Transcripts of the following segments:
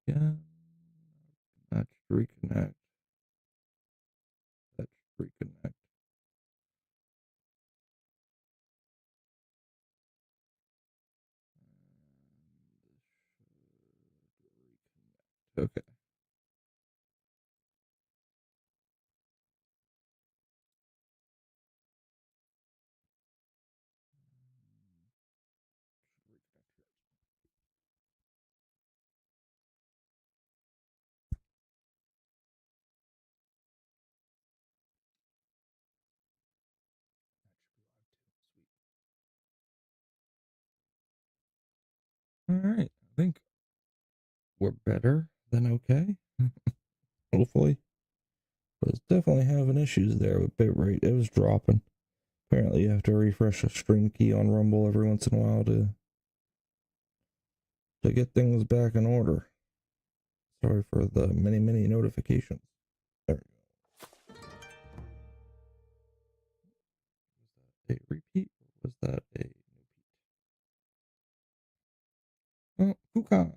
again. That should reconnect. That should reconnect. Okay. All right. I think we're better than okay. Hopefully. But it's definitely having issues there with bitrate. It was dropping. Apparently, you have to refresh a stream key on Rumble every once in a while to get things back in order. Sorry for the many notifications. There we go. A repeat? Or was that a oh, Kukan?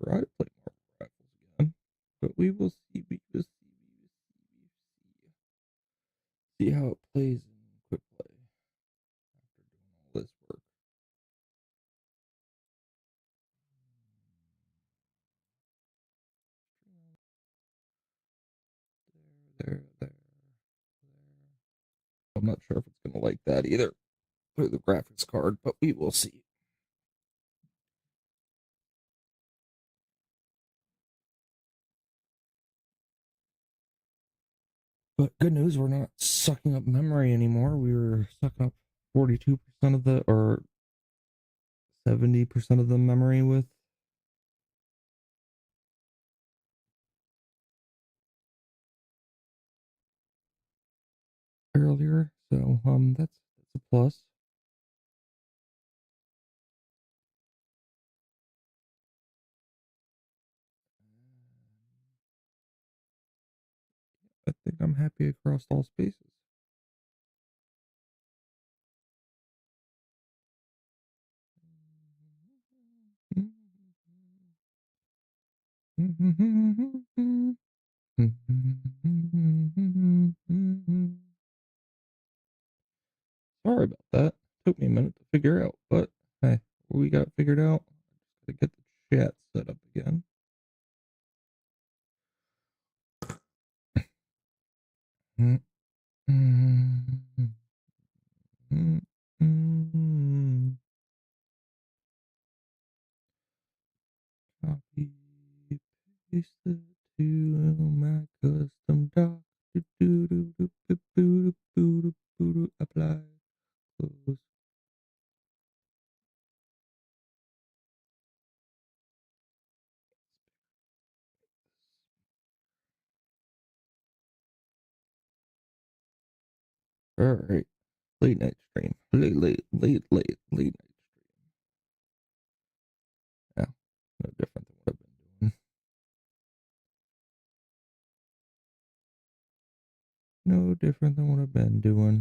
Try to play more rifles again, but we will see. We will see how it plays in quick play after doing all this work. There. I'm not sure if it's going to like that either through the graphics card, but we will see. But good news, we're not sucking up memory anymore. We were sucking up 42% of the, or 70% of the memory with earlier. So that's a plus. I think I'm happy across all spaces. Sorry about that. Took me a minute to figure out, but hey, we got it figured out. Gotta get the chat set up again. Copy, paste it to my custom doc. Apply, close. All right, late night stream. Late night stream. Yeah, no different than what I've been doing. No different than what I've been doing.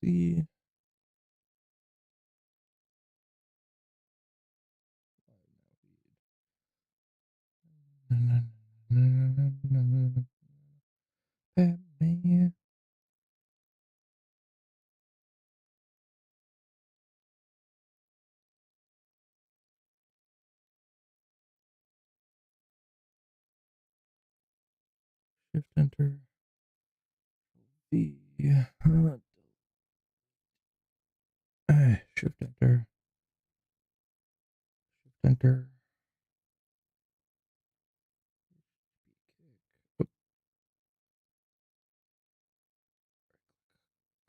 See. Batman. Shift enter. V. Shift enter. Shift enter.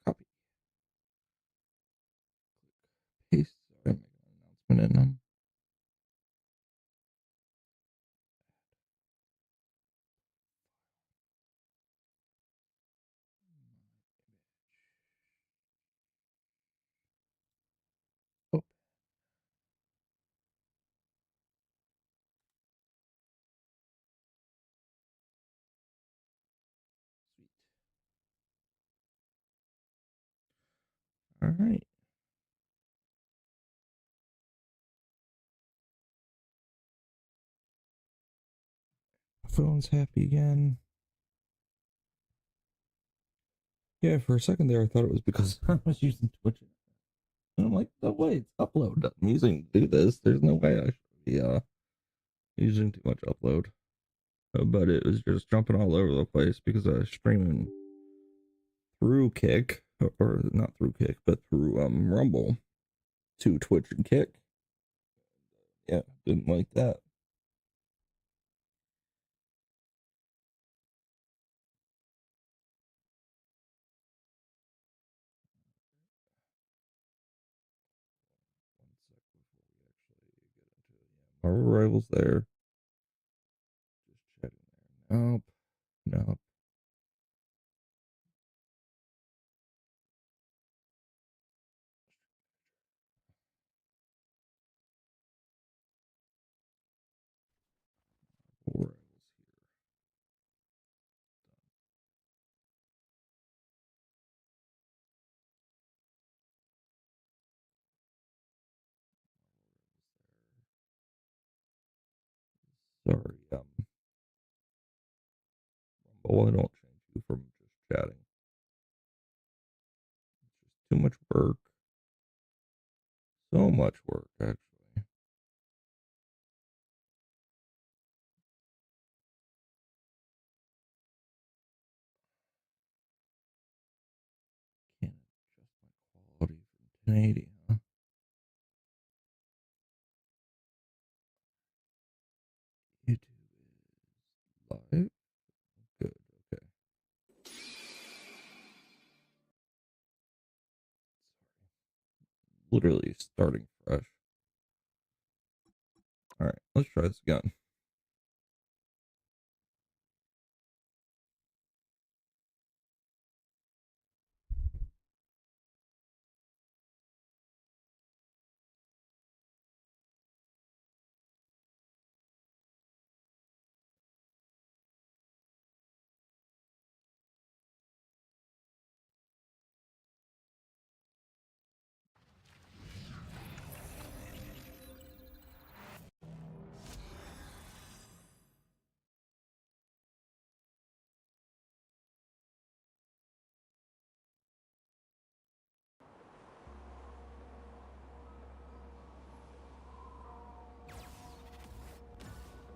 Copy. Paste. Sorry, in them. Oh, sweet. All right. My phone's happy again. Yeah, for a second there, I thought it was because I was using Twitch. And I'm like, no way, it's upload. I'm using to do this. There's no way I should be using too much upload. But it was just jumping all over the place because I was streaming through Kick, or not through Kick, but through Rumble to Twitch and Kick. Yeah, didn't like that. One sec before we actually get into it. Yeah, Marvel Rivals there. Just checking there. Nope. Nope. Marvel Rivals here. Sorry, Rumble, I don't change you from just chatting. It's just too much work. So much work, actually. Can't adjust my quality from 1080, huh? YouTube is live. Good. Okay. Literally starting fresh. All right, let's try this again.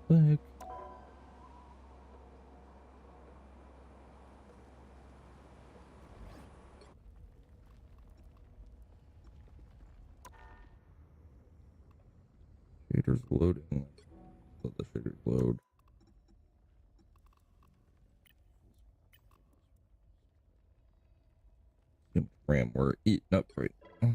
Click. Shaders loading. Let the shaders load. RAM, we're eating up right now.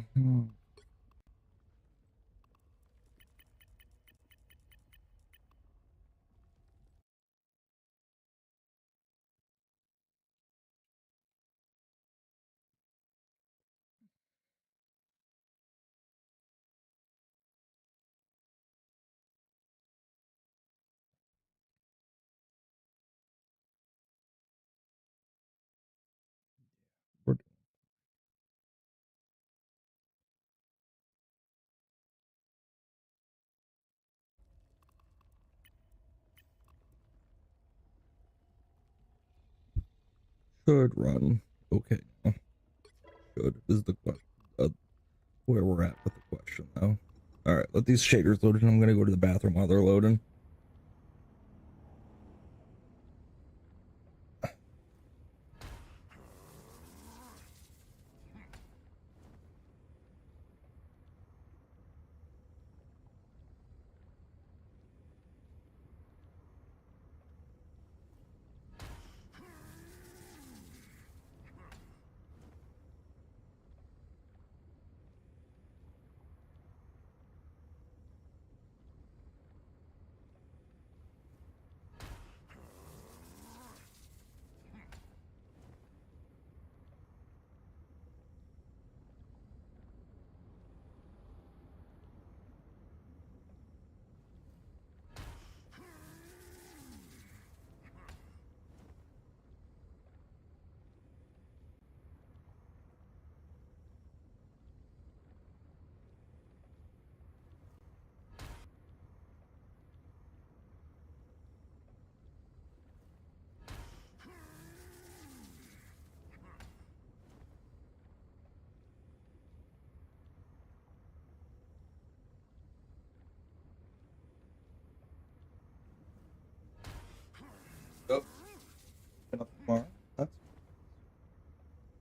We're should run. Okay. Should is the question. Where we're at with the question, though. All right, let these shaders load, and I'm gonna go to the bathroom while they're loading.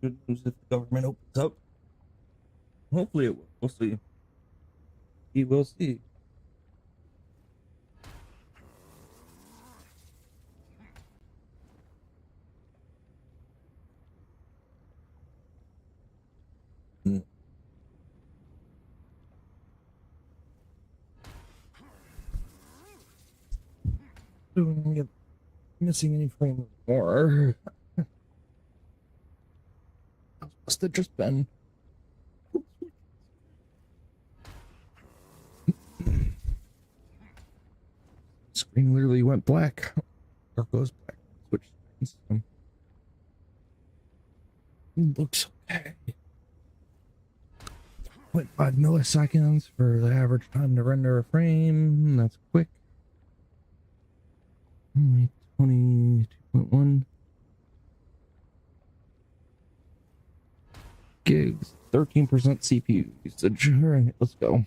good news if the government opens up. Hopefully it will. We'll see. We will see. Don't get missing any frames more. Must have just been. Screen literally went black. Or goes black. Switch screens. Looks okay. 0.5 milliseconds for the average time to render a frame. That's quick. Only 22.1 gigs, 13% CPU usage. All right, let's go.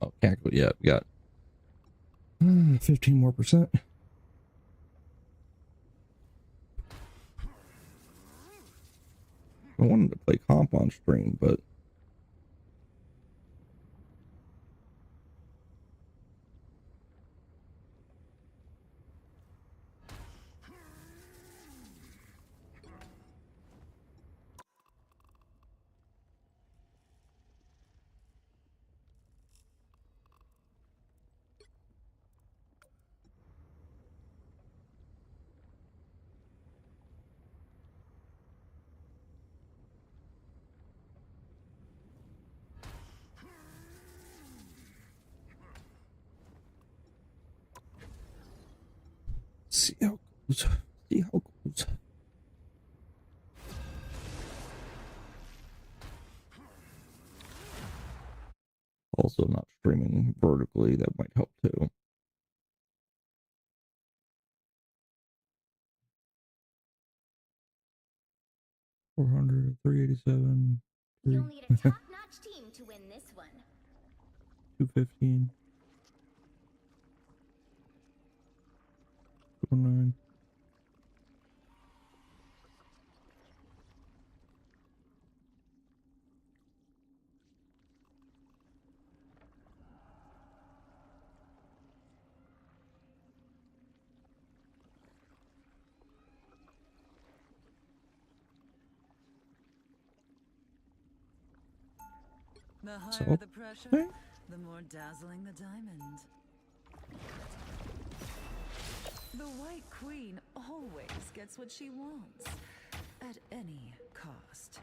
Oh, can't go yet. We got 15 more percent. I wanted to play comp on stream, but see how it goes. See how it goes. Also, not streaming vertically, that might help too. $400, $387. You'll need a top-notch team to win this one. $215. $209. The higher the pressure, the more dazzling the diamond. The White Queen always gets what she wants, at any cost.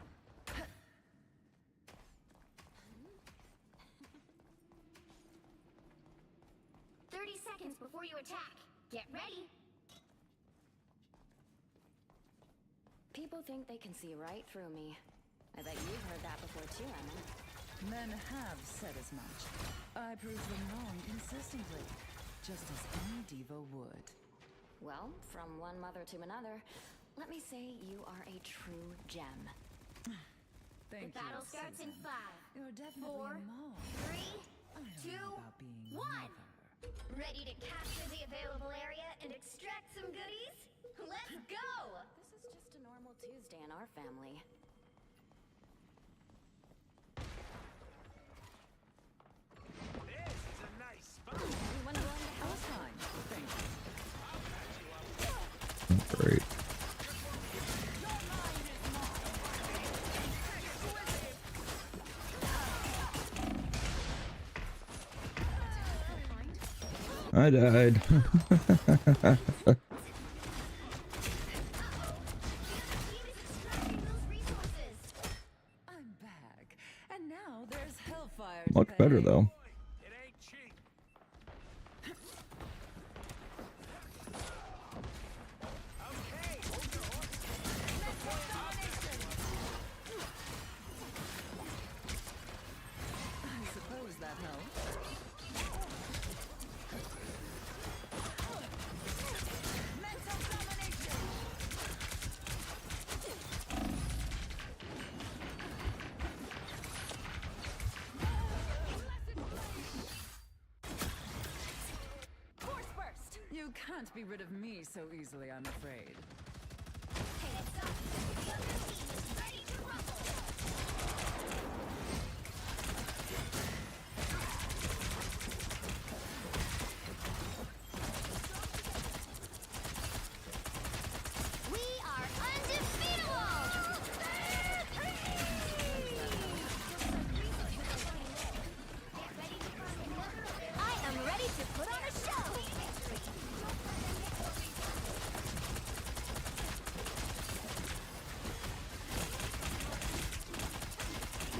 30 seconds before you attack. Get ready. People think they can see right through me. I bet you've heard that before too, Emma. Men have said as much. I prove them wrong consistently, just as any diva would. Well, from one mother to another, let me say you are a true gem. Thank The battle starts in 5, You're definitely 4, a mom. 3, I don't 2, know about being a 1. mother. Ready to capture the available area and extract some goodies? Let's go! This is just a normal Tuesday in our family. This is a nice spot. Anyone willing to help? Fine, thank you. Great. I died. I'm back, and now there's hellfire. Much to better pay. though. It ain't cheap. Okay, hold your horses. I suppose that helps. Mental domination. Force burst! You can't be rid of me so easily, I'm afraid. Heads up.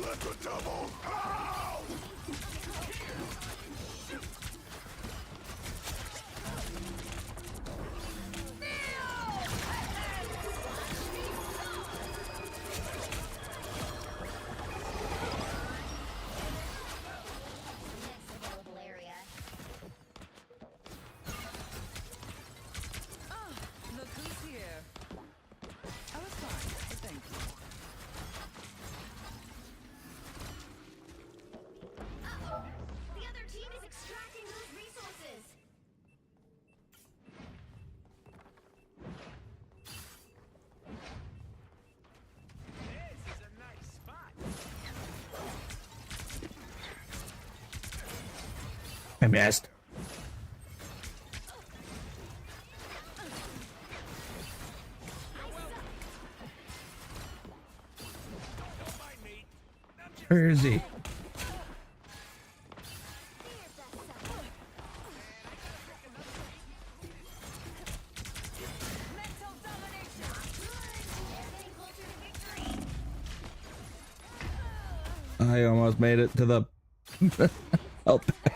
Next available area. Look who's here. I was fine, but thank you. Uh-oh! The other team is extracting those resources! This is a nice spot. I missed. Don't mind me. I'm just Where is he? There's that sucker. Mental domination! They're getting closer to victory! I almost made it to the help. I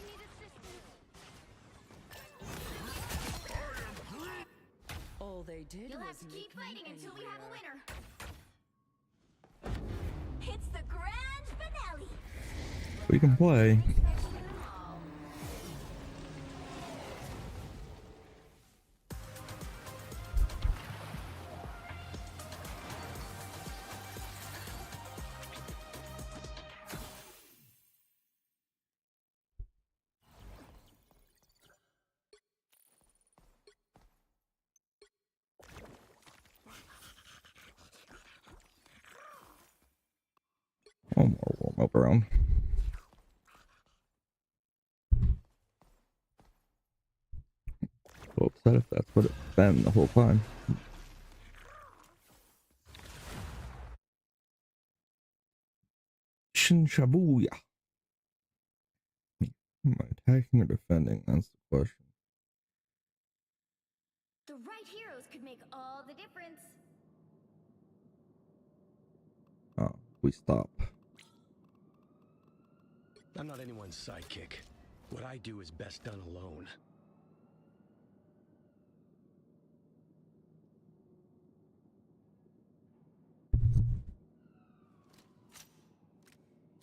need assistance! All they did You'll was have to keep make me fighting until we have a angrier. winner! It's the grand finale! We can play. One more warm up round. So upset if that's what it's been the whole time. Shinshabuya. Am I attacking or defending? That's the question. The right heroes could make all the difference. Oh, we stop. I'm not anyone's sidekick. What I do is best done alone.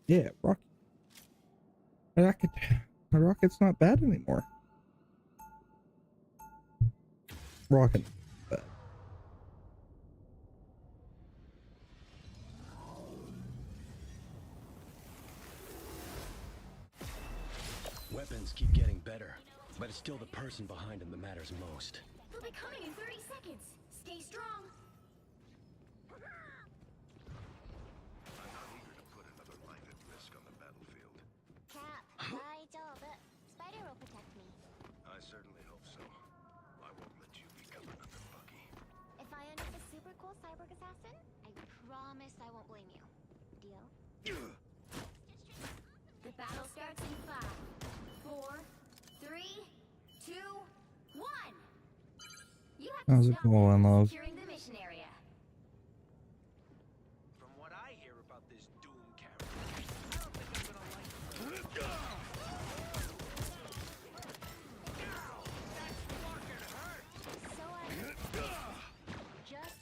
Yeah, Rocket's not bad anymore. Rocket. Bad. Weapons keep getting better, but it's still the person behind them that matters most. They'll be coming in 30 seconds. Stay strong. I'm not eager to put another life at risk on the battlefield. Cap, 大丈夫. Spider will protect me. I certainly hope so. I won't let you become another Bucky. If I end up a super cool cyborg assassin, I promise I won't blame you. Deal? The battle starts in 5, 4, 3, 2, 1. You have How's to it stop going, them from love? securing the mission area. From what I hear about this Doom character, I don't think I'm gonna like it. Ow! That's fucking hurt! So just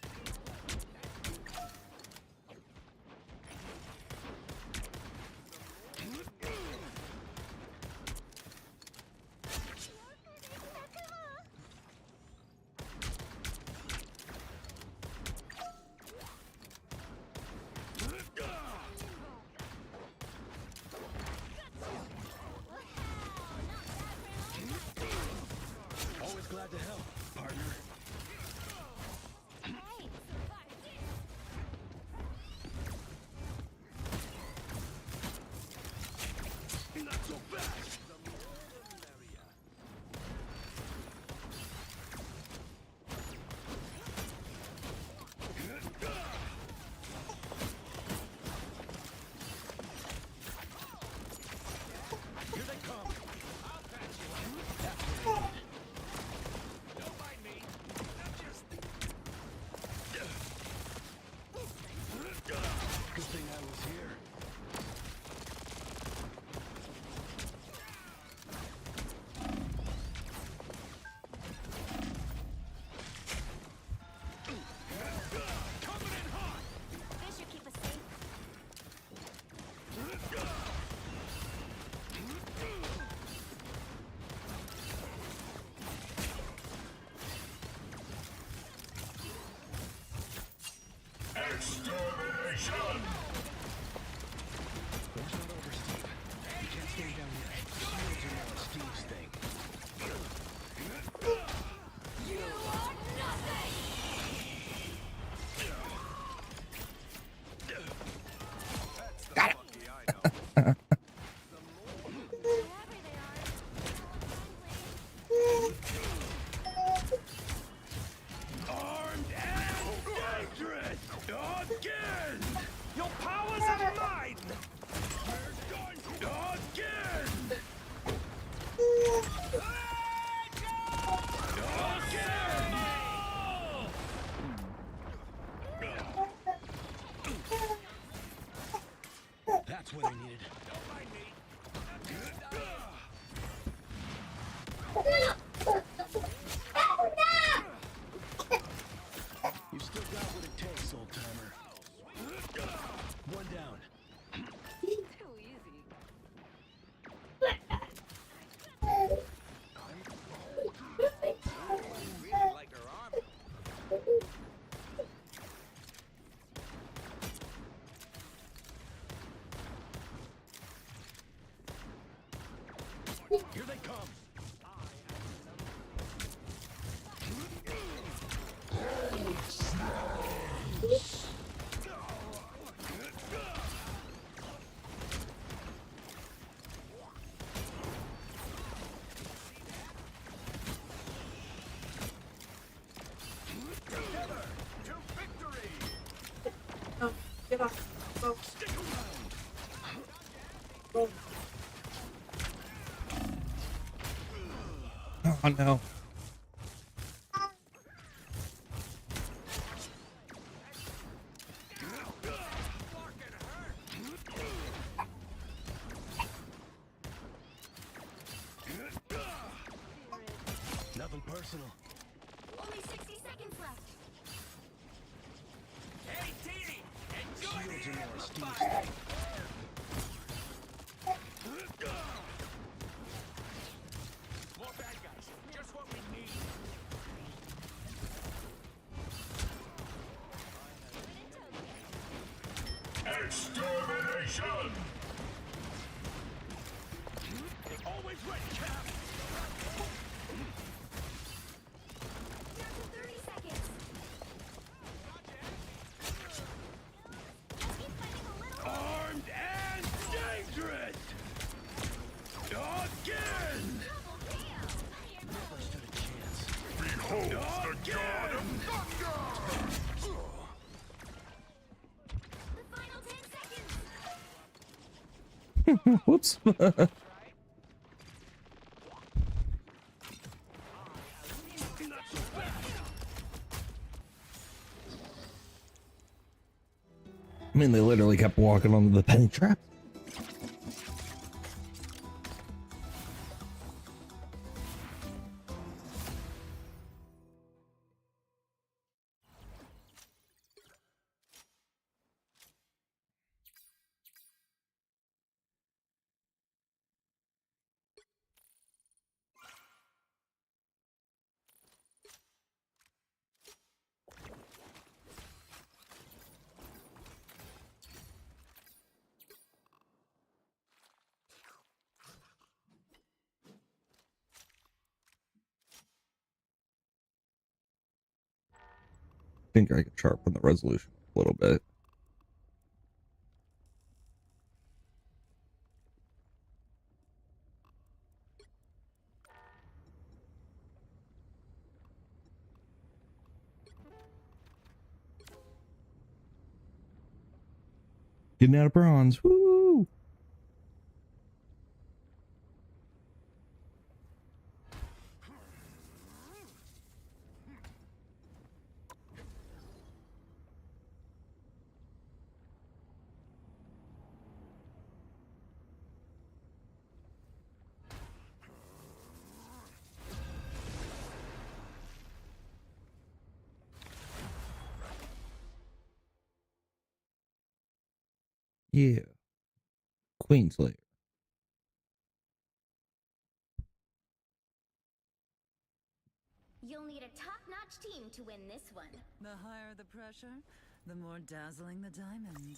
Armed and dangerous! Again! Your powers are mine! Again! That's what I needed. You still got what it takes, old timer. One down. Too easy. Really like her armor. Here they come. Together to victory! Oh, get off. Go. Stick around! Go. Oh no. Nothing personal. Only 60 seconds left. Hey, Teeny! Enjoy Shields the in our amplifier! Steve. More bad guys. Just what we need. Extermination! Always ready, Cap! Down to 30 seconds. Let's keep fighting a little. Armed and dangerous! Again! Never stood a chance. Behold the god of thunder! The final 10 seconds. Whoops. Not so fast! I mean, they literally kept walking onto the penny trap. I think I could sharpen the resolution a little bit. Getting out of bronze. Woo! Yeah. Queenslayer. You'll need a top-notch team to win this one. The higher the pressure, the more dazzling the diamond.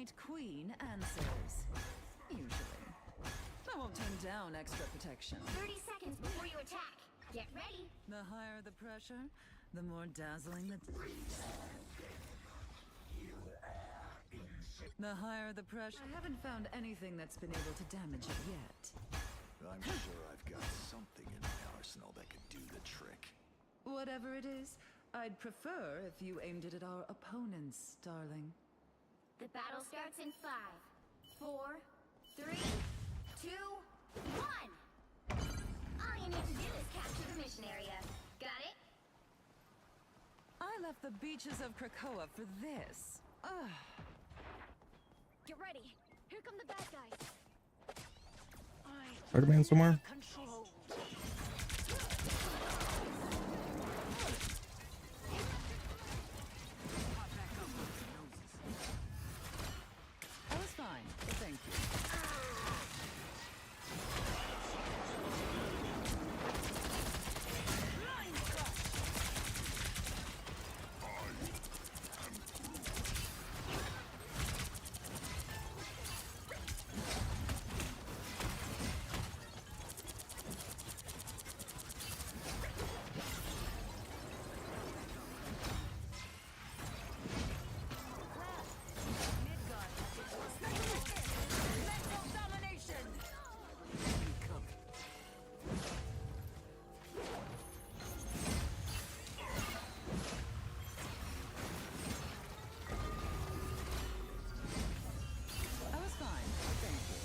Night Queen answers. Usually. I won't turn down extra protection. 30 seconds before you attack. Get ready. The higher the pressure, the more dazzling the... The higher the pressure... I haven't found anything that's been able to damage it yet. I'm sure I've got something in my arsenal that could do the trick. Whatever it is, I'd prefer if you aimed it at our opponents, darling. The battle starts in 5, 4, 3, 2, 1. All you need to do is capture the mission area. Got it? I left the beaches of Krakoa for this. Ugh. Get ready. Here come the bad guys. Spider-Man somewhere? Control. I was fine, thank you. I was fine, thank you.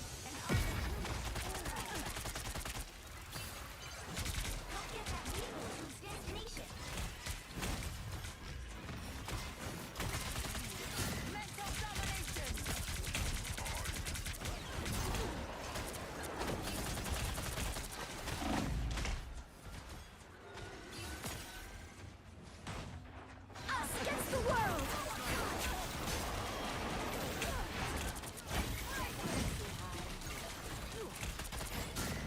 Help get that vehicle to its destination. Mental domination! Us against the world!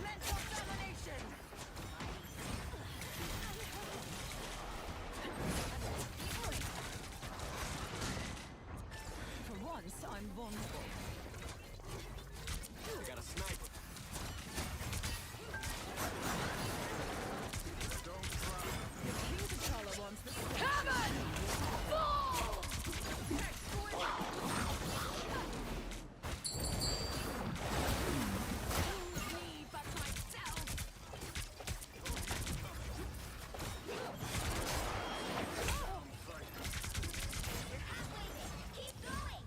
Mental domination! For once, I'm vulnerable. I got a sniper. King T'Challa wants the... Me, but myself! You're halfway there. Keep going!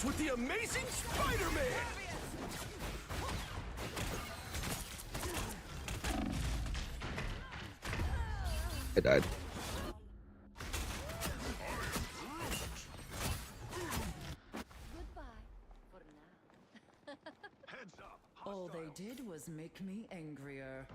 Dance with the amazing Spider-Man! I died. Goodbye. For now. Heads up. All they did was make me angrier.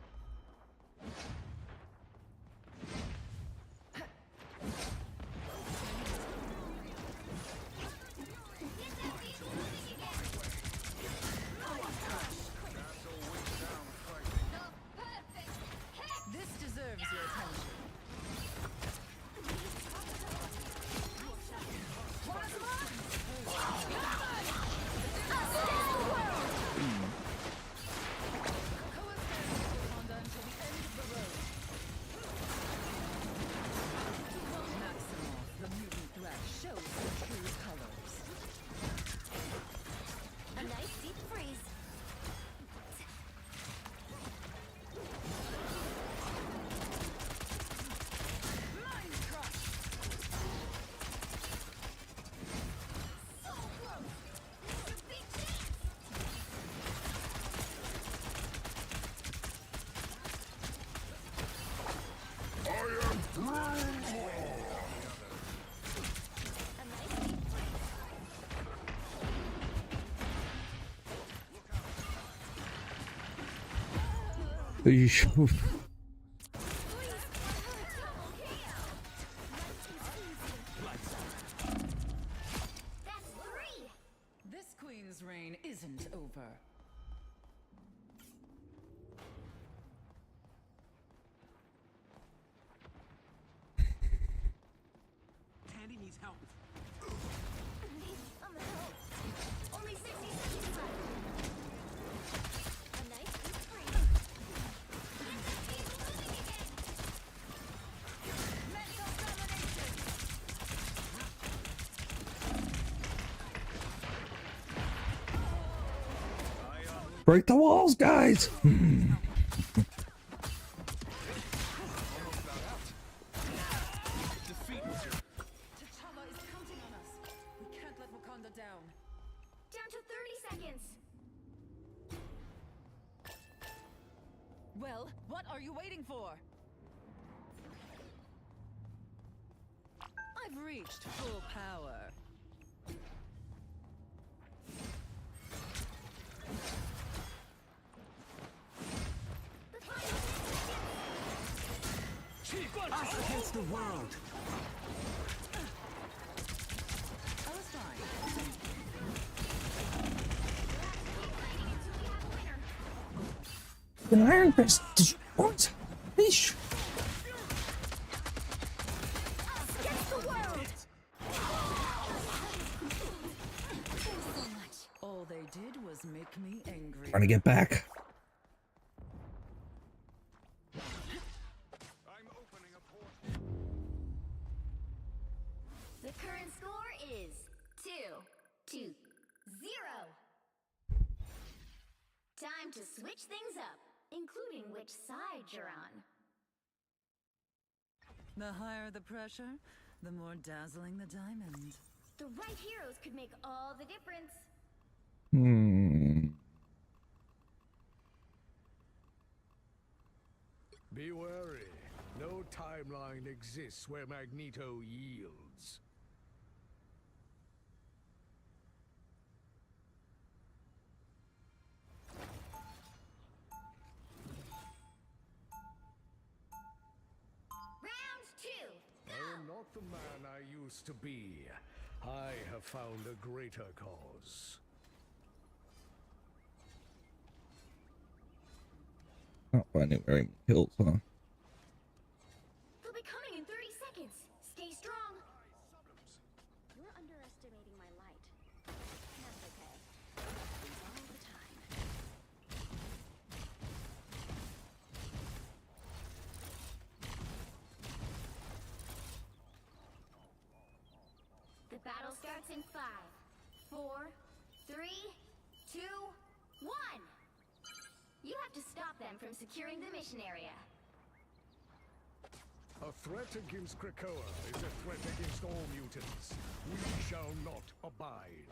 This deserves your attention. Until the end of the road. Maximoff, the mutant threat, shows its true colors. A nice deep freeze. Mind crush! So close. This is a big chance. A nice deep freeze. Yeesh. Double KO. That's 3. This queen's reign isn't over. Tandy needs help. I'm out. Only 60 seconds left. A nice deep freeze. He's moving again. Mental domination! Break the walls, guys! Defeat was your... T'Challa is counting on us. We can't let Wakanda down. Down to 30 seconds. Well, what are you waiting for? I've reached full power. The final 10 seconds. Us against the world! I was fine. Keep fighting until we have a winner. An Iron Fist destroys. Yeesh. Us against the world. Thanks so much. All they did was make me angry. Trying to get back. I'm opening a port. The current score is 2-0. Time to switch things up, including which side you're on. The higher the pressure, the more dazzling the diamond. The right heroes could make all the difference. Be wary. No timeline exists where Magneto yields. Round 2. I am not the man I used to be. I have found a greater cause. Not finding very many kills, huh? They'll be coming in 30 seconds. Stay strong. You're underestimating my light. That's okay. It's all the time. The battle starts in 5, 4, 3, 2, 1. You have to stop them from securing the mission area. A A threat against Krakoa is a threat against all mutants. We shall not abide.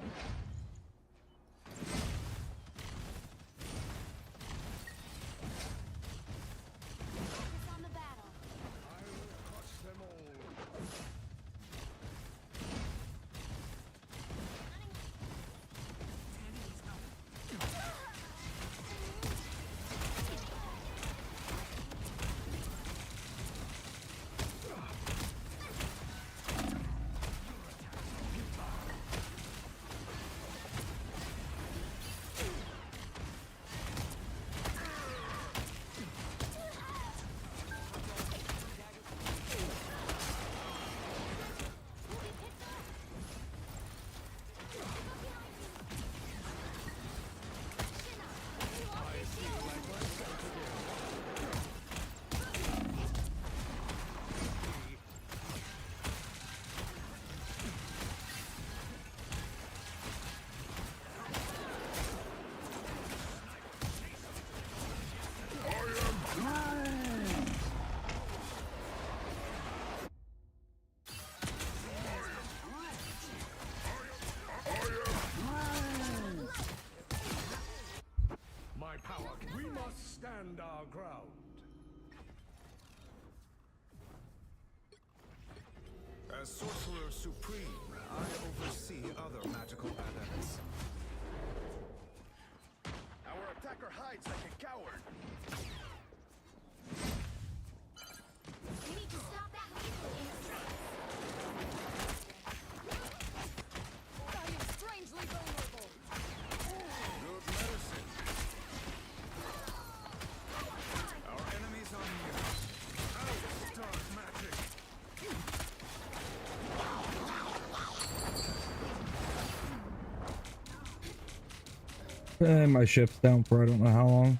Focus on the battle. I will crush them all. My power. We must stand our ground. As Sorcerer Supreme, I oversee other magical adepts. Our attacker hides like a coward. We need to stop that vehicle in its tracks. I am strangely vulnerable. Good medicine. Our enemies are near. Out, dark magic. My ship's down for I don't know how long.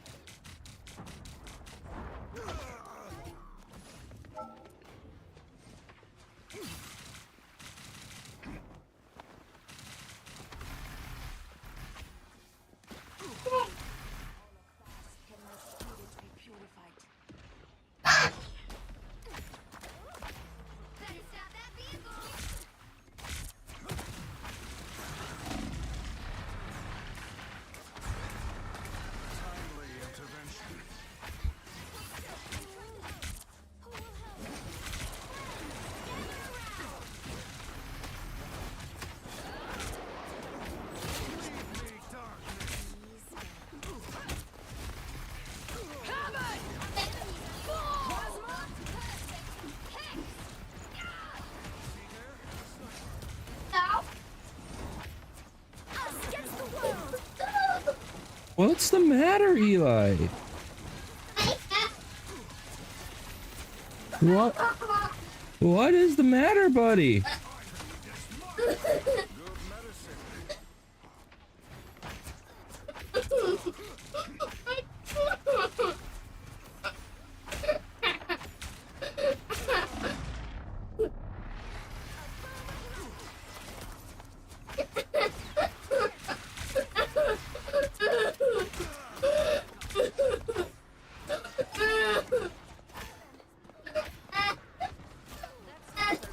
Better stop that vehicle. Timely intervention. Who will help? Leave me, darkness. Us against the world. What's the matter, Eli? What? What is the matter, buddy? Good medicine.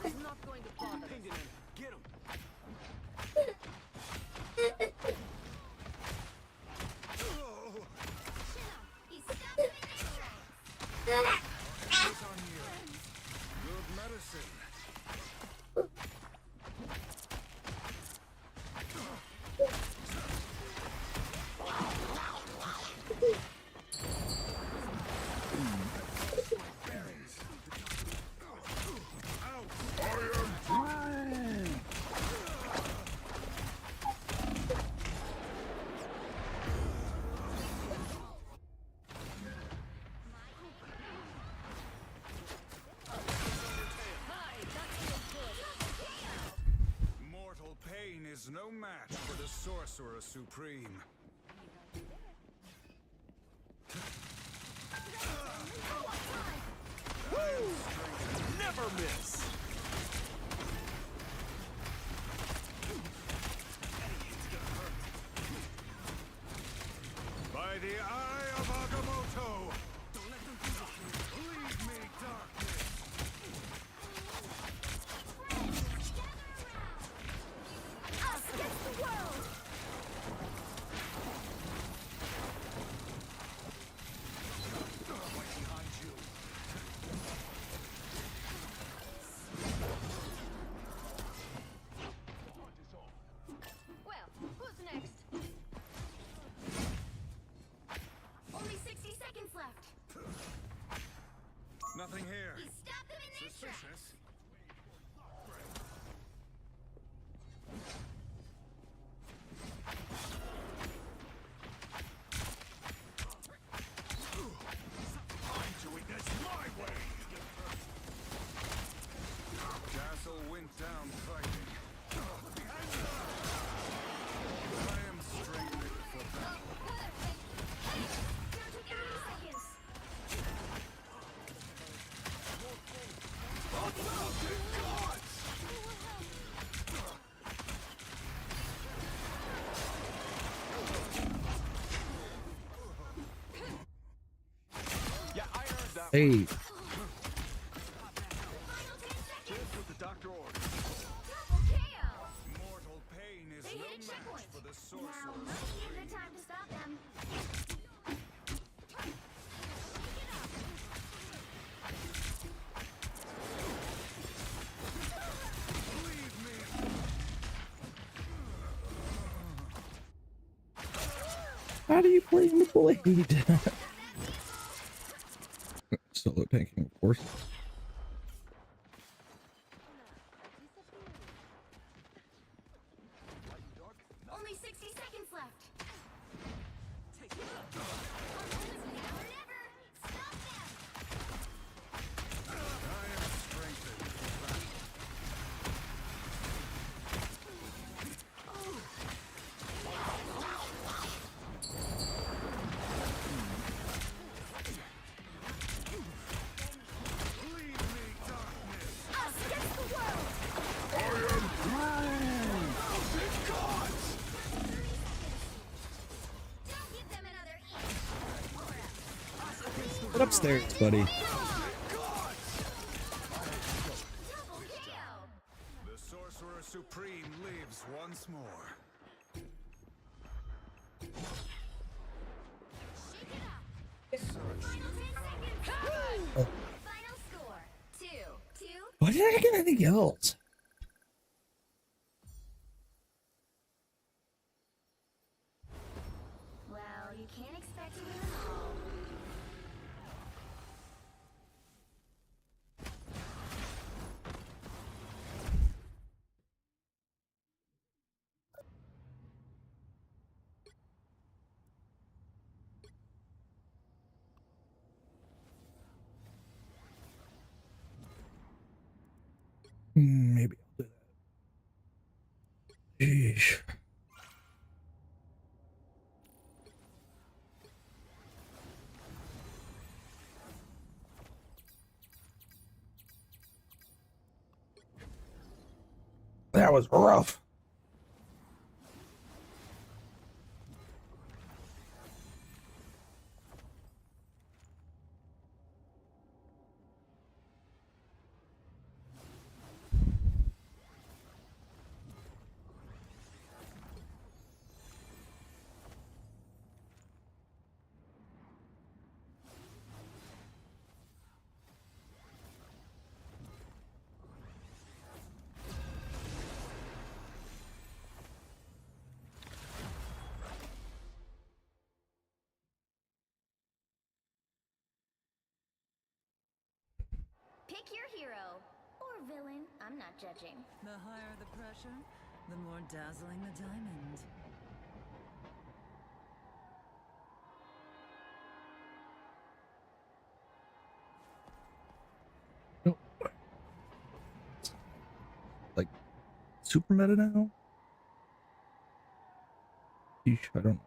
Is not going to bother. Get him. He's stuck in his tracks. Eyes on you. Good medicine. Mortal pain is no match for the Sorcerer Supreme. Never miss. By the eye of Agamotto! Leave me, darkness! Nothing here. You stopped them in their tracks. Suspicious. I'm doing this my way. Castle went down fighting. I am strengthened for battle. Down to 30 seconds. Yeah, I heard that. Hey, Final 10 seconds. Just what the doctor ordered. Double KO. Mortal pain is They no hit a match checkpoint. for the Now sorcerer. might be a good time to stop them. Leave me. how do you play the blade? Solo tanking, of course. Only 60 seconds left. Now or never. Stop them. I am strengthened for battle. Leave me, darkness. Us against the world. Don't give them another inch. Get upstairs, buddy. Double KO. The sorcerer supreme lives once more. Shake it up. Final 10 seconds. Oh. Final score. 2-2. Why did I get anything else? Well, you can't expect to win them all. Maybe I'll do that. Sheesh. That was rough. Pick your hero. Or villain. I'm not judging. The higher the pressure, the more dazzling the diamond. No. Like super meta now? Yeesh, I don't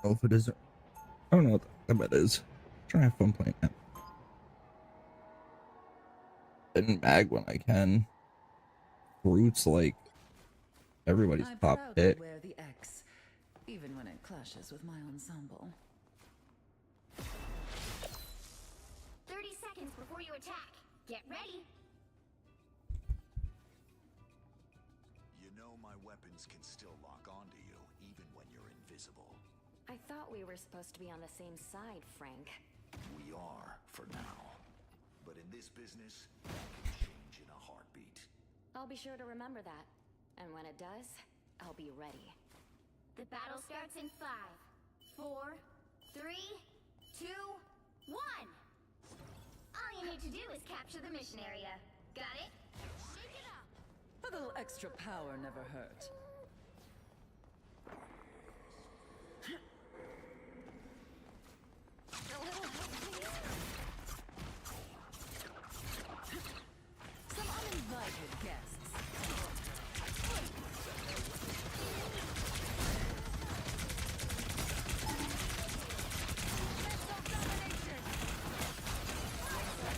know if it is. I don't know what the meta is. I'm trying to have fun playing that. And mag when I can. Fruits like everybody's I top proudly pick. wear the X, even when it clashes with my ensemble. 30 seconds before you attack. Get ready. You know my weapons can still lock onto you, even when you're invisible. I thought we were supposed to be on the same side, Frank. We are, for now. But in this business, that can change in a heartbeat. I'll be sure to remember that. And when it does, I'll be ready. The battle starts in 5, 4, 3, 2, 1. need to do is capture the mission area. Got it? Shake it up! A little extra power never hurt. A little help, please. Some uninvited guests.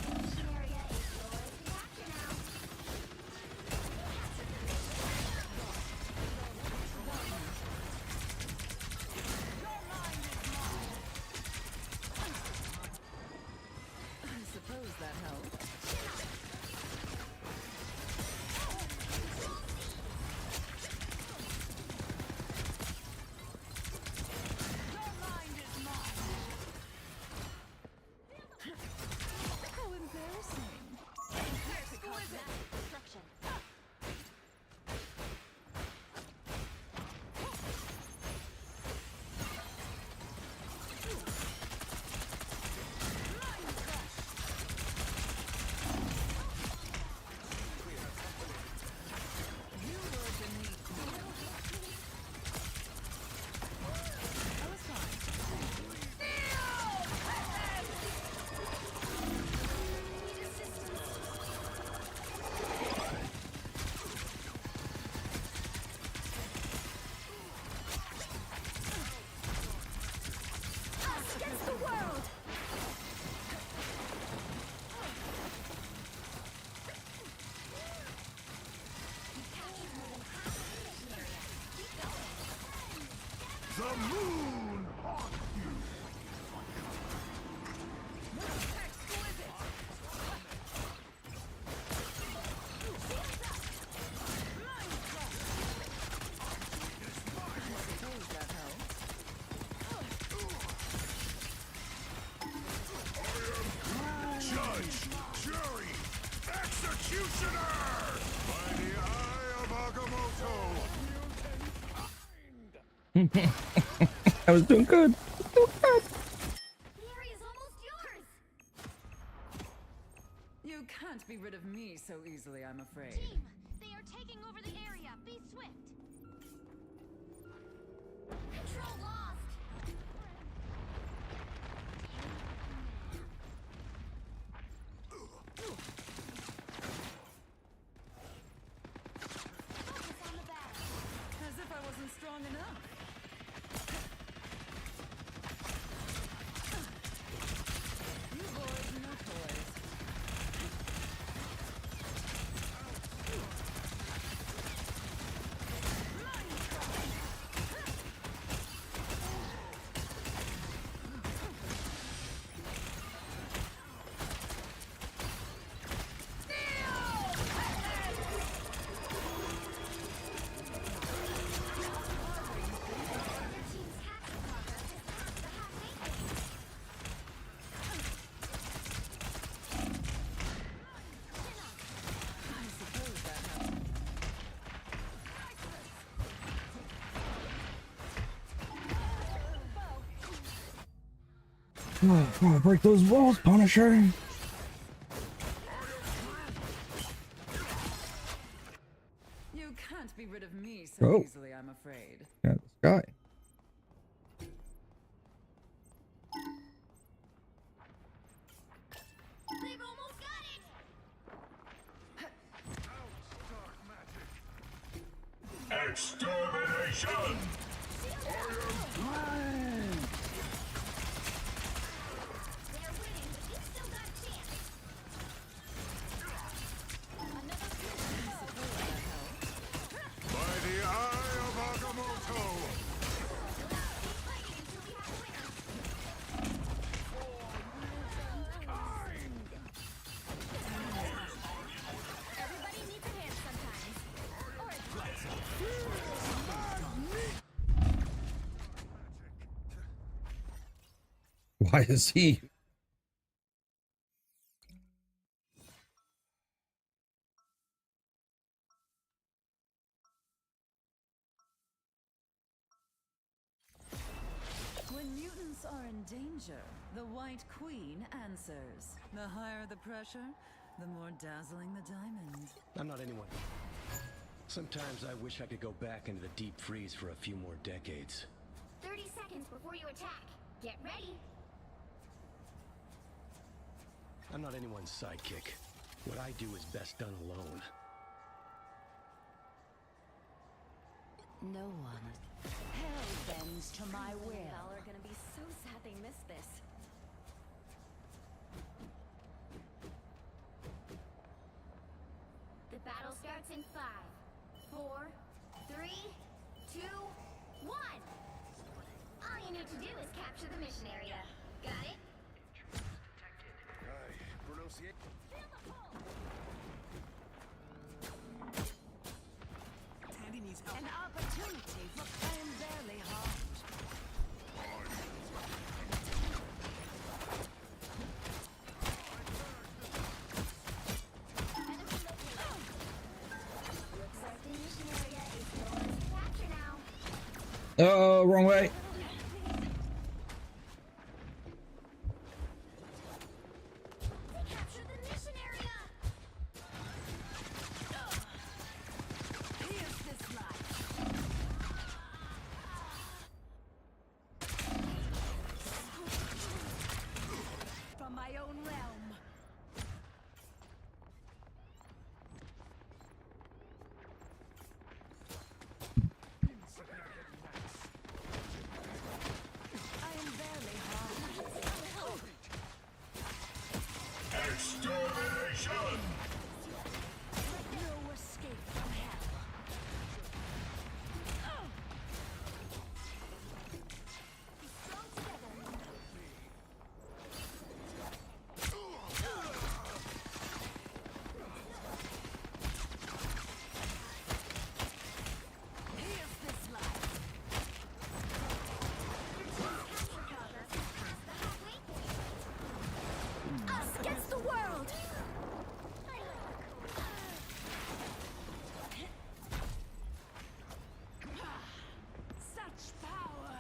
Mission area is yours to capture now. I suppose that helped. How embarrassing. Destruction. You were beneath me. I was fine. Us against the world! The moon haunts you. Suppose that helped. Judge, jury, executioner! By the eye of Agamotto! I was doing good. The area's almost yours! You can't be rid of me so easily, I'm afraid. Team, they are taking over the area. Be swift. Control lost. Focus on the battle. As if I wasn't strong enough. You boys, no toys. I suppose that helped. Oh, break those walls, Punisher. You can't be rid of me so Oh. easily, I'm afraid. Yeah, this guy. They've almost got it! Extermination! They're winning, but you've still got a chance. Another By the eye of Agamotto! keep fighting until we have a winner. Everybody needs a hand sometimes. Or a Why is he? When mutants are in danger, the White Queen answers. The higher the pressure, the more dazzling the diamond. I'm not anyone. Sometimes I wish I could go back into the deep freeze for a few more decades. 30 seconds before you attack. Get ready. I'm not anyone's sidekick. What I do is best done alone. No one. Hell bends to my will. Y'all are gonna be so sad they missed this. The battle starts in 5, 4, 3, 2, 1. All you need to do is capture the mission area. Got it? Tandy needs help. An opportunity for I am barely harmed. Looks like the mission area is yours to capture now. Oh, wrong way. They captured the mission area. Here's this life. From my own realm. I am barely harmed. No escape from hell. Strong together. Here's this life. Capture progress is past the halfway point. Us against the world. Such power.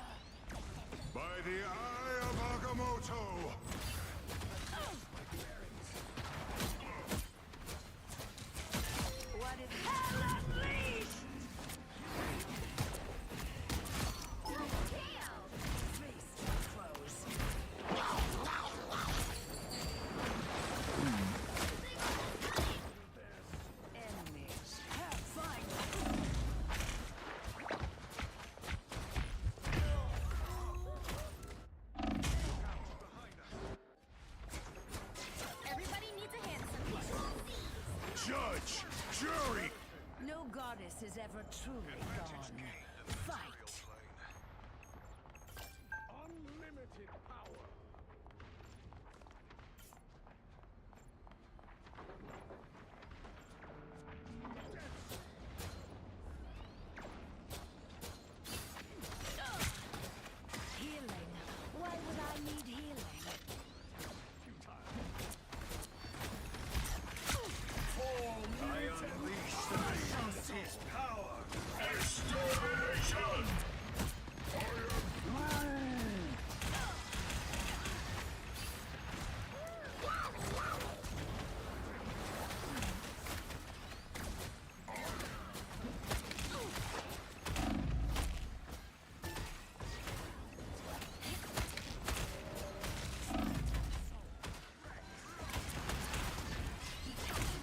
By the eye of Agamotto! What is hell unleashed? Tail. Face close. Enemies have find. Everybody needs a hand some Judge! Jury! No goddess is ever truly gone. Fight. Unlimited power. Healing. Why would I need healing? I unleash the Beast's power!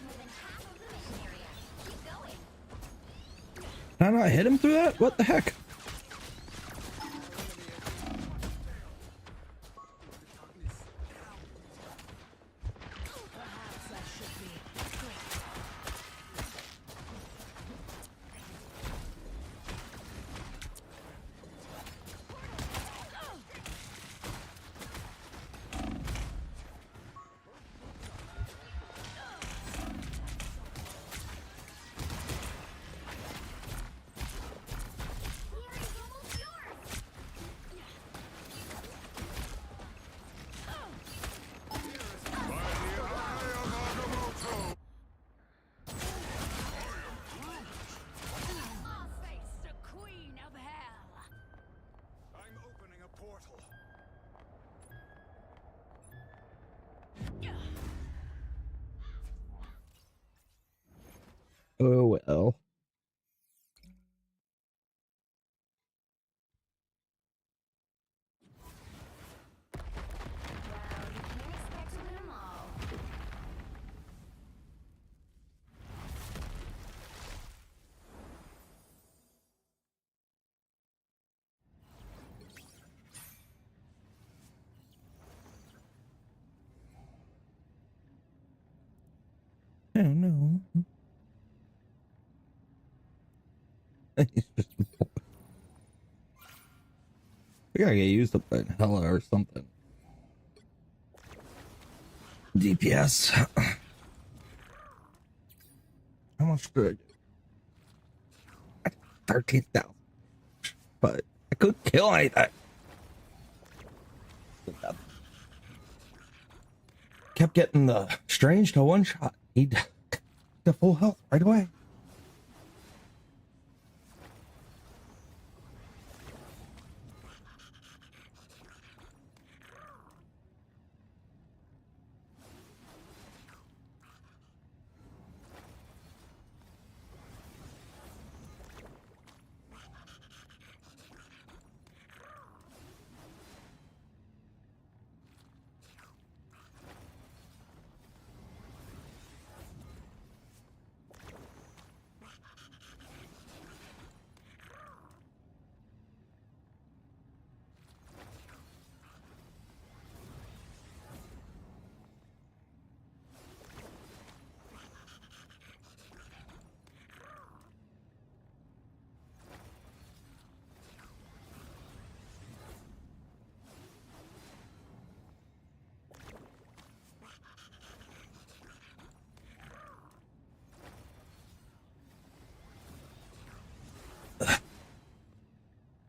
within half of the mission area. Keep going. Can I not hit him through that? What the heck? Perhaps I should be quick. Oh well. Well, you can't expect to win them all. Oh no. He's just. We gotta get used to playing Hella or something. DPS. How much did I do? 13,000. But I couldn't kill anything. Kept getting the strange to one shot. He'd the full health right away.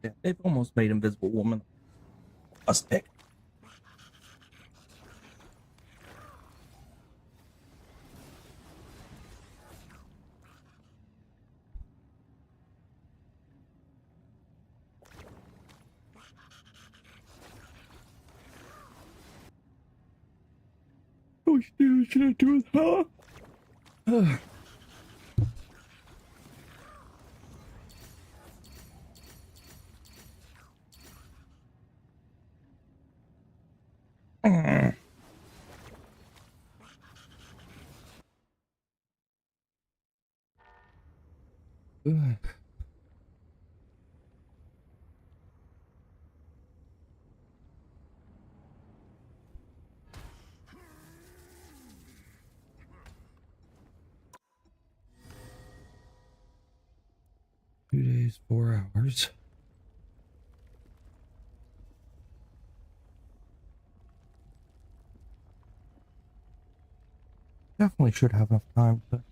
Yeah, they've almost made Invisible Woman a stick. Oh, should I do it, huh? Ugh. 2 days, 4 hours. Definitely should have enough time to.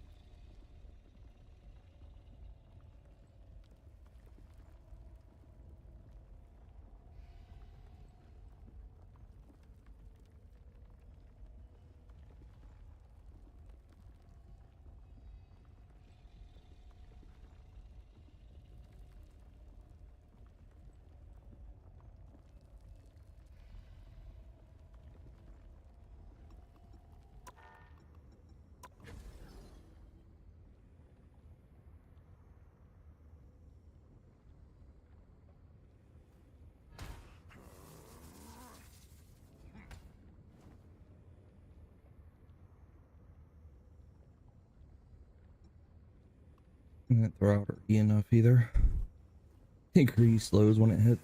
Can't throw out early enough either. I think her E slows when it hits.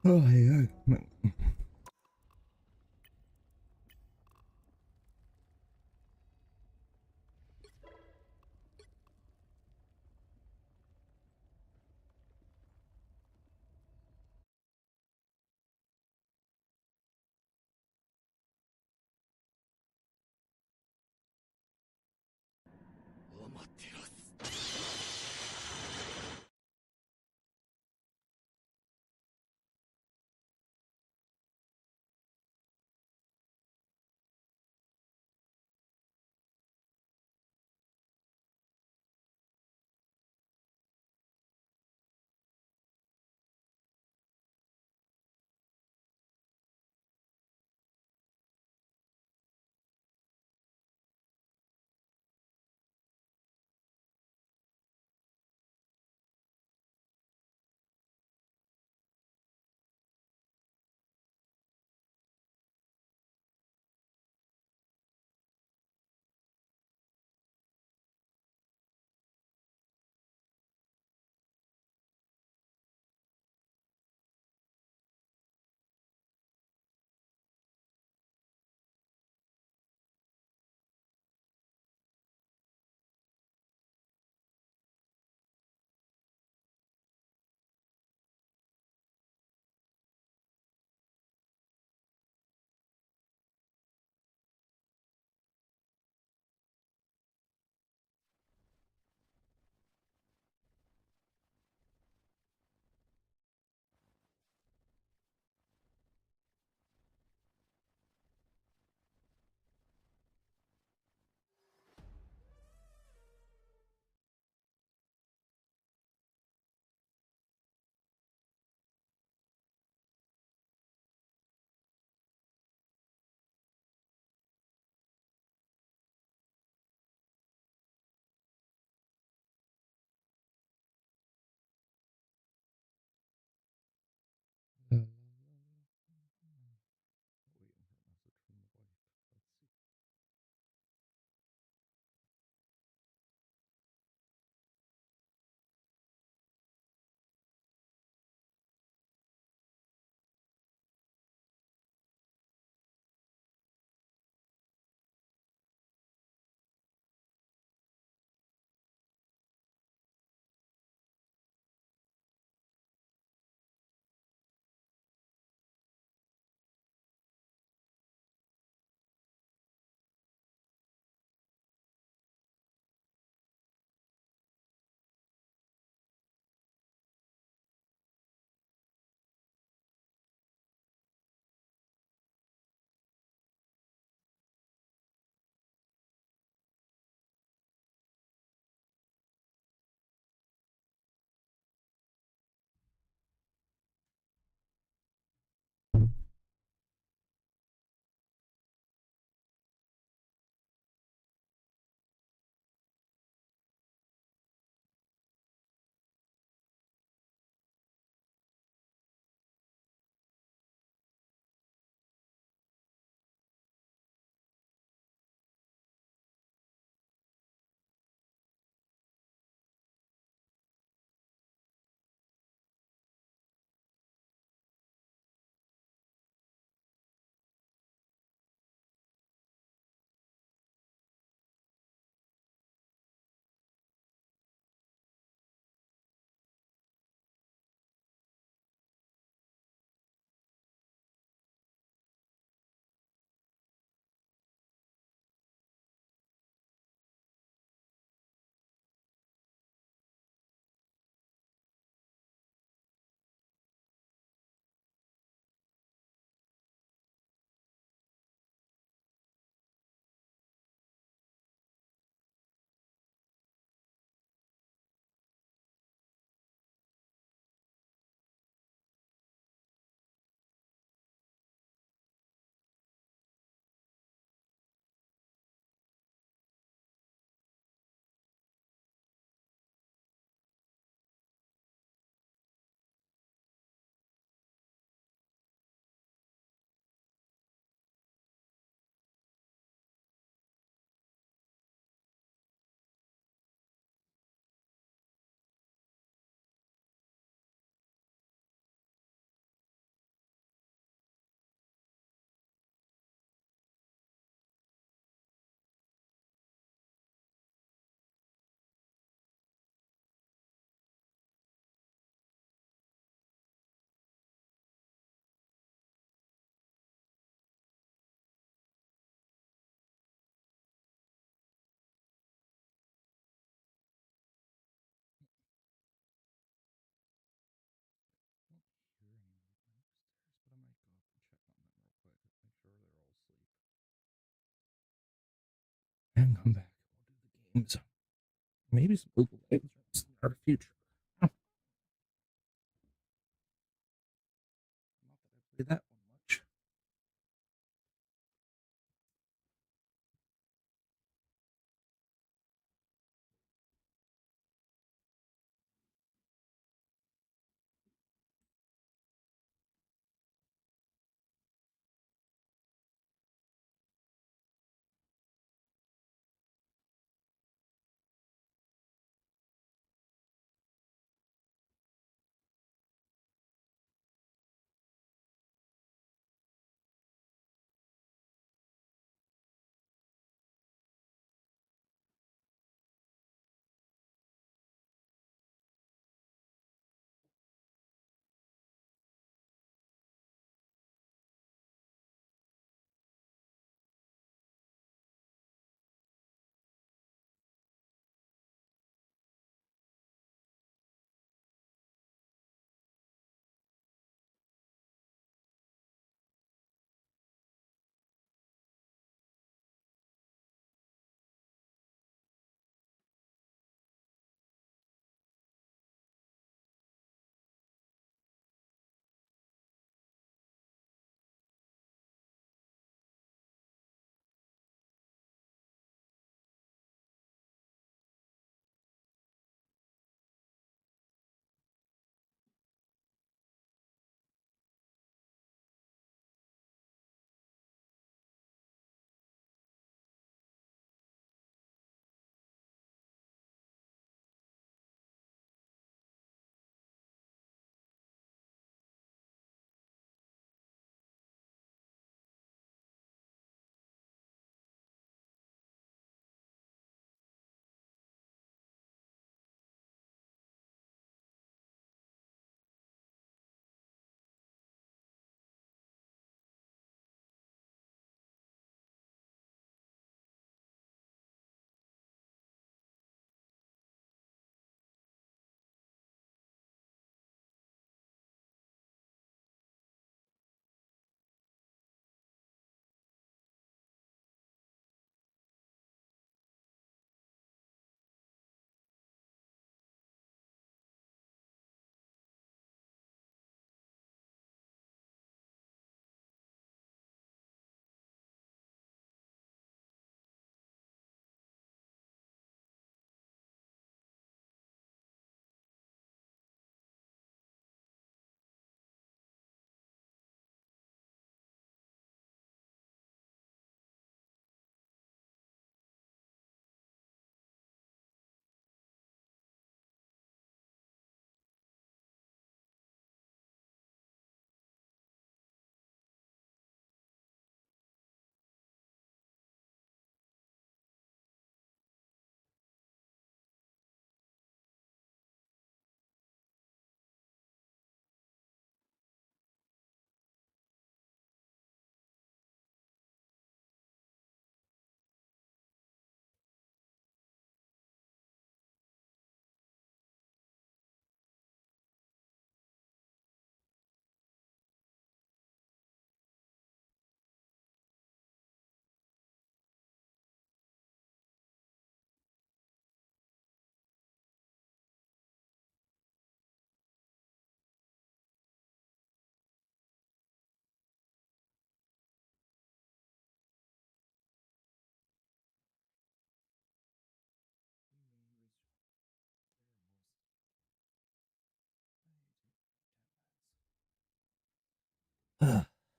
Oh yeah. and come back. We'll do the games. Maybe some Google Legends in our future. Not that I play that one much.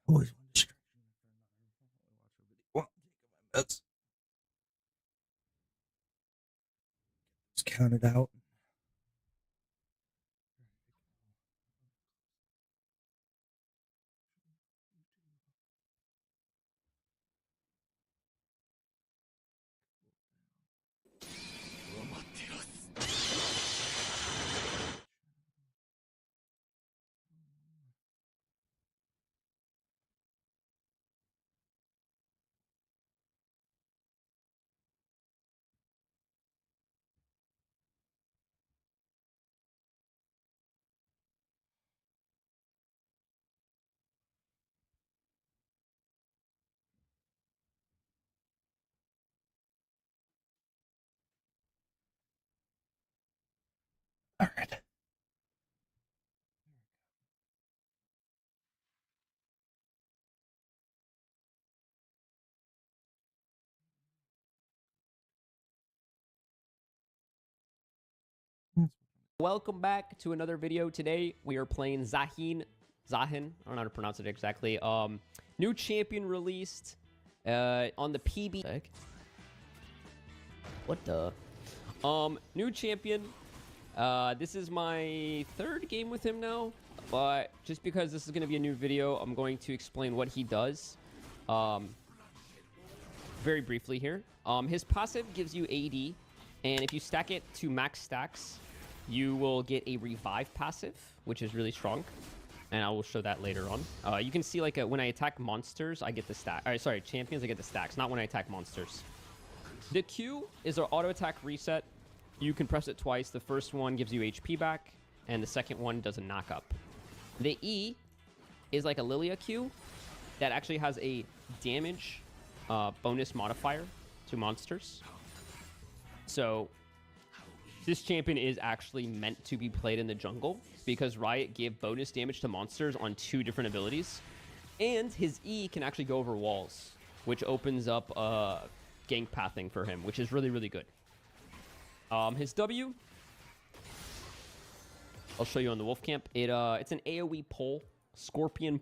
Always one distraction after another. Watch a video. Well, taking my meds. Just count it out. All right. Welcome back to another video. Today we are playing Zahin. I don't know how to pronounce it exactly. New champion released on the PB. What the? New champion. This is my third game with him now, but just because this is going to be a new video, I'm going to explain what he does very briefly here. His passive gives you AD, and if you stack it to max stacks, you will get a revive passive, which is really strong, and I will show that later on. You can see like when I attack monsters, I get the stack. Sorry, champions, I get the stacks, not when I attack monsters. The Q is our auto attack reset. You can press it twice. The first one gives you HP back, and the second one does a knock up. The E is like a Lilia Q that actually has a damage bonus modifier to monsters. So this champion is actually meant to be played in the jungle because Riot gave bonus damage to monsters on 2 different abilities. And his E can actually go over walls, which opens up gank pathing for him, which is really, really good. His W, I'll show you on the wolf camp. It's an AoE pull, scorpion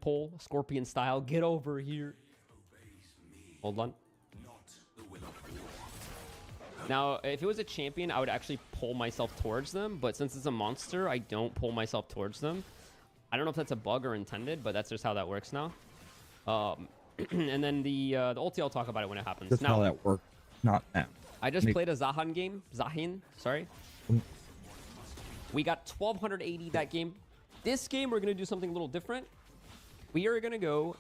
style. Get over here. Hold on. Now, if it was a champion, I would actually pull myself towards them, but since it's a monster, I don't pull myself towards them. I don't know if that's a bug or intended, but that's just how that works now. And then the ulti, I'll talk about it when it happens. That's now, how that works. Not now. I just played a Zahin game. Sorry. We got 1280 that game. This game, we're going to do something a little different. We are going to go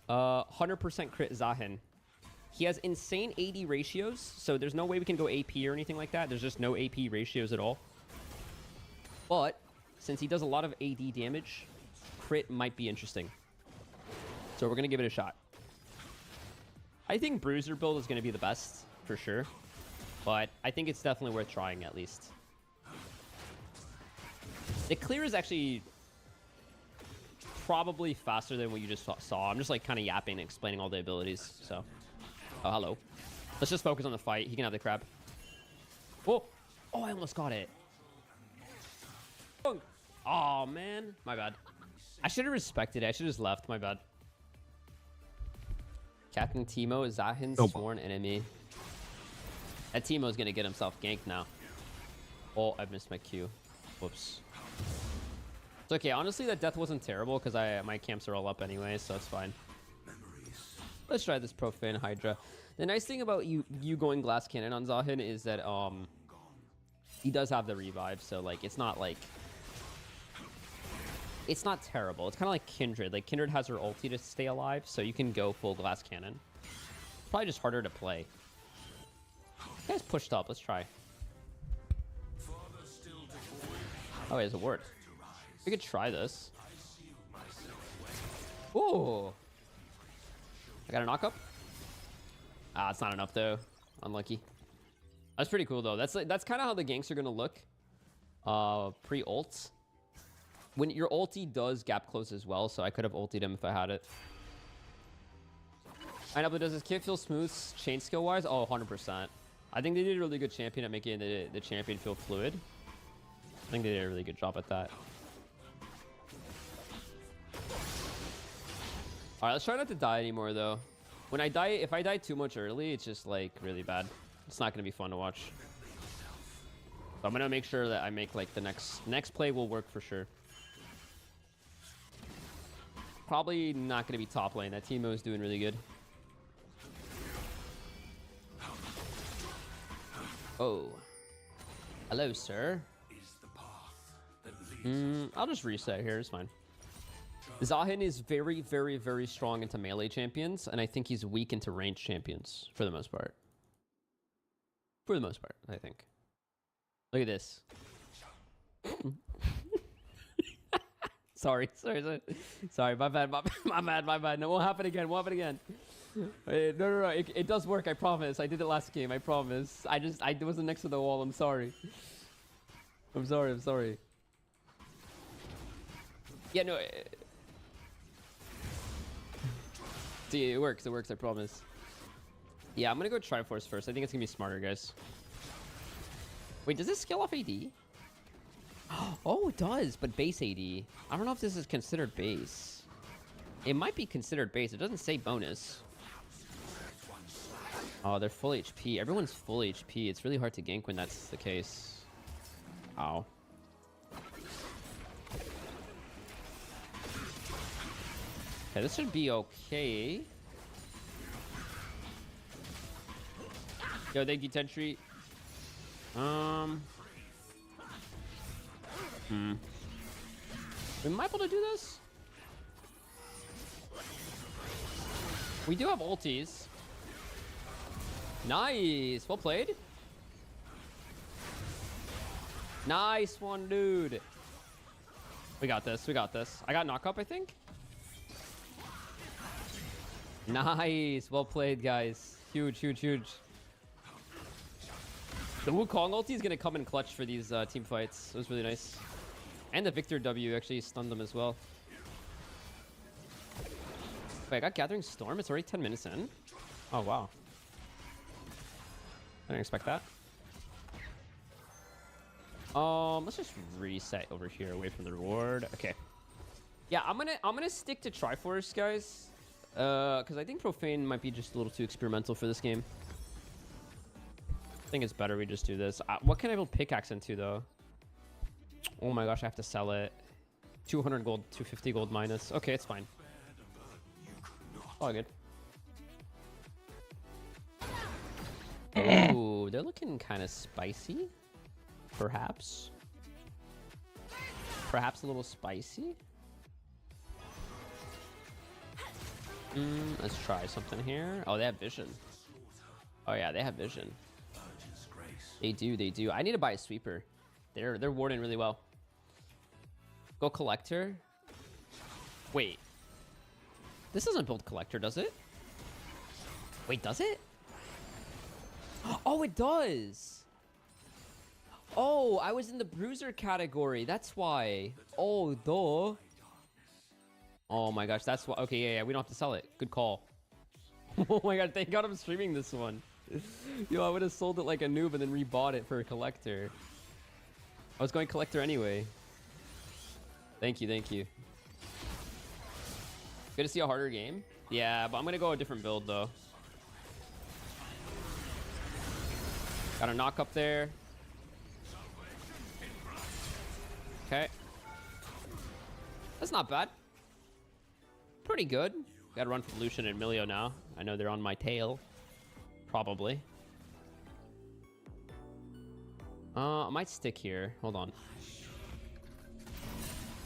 100% crit Zahin. He has insane AD ratios, so there's no way we can go AP or anything like that. There's just no AP ratios at all. But since he does a lot of AD damage, crit might be interesting. So we're going to give it a shot. I think Bruiser build is going to be the best, for sure. But I think it's definitely worth trying, at least. The clear is actually probably faster than what you just saw. I'm just like kind of yapping and explaining all the abilities, so... Oh, hello. Let's just focus on the fight. He can have the crab. Whoa. Oh, I almost got it. Oh, man. My bad. I should have respected it. I should have just left. My bad. Captain Teemo is Zahin's sworn enemy. That Teemo's going to get himself ganked now. Oh, I missed my Q. Whoops. It's okay. Honestly, that death wasn't terrible because my camps are all up anyway, so it's fine. Let's try this Profane Hydra. The nice thing about you going Glass Cannon on Zahin is that he does have the revive, so like it's not terrible. It's kind of like Kindred. Like Kindred has her ulti to stay alive, so you can go full Glass Cannon. It's probably just harder to play. This guy's pushed up. Let's try. Oh, wait, there's a ward. We could try this. Ooh. I got a knock up. Ah, it's not enough though. Unlucky. That's pretty cool though. That's kind of how the ganks are gonna look. Pre-ult. When your ulti does gap close as well, so I could have ultied him if I had it. I know, but does this kit feel smooth chain skill wise? Oh, 100%. I think they did a really good champion at making the champion feel fluid. I think they did a really good job at that. All right, let's try not to die anymore, though. When I die, if I die too much early, it's just, like, really bad. It's not going to be fun to watch. So I'm going to make sure that I make, like, the next play will work for sure. Probably not going to be top lane. That Teemo is doing really good. Oh. Hello, sir. I'll just reset here. It's fine. Zahin is very, very, very strong into melee champions, and I think he's weak into ranged champions for the most part. For the most part, I think. Look at this. Sorry, my bad. No, it won't happen again. No. It does work, I promise. I did it last game, I promise. I wasn't next to the wall. I'm sorry. I'm sorry. Yeah, no. See, it works. It works. I promise. Yeah, I'm gonna go Triforce first. I think it's gonna be smarter, guys. Wait, does this skill off AD? Oh, it does, but base AD. I don't know if this is considered base. It might be considered base. It doesn't say bonus. Oh, they're full HP. Everyone's full HP. It's really hard to gank when that's the case. Ow. Okay, this should be okay. Yo, thank you, Tentry. We might be able to do this. We do have ultis. Nice. Well played. Nice one, dude. We got this. We got this. I got knock up, I think. Nice. Well played, guys. Huge, huge, huge. The Wukong ulti is going to come in clutch for these team fights. It was really nice. And the Victor W actually stunned them as well. Wait, I got Gathering Storm? It's already 10 minutes in? Oh, wow. I didn't expect that. Let's just reset over here away from the reward. Okay. Yeah, I'm gonna stick to Triforce, guys. Because I think Profane might be just a little too experimental for this game. I think it's better we just do this. What can I build pickaxe into, though? Oh my gosh, I have to sell it. 200 gold, 250 gold minus. Okay, it's fine. All good. Ooh, they're looking kind of spicy. Perhaps. Perhaps a little spicy. Let's try something here. Oh, they have vision. Oh yeah, they have vision. They do, they do. I need to buy a sweeper. They're warding really well. Go collector. Wait. This doesn't build collector, does it? Wait, does it? Oh, it does. Oh, I was in the bruiser category. That's why. Oh, duh. Oh my gosh, that's why. Okay, yeah, we don't have to sell it. Good call. Oh my god, thank god I'm streaming this one. Yo, I would have sold it like a noob and then rebought it for a collector. I was going collector anyway. Thank you, thank you. Good to see a harder game. Yeah, but I'm gonna go a different build though. Got a knock up there. Okay. That's not bad. Pretty good. Gotta run from Lucian and Emilio now. I know they're on my tail. Probably. I might stick here. Hold on.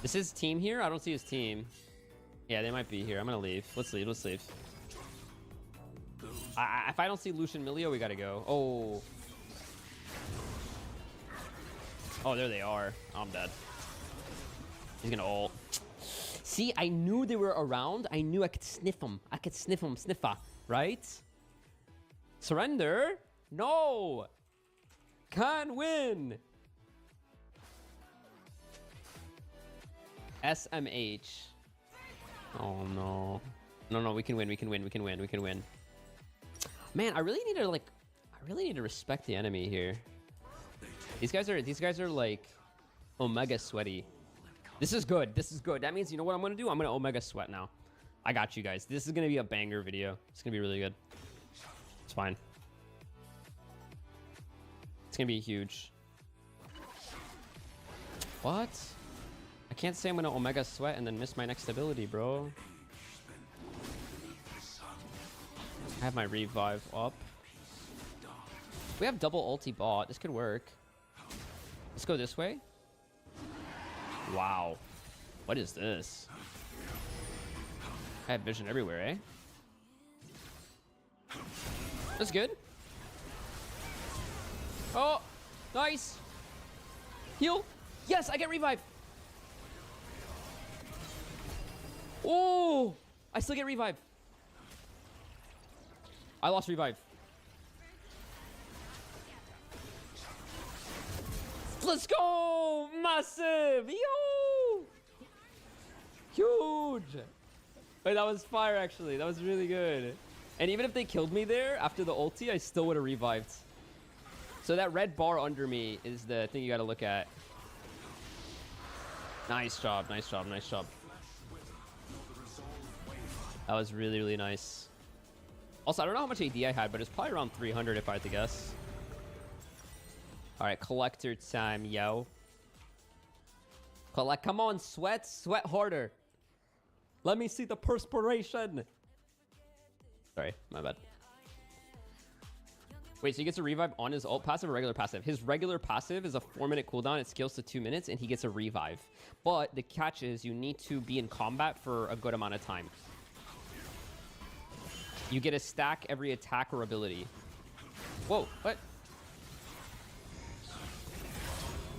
Is his team here? I don't see his team. Yeah, they might be here. I'm gonna leave. Let's leave. Let's leave. If I don't see Lucian Emilio, we gotta go. Oh. Oh, there they are. I'm dead. He's gonna ult. See, I knew they were around. I knew I could sniff them. I could sniff them, sniffa, right? Surrender? No! Can win! SMH. Oh no. No, we can win, we can win, we can win, we can win. Man, I really need to respect the enemy here. These guys are like omega sweaty. This is good. This is good. That means, you know what I'm gonna do? I'm gonna omega sweat now. I got you guys. This is gonna be a banger video. It's gonna be really good. It's fine. It's gonna be huge. What? I can't say I'm gonna omega sweat and then miss my next ability, bro. I have my revive up. We have double ulti bot. This could work. Let's go this way. Wow. What is this? I have vision everywhere, eh? That's good. Oh, nice. Heal. Yes, I get revive. Oh, I still get revive. I lost revive. Let's go! Massive! Yo! Huge! Wait, that was fire, actually. That was really good. And even if they killed me there, after the ulti, I still would have revived. So that red bar under me is the thing you gotta look at. Nice job, nice job, nice job. That was really, really nice. Also, I don't know how much AD I had, but it's probably around 300 if I had to guess. All right, collector time, yo. Collect, come on, sweat harder. Let me see the perspiration. Sorry, my bad. Wait, so he gets a revive on his ult passive or regular passive? His regular passive is a 4-minute cooldown. It scales to 2 minutes, and he gets a revive. But the catch is you need to be in combat for a good amount of time. You get a stack every attack or ability. Whoa, what?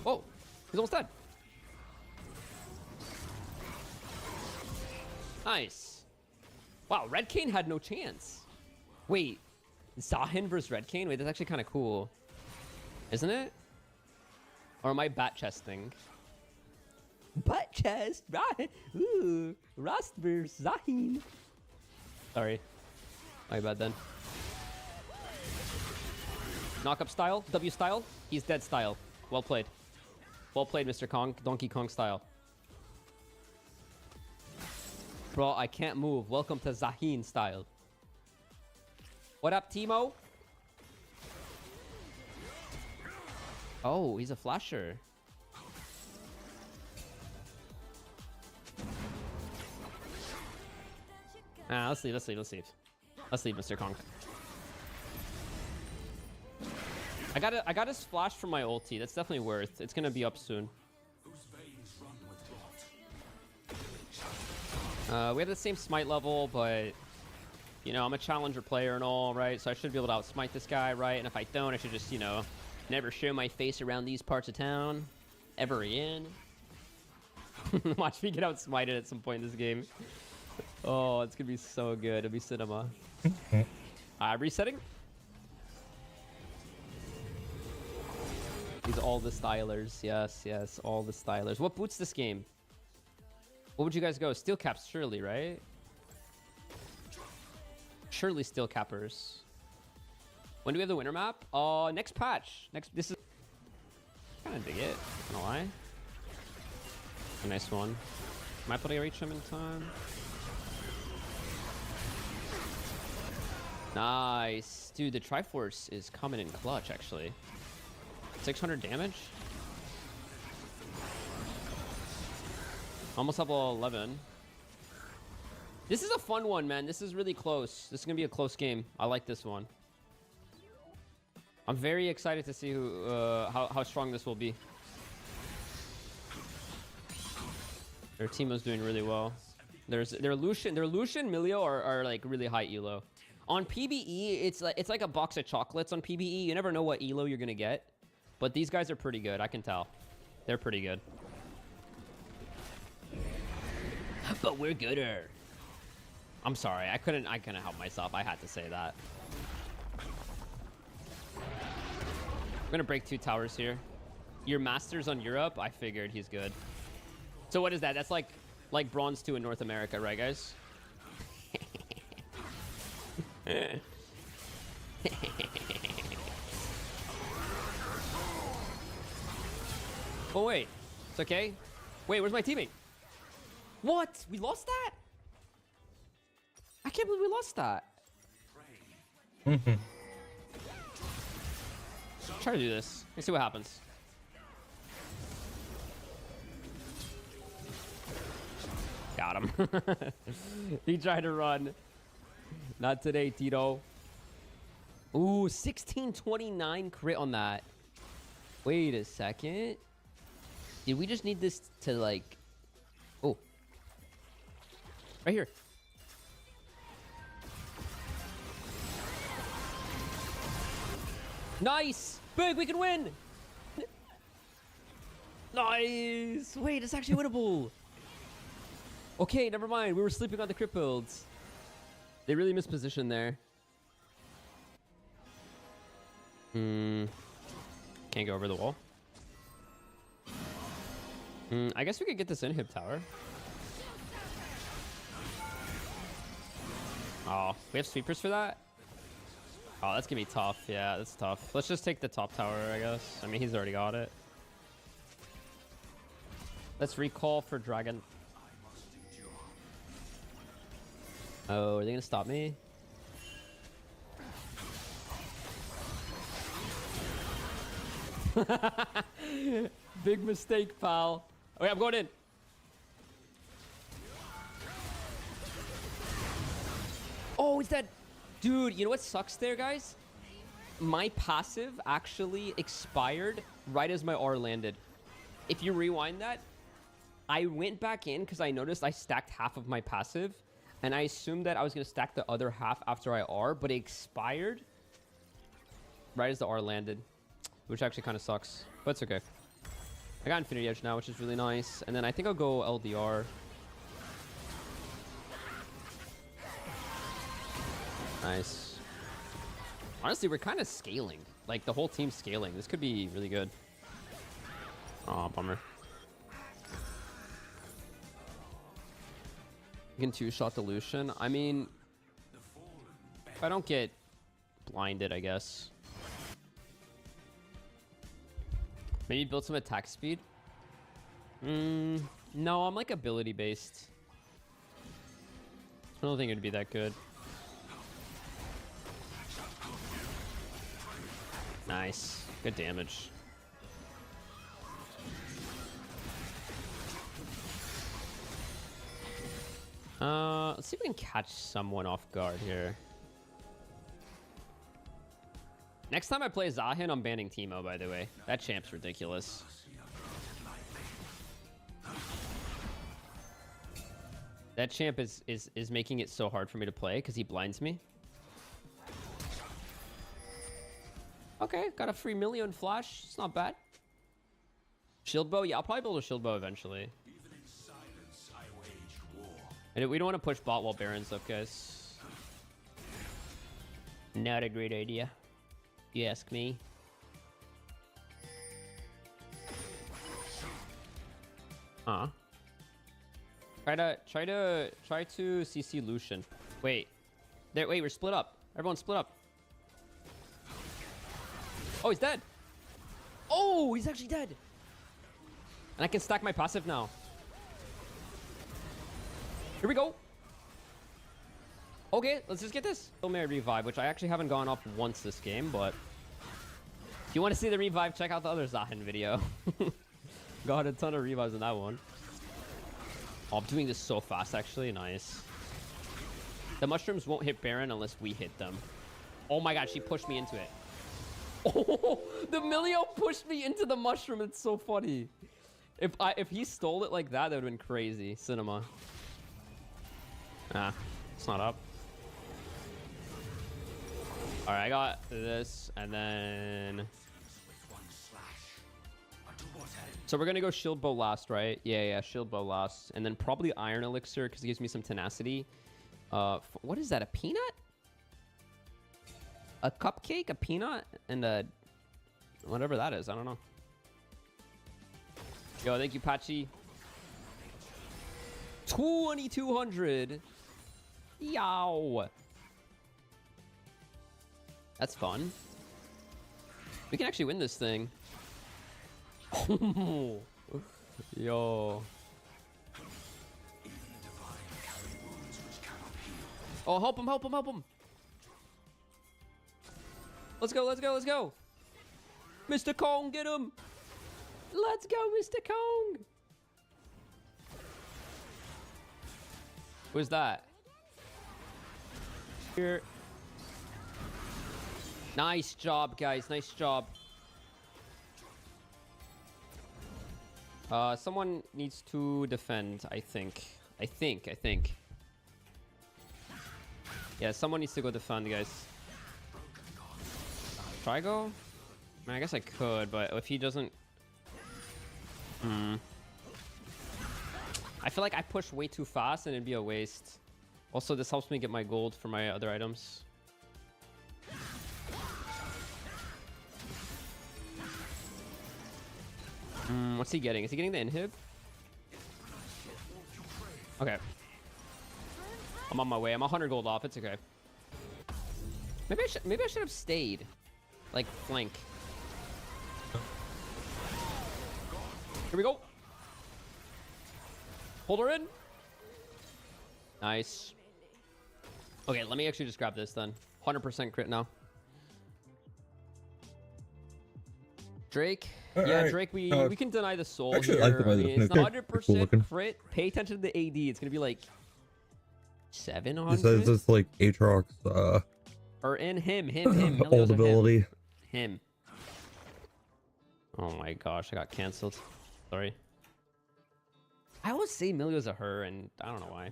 Whoa, he's almost dead. Nice. Wow, Red Cane had no chance. Wait, Zahin versus Red Cane? Wait, that's actually kind of cool. Isn't it? Or am I bat chesting? Butt chest, right? Ooh, Rust versus Zahin. Sorry. My bad then. Knock up style, W style. He's dead style. Well played. Well played, Mr. Kong. Donkey Kong style. Bro, I can't move. Welcome to Zahin style. What up, Timo? Oh, he's a flasher. Let's leave, let's leave, let's leave. Let's leave, Mr. Kong. I got his flash from my ulti. That's definitely worth. It's gonna be up soon. We have the same smite level, but you know, I'm a challenger player and all, right? So I should be able to outsmite this guy, right? And if I don't, I should just, you know, never show my face around these parts of town ever again. Watch me get outsmited at some point in this game. Oh, it's gonna be so good. It'll be cinema. Resetting. These are all the stylers. Yes, yes, all the stylers. What boots this game? What would you guys go? Steel caps, surely, right? Surely steel cappers. When do we have the winter map? Next patch. This is kind of dig it. I don't know why. A nice one. Am I able to reach him in time? Nice, dude. The Triforce is coming in clutch, actually. 600 damage. Almost level 11. This is a fun one, man. This is really close. This is gonna be a close game. I like this one. I'm very excited to see how strong this will be. Their team is doing really well. Their Lucian, Milio are like really high elo. On PBE, it's like a box of chocolates on PBE. You never know what elo you're gonna get, but these guys are pretty good. I can tell, they're pretty good. But we're gooder. I'm sorry, I couldn't help myself. I had to say that. I'm gonna break 2 towers here. Your Masters on Europe, I figured he's good. So what is that? That's like Bronze 2 in North America, right, guys? Oh, wait. It's okay. Wait, where's my teammate? What? We lost that? I can't believe we lost that. Try to do this. Let's see what happens. Got him. He tried to run. Not today, Tito. Ooh, 1629 crit on that. Wait a second. Did we just need this to like... Oh. Right here. Nice! Big, we can win! Nice! Wait, it's actually winnable. Okay, never mind. We were sleeping on the crit builds. They really mispositioned there. Can't go over the wall. I guess we could get this inhib tower. Oh, we have sweepers for that? Oh, that's gonna be tough. Yeah, that's tough. Let's just take the top tower, I guess. I mean, he's already got it. Let's recall for dragon. Oh, are they gonna stop me? Big mistake, pal. Okay, I'm going in. Oh, is that... Dude, you know what sucks there, guys? My passive actually expired right as my R landed. If you rewind that, I went back in because I noticed I stacked half of my passive, and I assumed that I was going to stack the other half after I R, but it expired right as the R landed, which actually kind of sucks, but it's okay. I got Infinity Edge now, which is really nice, and then I think I'll go LDR. Nice. Honestly, we're kind of scaling. Like, the whole team's scaling. This could be really good. Aw, bummer. You can two-shot dilution. I mean, if I don't get blinded, I guess. Maybe build some attack speed? No, I'm like ability-based. I don't think it'd be that good. Nice. Good damage. Let's see if we can catch someone off guard here. Next time I play Zahin, I'm banning Teemo, by the way. That champ's ridiculous. That champ is making it so hard for me to play because he blinds me. Okay, got a free million flash. It's not bad. Shield bow? Yeah, I'll probably build a shield bow eventually. And we don't want to push bot while Baron's up, guys. Not a great idea. You ask me. Huh. Try to CC Lucian. Wait. Wait, we're split up. Everyone split up. Oh, he's dead. Oh, he's actually dead. And I can stack my passive now. Here we go. Okay, let's just get this. Still may revive, which I actually haven't gone off once this game, but if you want to see the revive, check out the other Zahin video. Got a ton of revives in that one. Oh, I'm doing this so fast, actually. Nice. The mushrooms won't hit Baron unless we hit them. Oh my god, she pushed me into it. Oh, the Milio pushed me into the mushroom. It's so funny. If he stole it like that, that would have been crazy. Cinema. Ah, it's not up. All right, I got this, and then. So we're gonna go shield bow last, right? Yeah, shield bow last, and then probably iron elixir because it gives me some tenacity. What is that? A peanut? A cupcake, a peanut, and a whatever that is. I don't know. Yo, thank you, Patchy. 2200. Yow. That's fun. We can actually win this thing. Yo. Oh, help him, help him, help him. Let's go, let's go, let's go. Mr. Kong, get him. Let's go, Mr. Kong. Who's that? Here. Nice job, guys. Nice job. Someone needs to defend, I think. I think. Yeah, someone needs to go defend, guys. Should I go? I mean, I guess I could, but if he doesn't... I feel like I push way too fast and it'd be a waste. Also, this helps me get my gold for my other items. What's he getting? Is he getting the inhib? Okay. I'm on my way. I'm 100 gold off. It's okay. Maybe I should have stayed. Like, flank. Here we go. Hold her in. Nice. Okay, let me actually just grab this then. 100% crit now. Drake. Yeah, right. Drake, we can deny the soul Actually, here. I like the way I this mean, it's looks. Cool 100% looking. crit. Pay attention to the AD. It's going to be like It 700? says it's like Aatrox's Or in him. old Melio's a ability. Him. Oh my gosh, I got canceled. Sorry. I always say Melio's a her, and I don't know why.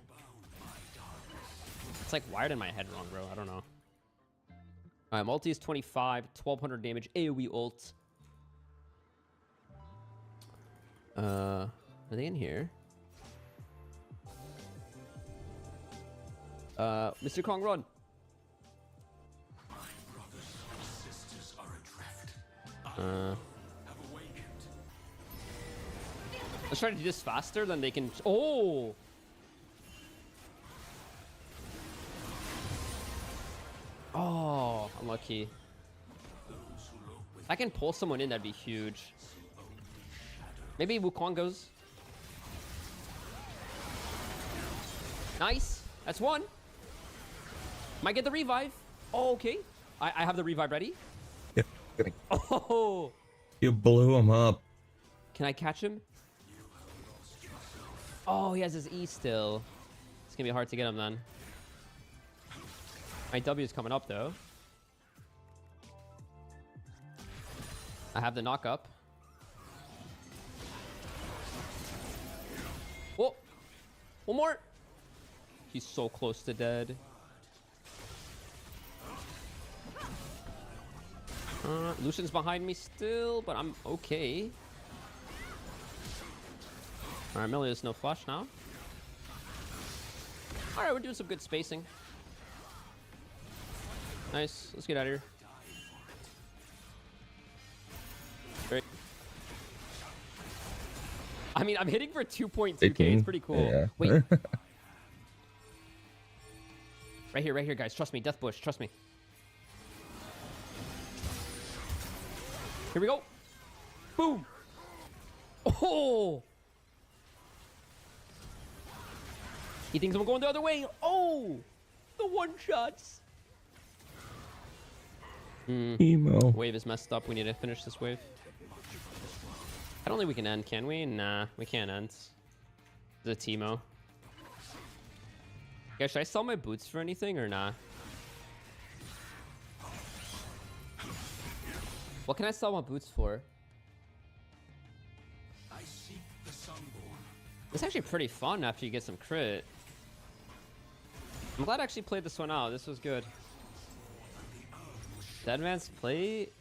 It's like wired in my head wrong, bro. I don't know. Alright, multi is 25, 1200 damage, AoE ult. Are they in here? Mr. Kong, run! Let's try to do this faster, then they can... Oh! Oh, unlucky. If I can pull someone in, that'd be huge. Maybe Wukong goes. Nice. That's one. Might get the revive. Oh, okay. I have the revive ready. Yeah. Oh! You blew him up. Can I catch him? Oh, he has his E still. It's gonna be hard to get him then. My W is coming up though. I have the knock up. Oh! One more! He's so close to dead. Lucian's behind me still, but I'm okay. Alright, Melio's no flush now. Alright, we're doing some good spacing. Nice. Let's get out of here. Great. I mean, I'm hitting for 2.2k. It's pretty cool. Yeah. Wait. Right here, guys. Trust me. Death Bush. Trust me. Here we go. Boom. Oh! He thinks I'm going the other way. Oh! The one shots. Emo. Wave is messed up. We need to finish this wave. I don't think we can end, can we? Nah, we can't end. The Teemo. Guys, should I sell my boots for anything or nah? What can I sell my boots for? It's actually pretty fun after you get some crit. I'm glad I actually played this one out. This was good. Dead Man's Plate?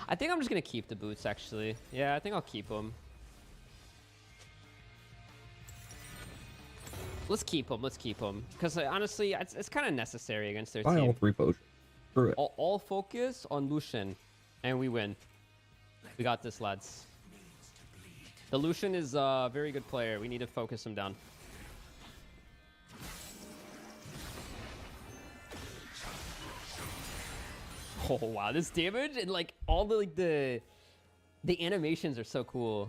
I think I'm just going to keep the boots, actually. Yeah, I think I'll keep them. Let's keep them. Let's keep them. Because honestly, it's kind of necessary against their Buy all team. 3 potions. Screw it. All focus on Lucian. And we win. We got this, lads. The Lucian is a very good player. We need to focus him down. Oh wow, this damage and like all the animations are so cool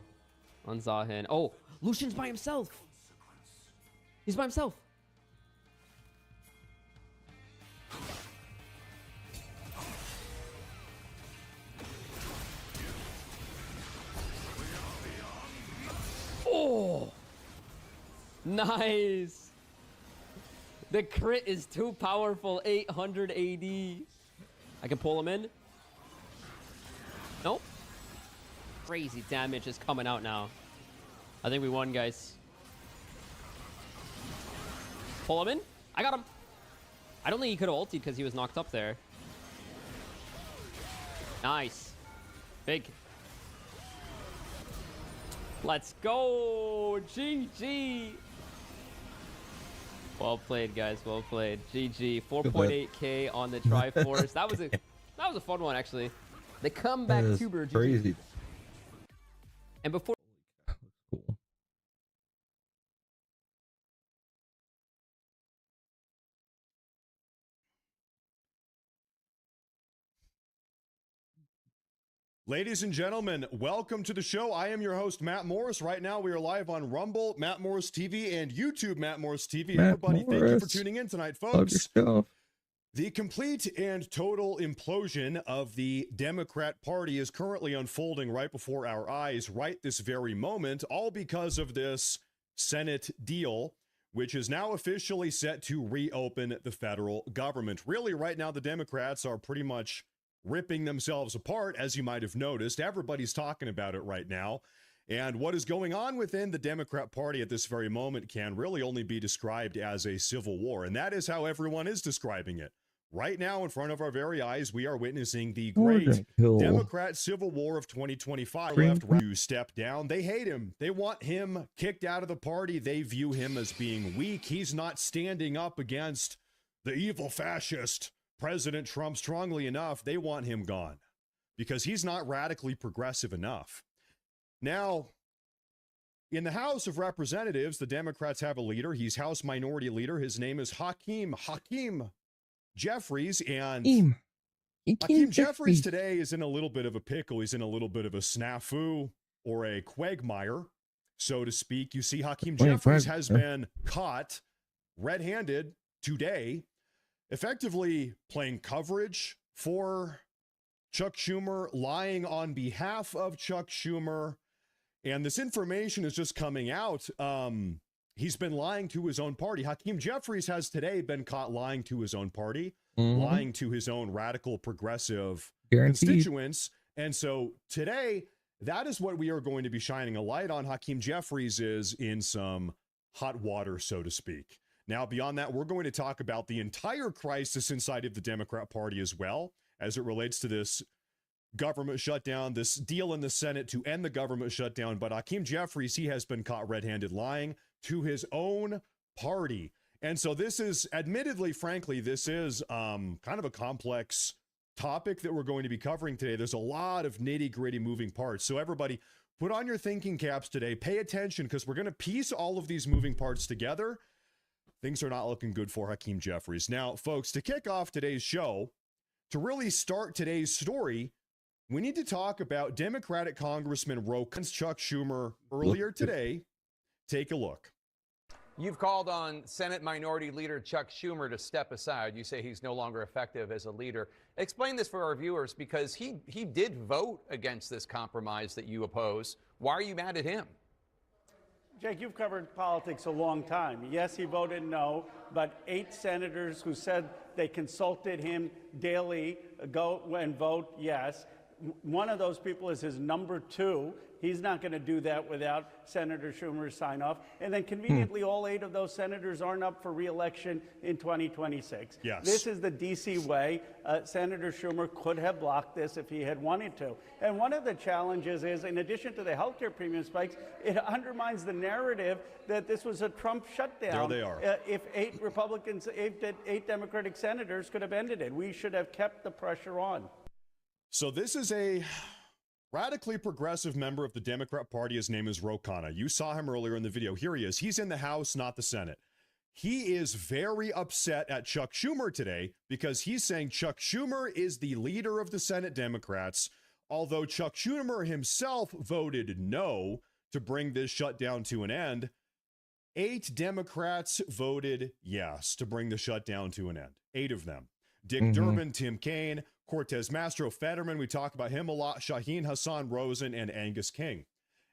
on Zahin. Oh, Lucian's by himself. He's by himself. Oh, nice. The crit is too powerful. 800 AD. I can pull him in. Nope. Crazy damage is coming out now. I think we won, guys. Pull him in. I got him. I don't think he could have ulted because he was knocked up there. Nice. Big. Let's go. GG. Well played, guys. Well played. GG. 4.8k on the Triforce. That was a fun one, actually. The comeback tuber. Crazy. And before Ladies and gentlemen, welcome to the show. I am your host, Matt Morris. Right now, we are live on Rumble, Matt Morris TV, and YouTube, Matt Morris TV. Matt Everybody, thank you for Morris. tuning in tonight, Love folks. your stuff. The complete and total implosion of the Democrat Party is currently unfolding right before our eyes, right this very moment, all because of this Senate deal, which is now officially set to reopen the federal government. Really, right now, the Democrats are pretty much ripping themselves apart, as you might have noticed. Everybody's talking about it right now. And what is going on within the Democrat Party at this very moment can really only be described as a civil war. And that is how everyone is describing it. Right now, in front of our very eyes, we are witnessing the great Democrat civil war of 2025. Left, right to step down. They hate him. They want him kicked out of the party. They view him as being weak. He's not standing up against the evil fascist President Trump strongly enough. They want him gone because he's not radically progressive enough. Now, in the House of Representatives, the Democrats have a leader. He's House Minority Leader. His name is Hakeem Jeffries. And Hakeem Jeffries today is in a little bit of a pickle. He's in a little bit of a snafu or a quagmire, so to speak. You see, Hakeem Jeffries has been caught red-handed today, effectively playing coverage for Chuck Schumer, lying on behalf of Chuck Schumer. And this information is just coming out. He's been lying to his own party. Hakeem Jeffries has today been caught lying to his own party, lying to his own radical progressive constituents. And so today, that is what we are going to be shining a light on. Hakeem Jeffries is in some hot water, so to speak. Now, beyond that, we're going to talk about the entire crisis inside of the Democrat Party as well, as it relates to this government shutdown, this deal in the Senate to end the government shutdown. But Hakeem Jeffries, he has been caught red-handed lying to his own party. And so this is, admittedly, frankly, this is kind of a complex topic that we're going to be covering today. There's a lot of nitty-gritty moving parts. So everybody, put on your thinking caps today. Pay attention, because we're going to piece all of these moving parts together. Things are not looking good for Hakeem Jeffries. Now, folks, to kick off today's show, to really start today's story, we need to talk about Democratic Congressman Chuck Schumer earlier today. Take a look. You've called on Senate Minority Leader Chuck Schumer to step aside. You say he's no longer effective as a leader. Explain this for our viewers, because he did vote against this compromise that you oppose. Why are you mad at him? Jake, you've covered politics a long time. Yes, he voted no, but 8 senators who said they consulted him daily go and vote yes. One of those people is his number 2. He's not going to do that without Senator Schumer's sign off. And then conveniently, all 8 of those senators aren't up for re-election in 2026. Yes. This is the D.C. way. Senator Schumer could have blocked this if he had wanted to. And one of the challenges is, in addition to the healthcare premium spikes, it undermines the narrative that this was a Trump shutdown. There they are. If 8 Republicans, 8 Democratic senators could have ended it. We should have kept the pressure on. So this is a radically progressive member of the Democrat Party. His name is Ro Khanna. You saw him earlier in the video. Here he is. He's in the House, not the Senate. He is very upset at Chuck Schumer today because he's saying Chuck Schumer is the leader of the Senate Democrats, although Chuck Schumer himself voted no to bring this shutdown to an end. 8 Democrats voted yes to bring the shutdown to an end. 8 of them. Dick Durbin, Tim Kaine, Cortez Masto, Fetterman, we talk about him a lot, Shaheen Hassan Rosen, and Angus King.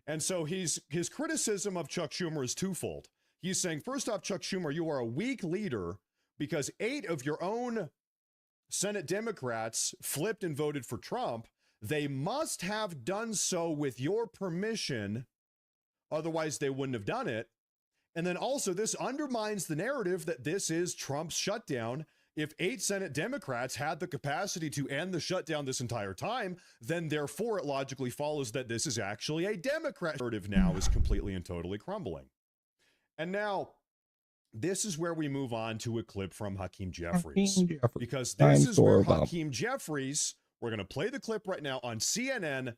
And so his criticism of Chuck Schumer is twofold. He's saying, first off, Chuck Schumer, you are a weak leader because 8 of your own Senate Democrats flipped and voted for Trump. They must have done so with your permission, otherwise they wouldn't have done it. And then also, this undermines the narrative that this is Trump's shutdown. If 8 Senate Democrats had the capacity to end the shutdown this entire time, then therefore it logically follows that this is actually a Democrat narrative now is completely and totally crumbling. And now, this is where we move on to a clip from Hakeem Jeffries. Because this is where Hakeem Jeffries, we're going to play the clip right now on CNN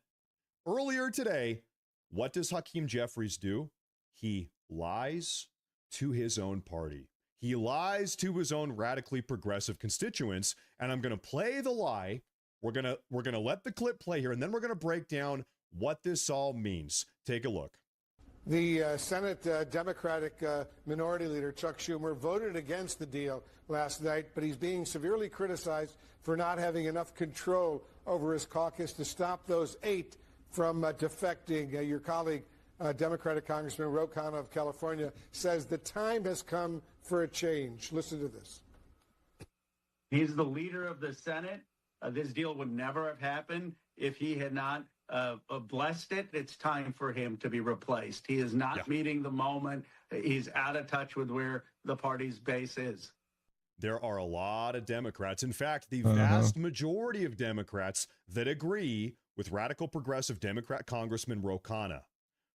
earlier today. What does Hakeem Jeffries do? He lies to his own party. He lies to his own radically progressive constituents, and I'm going to play the lie We're gonna let the clip play here, and then we're gonna break down what this all means. Take a look. The Senate Democratic Minority Leader Chuck Schumer voted against the deal last night, but he's being severely criticized for not having enough control over his caucus to stop those 8 from defecting. Your colleague, Democratic Congressman Ro Khanna of California, says the time has come for a change. Listen to this. He's the leader of the Senate. This deal would never have happened if he had not blessed it. It's time for him to be replaced. He is not meeting the moment. He's out of touch with where the party's base is. There are a lot of Democrats, in fact, the vast majority of Democrats that agree with radical progressive Democrat Congressman Ro Khanna.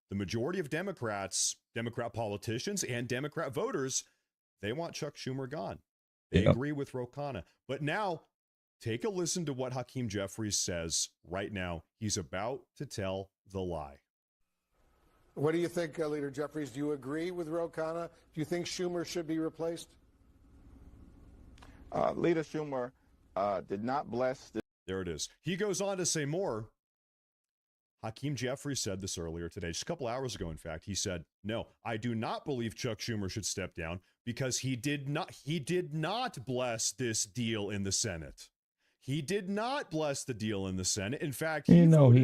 The majority of Democrats, Democrat politicians, and Democrat voters, they want Chuck Schumer gone. They agree with Ro Khanna. But now, take a listen to what Hakeem Jeffries says right now. He's about to tell the lie. What do you think, Leader Jeffries? Do you agree with Ro Khanna? Do you think Schumer should be replaced? Leader Schumer did not bless this. There it is. He goes on to say more. Hakeem Jeffries said this earlier today, just a couple hours ago, in fact. He said, no, I do not believe Chuck Schumer should step down because he did not bless this deal in the Senate. He did not bless the deal in the Senate. In fact, he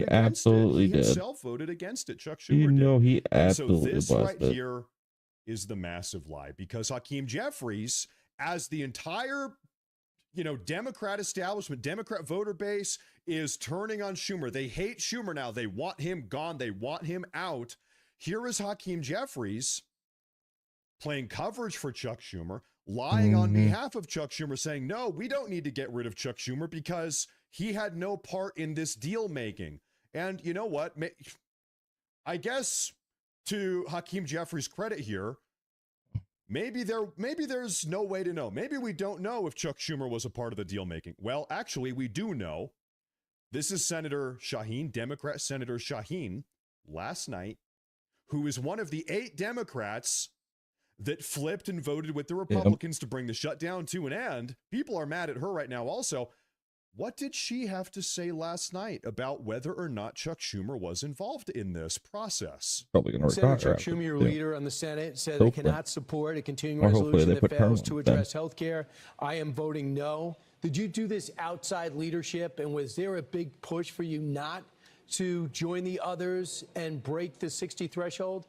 absolutely did. He himself voted against it. Chuck Schumer did. He absolutely so this blessed right it. here is the massive lie, because Hakeem Jeffries, as the entire Democrat establishment, Democrat voter base is turning on Schumer. They hate Schumer now. They want him gone. They want him out. Here is Hakeem Jeffries playing coverage for Chuck Schumer, lying on behalf of Chuck Schumer, saying, no, we don't need to get rid of Chuck Schumer because he had no part in this deal making. And you know what? I guess to Hakeem Jeffries' credit here, maybe there's no way to know. Maybe we don't know if Chuck Schumer was a part of the deal making. Well, actually, we do know. This is Senator Shaheen, Democrat Senator Shaheen, last night, who is one of the 8 Democrats that flipped and voted with the Republicans to bring the shutdown to an end. People are mad at her right now also. What did she have to say last night about whether or not Chuck Schumer was involved in this process? Probably going to Senator Chuck Schumer, your leader on the Senate, said they cannot support a continuing resolution that fails to address health care. I am voting no. Did you do this outside leadership, and was there a big push for you not to join the others and break the 60 threshold?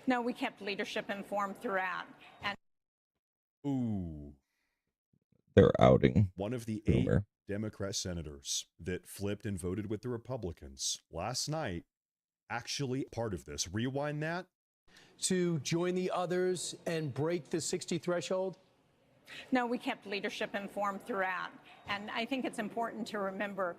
No, we kept leadership informed throughout. And They're outing one of the Schumer. 8 Democrat senators that flipped and voted with the Republicans last night, actually part of this. Rewind that. To join the others and break the 60 threshold? No, we kept leadership informed throughout. And I think it's important to remember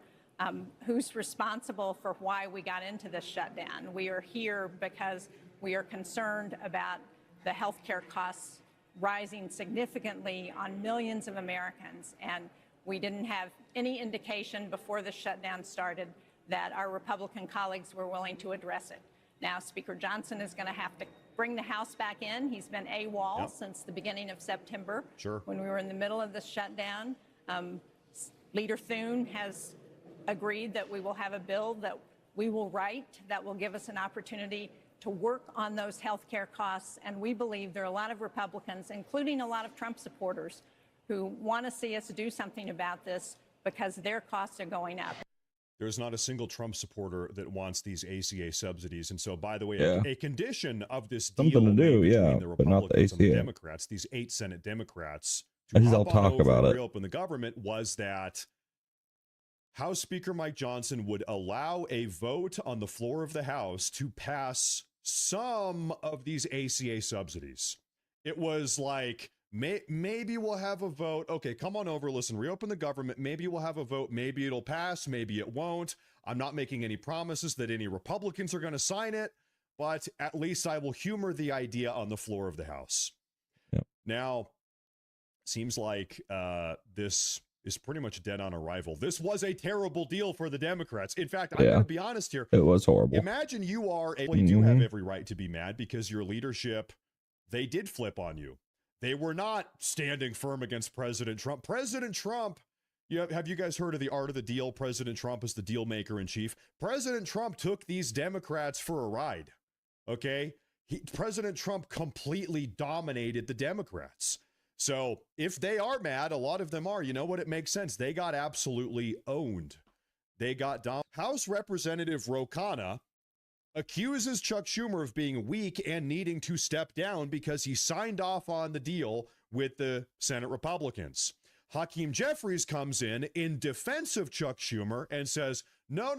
who's responsible for why we got into this shutdown. We are here because we are concerned about the health care costs rising significantly on millions of Americans. And we didn't have any indication before the shutdown started that our Republican colleagues were willing to address it. Now, Speaker Johnson is going to have to bring the House back in. He's been AWOL since the beginning of September, when we were in the middle of the shutdown. Leader Thune has agreed that we will have a bill that we will write that will give us an opportunity to work on those health care costs. And we believe there are a lot of Republicans, including a lot of Trump supporters, who want to see us do something about this because their costs are going up. There's not a single Trump supporter that wants these ACA subsidies. And so, by the way, a condition of this deal Something to do, between the but not the Republicans and the ACA. Democrats, these 8 Senate Democrats, I to just all hop on talk over about and it. reopen the government, was that House Speaker Mike Johnson would allow a vote on the floor of the House to pass some of these ACA subsidies. It was like, maybe we'll have a vote. Okay, come on over. Listen, reopen the government. Maybe we'll have a vote. Maybe it'll pass. Maybe it won't. I'm not making any promises that any Republicans are going to sign it, but at least I will humor the idea on the floor of the House. Now, seems like this is pretty much dead on arrival. This was a terrible deal for the Democrats. In fact, I'm going to be honest here. It was horrible. Imagine you are you do have every right to be mad because your leadership, they did flip on you. They were not standing firm against President Trump. President Trump Have you guys heard of the art of the deal? President Trump is the deal maker in chief. President Trump took these Democrats for a ride. Okay? President Trump completely dominated the Democrats. So if they are mad, a lot of them are, you know what? It makes sense. They got absolutely owned. They got House Representative Ro Khanna accuses Chuck Schumer of being weak and needing to step down because he signed off on the deal with the Senate Republicans. Hakeem Jeffries comes in defense of Chuck Schumer and says, no.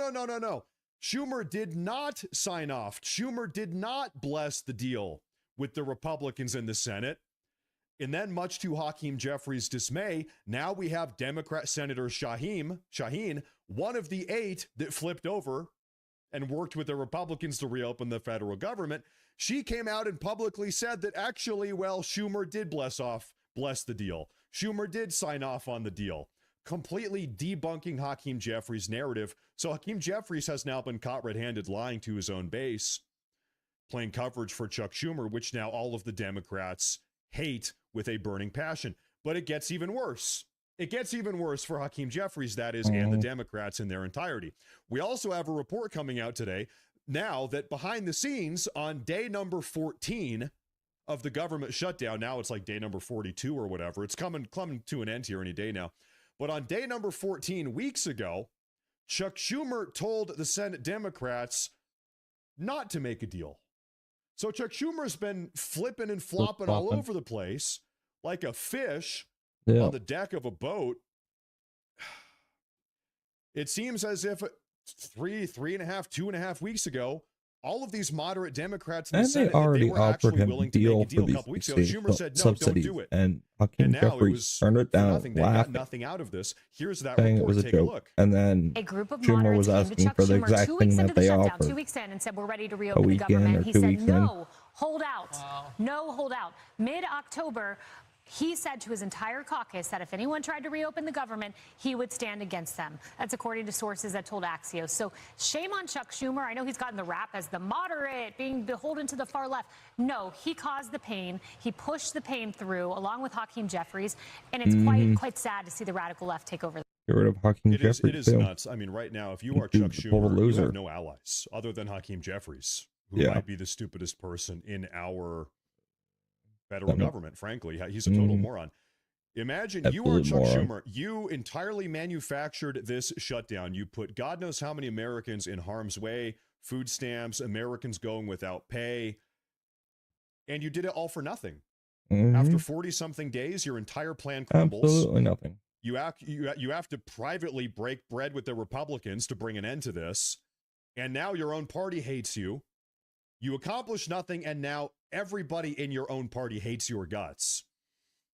Schumer did not sign off. Schumer did not bless the deal with the Republicans in the Senate. And then, much to Hakeem Jeffries' dismay, now we have Democrat Senator Shaheen, one of the 8 that flipped over and worked with the Republicans to reopen the federal government. She came out and publicly said that actually, well, Schumer did bless the deal. Schumer did sign off on the deal, completely debunking Hakeem Jeffries' narrative. So Hakeem Jeffries has now been caught red-handed lying to his own base, playing coverage for Chuck Schumer, which now all of the Democrats hate with a burning passion. But it gets even worse. It gets even worse for Hakeem Jeffries, that is, and the Democrats in their entirety. We also have a report coming out today now that behind the scenes on day number 14 of the government shutdown, now it's like day number 42 or whatever. It's coming to an end here any day now. But on day number 14 weeks ago, Chuck Schumer told the Senate Democrats not to make a deal. So Chuck Schumer's been flipping and flopping all over the place like a fish on the deck of a boat. It seems as if 2.5 weeks ago, all of these moderate Democrats in the Senate, they already were offered actually him willing a to make deal a deal for a couple these weeks ago. Schumer said, no, don't subsidies, do it. and Hakeem now it Jeffries was turned it down, nothing. They got laughing, nothing out of this. Here's that saying it report. was a Take joke. a look. And then A group of Schumer was moderates came to asking Chuck for the Schumer exact 2 thing weeks that into the they shutdown, offered. 2 weeks in, and said, we're ready to reopen the weekend government. or He 2 said, weeks in. no, hold out. No, hold out. Mid-October, he said to his entire caucus that if anyone tried to reopen the government, he would stand against them. That's according to sources that told Axios. So shame on Chuck Schumer. I know he's gotten the rap as the moderate, being beholden to the far left. No, he caused the pain. He pushed the pain through, along with Hakeem Jeffries. And it's quite sad to see the radical left take over. Get rid of Hakeem Jeffries. It is nuts. I mean, right now, if you are Chuck Schumer, you have no allies other than Hakeem Jeffries, who might be the stupidest person in our federal government, frankly. He's a total moron. Imagine you are Chuck Schumer. You entirely manufactured this shutdown. You put God knows how many Americans in harm's way, food stamps, Americans going without pay, and you did it all for nothing. After 40-something days, your entire plan crumbles. Absolutely nothing. You have to privately break bread with the Republicans to bring an end to this, and now your own party hates you. You accomplish nothing, and now everybody in your own party hates your guts.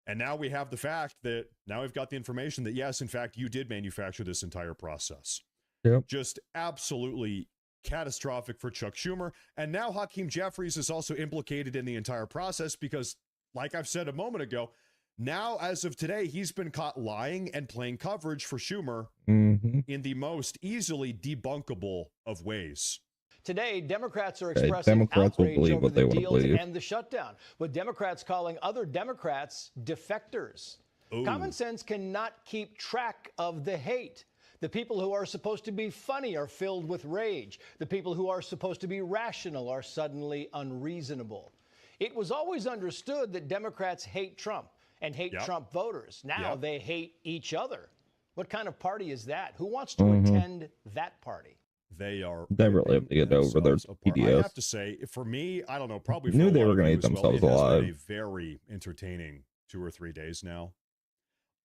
And now we have the fact that now we've got the information that, yes, in fact, you did manufacture this entire process. Yep. Just absolutely catastrophic for Chuck Schumer. And now Hakeem Jeffries is also implicated in the entire process because, like I've said a moment ago, now, as of today, he's been caught lying and playing coverage for Schumer in the most easily debunkable of ways. Today, Democrats are expressing outrage over the deal to end the shutdown, with Democrats calling other Democrats defectors. Ooh. Common sense cannot keep track of the hate. The people who are supposed to be funny are filled with rage. The people who are supposed to be rational are suddenly unreasonable. It was always understood that Democrats hate Trump and hate Trump voters. Now they hate each other. What kind of party is that? Who wants to attend that party? They are really have to get over their PDS. I have to say, for me, I don't know, probably for Knew a they lot were of going to you eat as well, themselves it has alive. been a very entertaining 2 or 3 days now.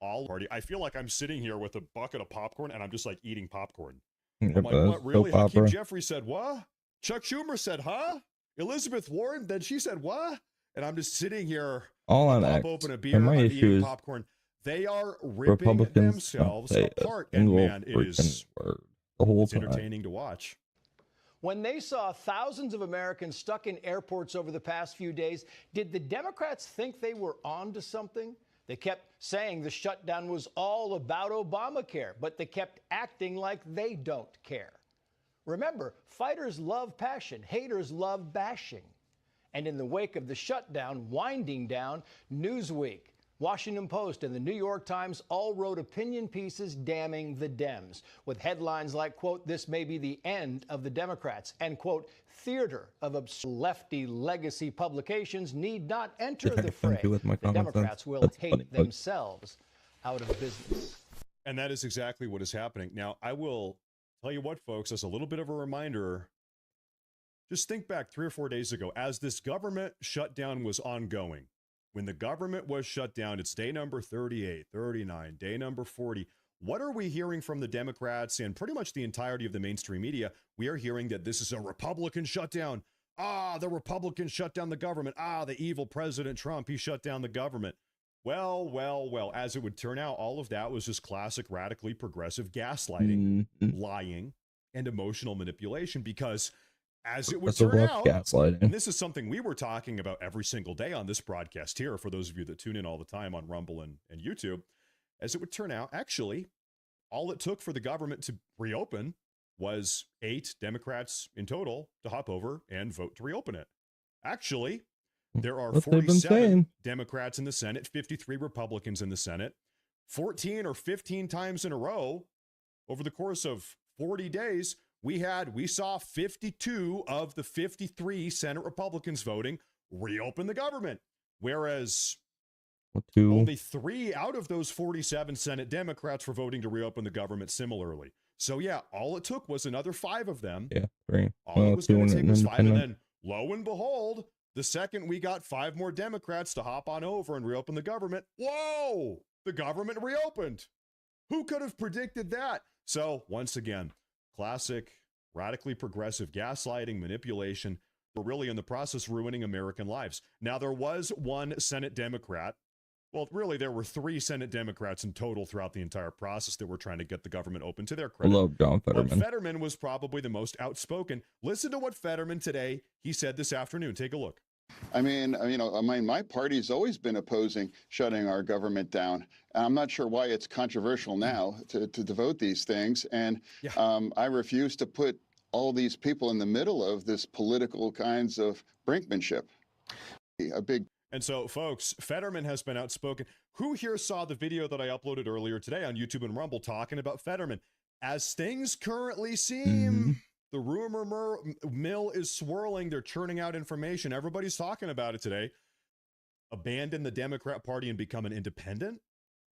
All party. I feel like I'm sitting here with a bucket of popcorn and I'm just like eating popcorn. I'm like, what? Really? Hakeem Jeffries said what? Chuck Schumer said, huh? Elizabeth Warren, then she said what? And I'm just sitting here, all on pop X. open a beer, And my I'm issue eating is popcorn. They are ripping Republicans themselves don't say apart, a and single man, it is freaking word the whole time. entertaining to watch. When they saw thousands of Americans stuck in airports over the past few days, did the Democrats think they were on to something? They kept saying the shutdown was all about Obamacare, but they kept acting like they don't care. Remember, fighters love passion, haters love bashing. And in the wake of the shutdown winding down, Newsweek Washington Post and the New York Times all wrote opinion pieces damning the Dems, with headlines like, quote, "This may be the end of the Democrats," and, quote, "Theater of lefty legacy publications need not enter the fray. The Democrats will hate themselves out of business." And that is exactly what is happening. Now, I will tell you what, folks, as a little bit of a reminder, just think back 3 or 4 days ago, as this government shutdown was ongoing. When the government was shut down, it's day number 38, 39, day number 40. What are we hearing from the Democrats and pretty much the entirety of the mainstream media? We are hearing that this is a Republican shutdown. The Republicans shut down the government. The evil President Trump, he shut down the government. Well, as it would turn out, all of that was just classic radically progressive gaslighting, lying, and emotional manipulation, because as it would turn out, and this is something we were talking about every single day on this broadcast here, for those of you that tune in all the time on Rumble and YouTube, as it would turn out, actually, all it took for the government to reopen was 8 Democrats in total to hop over and vote to reopen it. Actually, there are 47 Democrats in the Senate, 53 Republicans in the Senate. 14 or 15 times in a row over the course of 40 days, we saw 52 of the 53 Senate Republicans voting reopen the government, whereas only 3 out of those 47 Senate Democrats were voting to reopen the government similarly. So yeah, all it took was another 5 of them. Yeah, 3. All it was going to take was 5, and then lo and behold, the second we got 5 more Democrats to hop on over and reopen the government, whoa, the government reopened. Who could have predicted that? So once again, classic radically progressive gaslighting, manipulation. We're really in the process ruining American lives. Now, there was one Senate Democrat. Well, really, there were 3 Senate Democrats in total throughout the entire process that were trying to get the government open, to their credit. I love John Fetterman. But Fetterman was probably the most outspoken. Listen to what Fetterman today, he said this afternoon. Take a look. My party's always been opposing shutting our government down. I'm not sure why it's controversial now to devote these things. And I refuse to put all these people in the middle of this political kinds of brinkmanship. And so, folks, Fetterman has been outspoken. Who here saw the video that I uploaded earlier today on YouTube and Rumble talking about Fetterman? As things currently seem, the rumor mill is swirling. They're churning out information. Everybody's talking about it today. Abandon the Democrat Party and become an independent,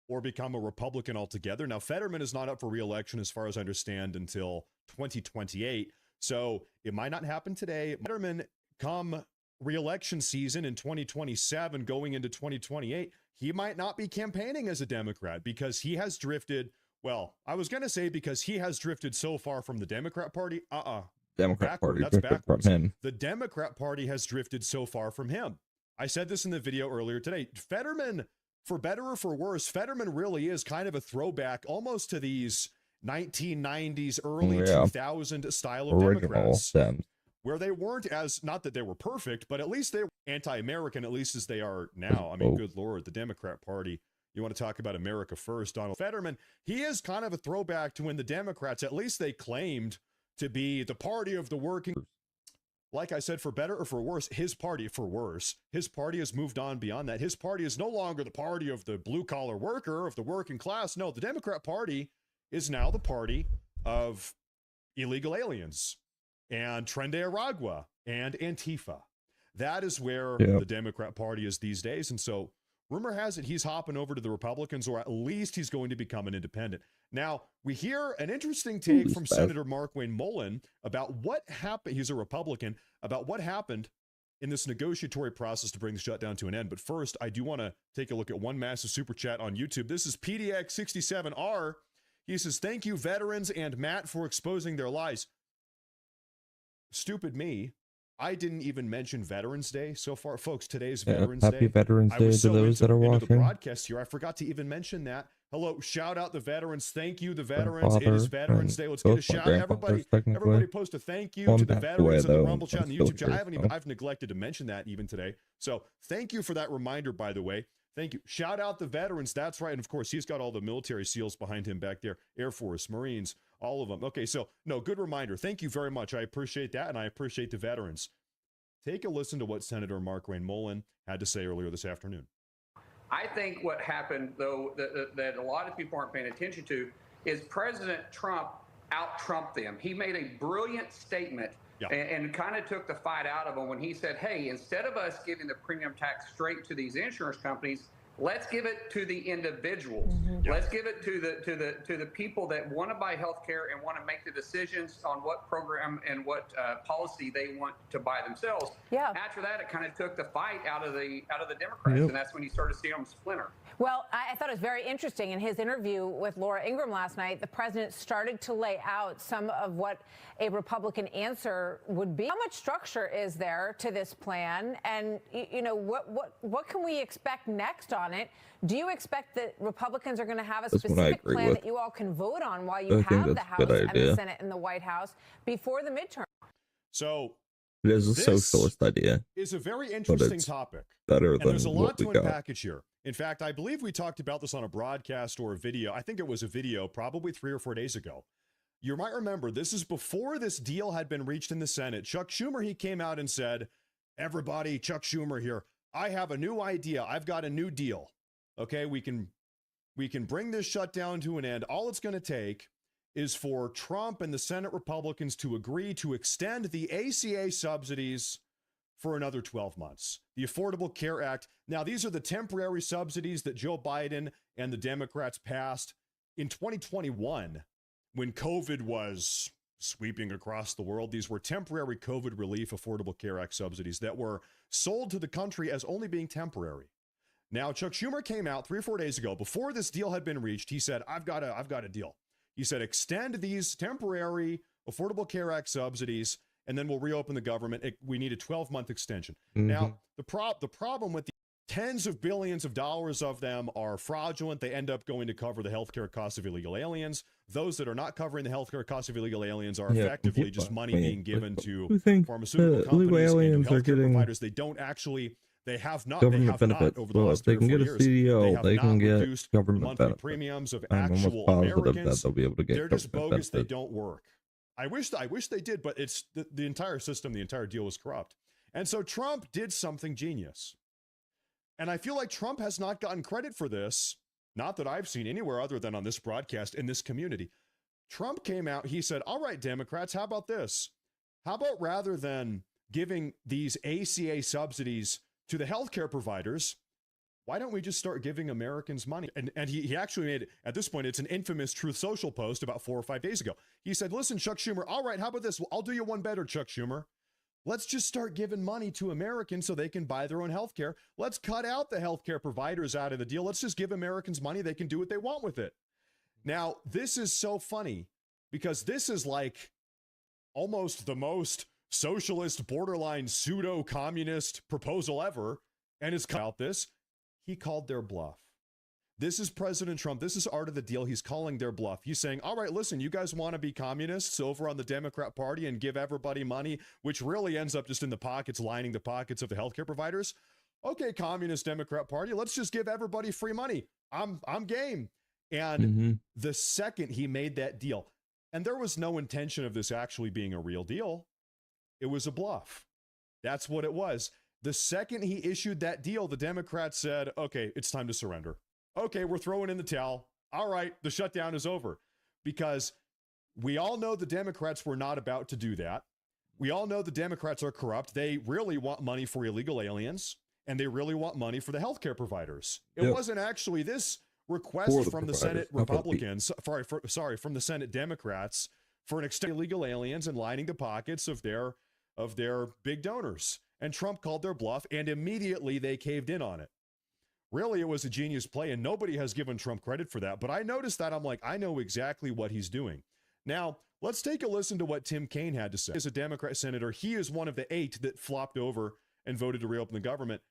or become a Republican altogether. Now, Fetterman is not up for re-election, as far as I understand, until 2028. So it might not happen today. Fetterman, come re-election season in 2027, going into 2028, he might not be campaigning as a Democrat, because he has drifted. Well, I was going to say because he has drifted so far from the Democrat Party. Democrat Party That's backwards. From him. The Democrat Party has drifted so far from him. I said this in the video earlier today. Fetterman, for better or for worse, Fetterman really is kind of a throwback almost to these 1990s, early 2000 style of Democrats, where they weren't as, not that they were perfect, but at least they were anti-American, at least as they are now. I mean, good Lord, the Democrat Party. You want to talk about America first, Donald Fetterman, he is kind of a throwback to when the Democrats, at least they claimed to be the party of the working. Like I said, for better or for worse, his party, for worse, his party has moved on beyond that. His party is no longer the party of the blue-collar worker, of the working class. No, the Democrat Party is now the party of illegal aliens and Tren de Aragua and Antifa. That is where the Democrat Party is these days. And so rumor has it he's hopping over to the Republicans, or at least he's going to become an independent. Now, we hear an interesting take from Senator Mark Wayne Mullen about what happened. He's a Republican, about what happened in this negotiatory process to bring the shutdown to an end. But first, I do want to take a look at one massive super chat on YouTube. This is PDX67R. He says, "Thank you, veterans and Matt, for exposing their lies." Stupid me. I didn't even mention Veterans Day so far. Folks, today's Veterans Day. Happy Veterans Day to those that are watching. The broadcast here, I forgot to even mention that. Hello, shout out the veterans. Thank you, the veterans. It is Veterans Day. Let's get a shout. Everybody post a thank you to the veterans in the Rumble chat and the YouTube chat. I've neglected to mention that even today. So thank you for that reminder, by the way. Thank you. Shout out the veterans. That's right. And of course, he's got all the military SEALs behind him back there. Air Force, Marines, all of them. Okay, so no, good reminder. Thank you very much. I appreciate that, and I appreciate the veterans. Take a listen to what Senator Mark Wayne Mullen had to say earlier this afternoon. I think what happened, though, that a lot of people aren't paying attention to, is President Trump out-Trumped them. He made a brilliant statement and kind of took the fight out of them when he said, hey, instead of us giving the premium tax straight to these insurance companies, let's give it to the individuals. Let's give it to the people that want to buy health care and want to make the decisions on what program and what policy they want to buy themselves. After that, it kind of took the fight out of the Democrats, and that's when you started seeing them splinter. Well, I thought it was very interesting. In his interview with Laura Ingraham last night, the president started to lay out some of what a Republican answer would be. How much structure is there to this plan? And, you know, what can we expect next on it? Do you expect that Republicans are going to have a specific plan that you all can vote on while you have the House and the Senate and the White House before the midterm? So it is a socialist idea. Is a very interesting topic. Better than there's a lot to we got. unpackage here. In fact, I believe we talked about this on a broadcast or a video. I think it was a video probably 3 or 4 days ago. You might remember this is before this deal had been reached in the Senate. Chuck Schumer, he came out and said, everybody, Chuck Schumer here, I have a new idea. I've got a new deal. Okay, we can bring this shutdown to an end. All it's going to take is for Trump and the Senate Republicans to agree to extend the ACA subsidies for another 12 months. The Affordable Care Act. Now, these are the temporary subsidies that Joe Biden and the Democrats passed in 2021 when COVID was sweeping across the world. These were temporary COVID relief Affordable Care Act subsidies that were sold to the country as only being temporary. Now, Chuck Schumer came out 3 or 4 days ago before this deal had been reached. He said, I've got a deal. He said, extend these temporary Affordable Care Act subsidies, and then we'll reopen the government. We need a 12-month extension. Now, the problem with the tens of billions of dollars of them are fraudulent. They end up going to cover the healthcare costs of illegal aliens. Those that are not covering the healthcare costs of illegal aliens are effectively just money being given to pharmaceutical companies and to healthcare providers. They don't actually... They have not government benefits. over the last 3 or 4 years. They can get a CDO. They can get reduced government monthly benefits. premiums of I'm actual almost positive Americans. that they'll be able to get They're just bogus. benefits. They don't work. I wish they did, but it's the entire system, the entire deal was corrupt. And so Trump did something genius. And I feel like Trump has not gotten credit for this, not that I've seen anywhere other than on this broadcast in this community. Trump came out, he said, all right, Democrats, how about this? How about rather than giving these ACA subsidies to the healthcare providers, why don't we just start giving Americans money? And he actually made, at this point, it's an infamous Truth Social post about 4 or 5 days ago. He said, listen, Chuck Schumer, all right, how about this? Well, I'll do you one better, Chuck Schumer. Let's just start giving money to Americans so they can buy their own healthcare. Let's cut out the healthcare providers out of the deal. Let's just give Americans money. They can do what they want with it. Now, this is so funny because this is like almost the most socialist, borderline pseudo-communist proposal ever, and it's about this. He called their bluff. This is President Trump. This is art of the deal. He's calling their bluff. He's saying, all right, listen, you guys want to be communists over on the Democrat Party and give everybody money, which really ends up just in the pockets, lining the pockets of the healthcare providers. Okay, communist Democrat Party, let's just give everybody free money. I'm game. And the second he made that deal, and there was no intention of this actually being a real deal, it was a bluff. That's what it was. The second he issued that deal, the Democrats said, okay, it's time to surrender. Okay, we're throwing in the towel. All right, the shutdown is over. Because we all know the Democrats were not about to do that. We all know the Democrats are corrupt. They really want money for illegal aliens, and they really want money for the healthcare providers. It wasn't actually this request from the Senate Republicans, from the Senate Democrats for an extent illegal aliens and lining the pockets of their big donors. And Trump called their bluff, and immediately they caved in on it. Really, it was a genius play, and nobody has given Trump credit for that. But I noticed that. I'm like, I know exactly what he's doing. Now, let's take a listen to what Tim Kaine had to say. As a Democrat senator, he is one of the 8 that flopped over and voted to reopen the government.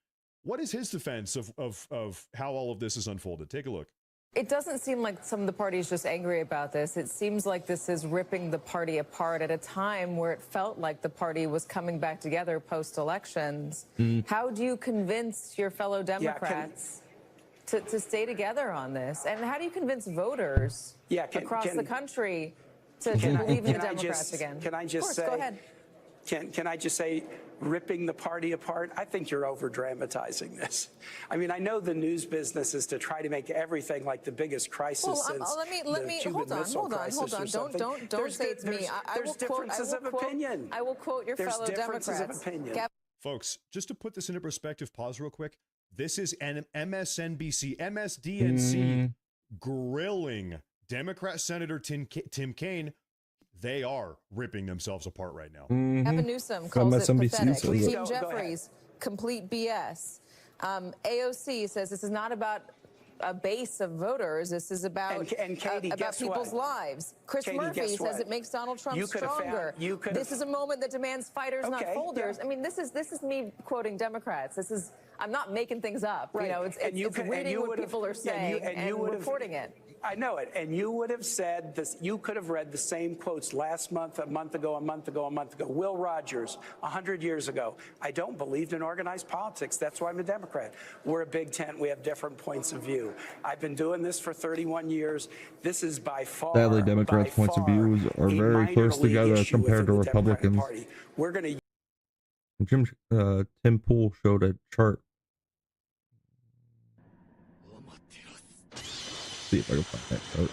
What is his defense of how all of this is unfolded? Take a look. It doesn't seem like some of the party is just angry about this. It seems like this is ripping the party apart at a time where it felt like the party was coming back together post-elections. How do you convince your fellow Democrats to stay together on this? And how do you convince voters across the country to believe in the Democrats again? Can I just of course, say, go ahead. Can I just say, ripping the party apart? I think you're over dramatizing this. I mean, I know the news business is to try to make everything like the biggest crisis since let me the Cuban Missile Crisis or something. Don't say it's me. There's differences of opinion. I will quote your fellow Democrats. There's differences of opinion. Folks, just to put this into perspective, pause real quick. This is an MSNBC, MSDNC grilling Democrat Senator Tim Kaine. They are ripping themselves apart right now. Gavin Newsom calls it pathetic. Steve Jeffries, complete BS. AOC says this is not about a base of voters. This is about Katie, about people's lives. Chris Katie, Murphy says it makes Donald Trump stronger. This is a moment that demands fighters, not folders. I mean, this is me quoting Democrats. I'm not making things up. Right. You know, it's reading what people are saying and reporting it. I know it. And you would have said this. You could have read the same quotes last month, a month ago, a month ago, a month ago. Will Rogers, 100 years ago. I don't believe in organized politics. That's why I'm a Democrat. We're a big tent. We have different points of view. I've been doing this for 31 years. This is by far. Sadly, Democrats' points of views are very close together compared to Republicans. We're going to. Tim Pool showed a chart. See if I can find that chart.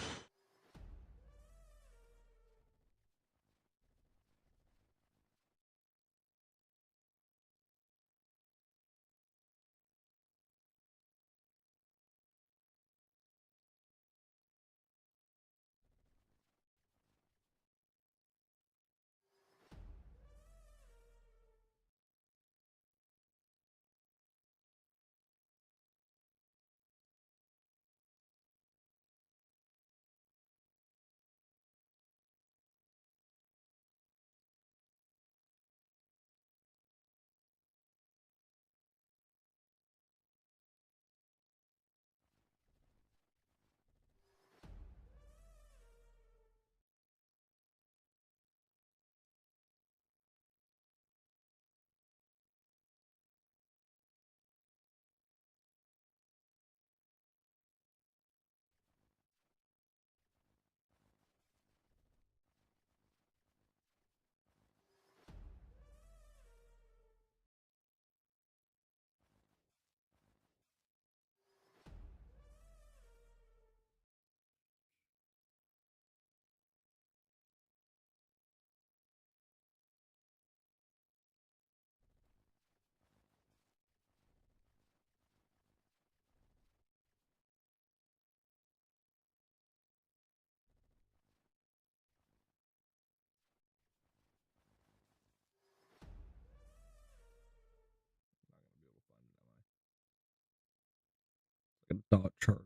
A dot chart.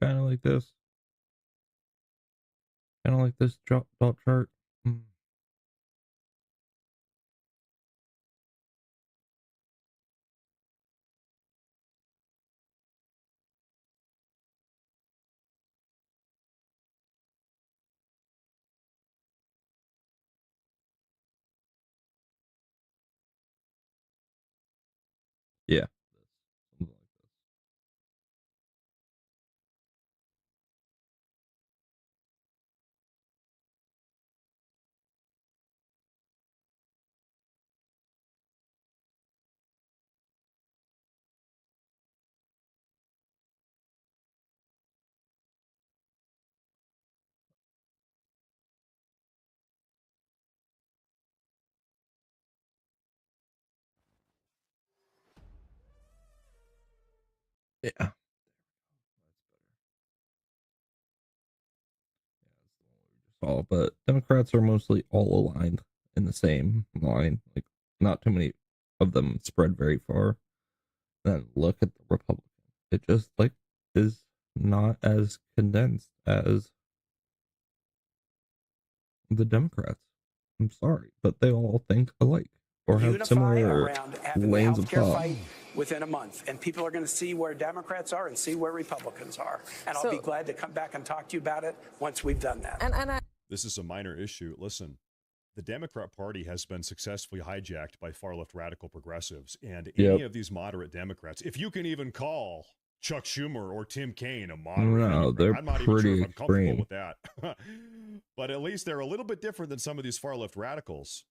Kind of like this. Kind of like this dot chart. Yeah. Yeah. All, but Democrats are mostly all aligned in the same line. Like, not too many of them spread very far. Then look at the Republican. It just like is not as condensed as the Democrats. I'm sorry, but they all think alike or have similar lanes of thought. Within a month, and people are going to see where Democrats are and see where Republicans are, and I'll be glad to come back and talk to you about it once we've done that. This is a minor issue. Listen, the Democrat Party has been successfully hijacked by far-left radical progressives. And any of these moderate Democrats, if you can even call Chuck Schumer or Tim Kaine a moderate No, they're I'm not even sure pretty if I'm comfortable extreme. with that. But at least they're a little bit different than some of these far-left radicals.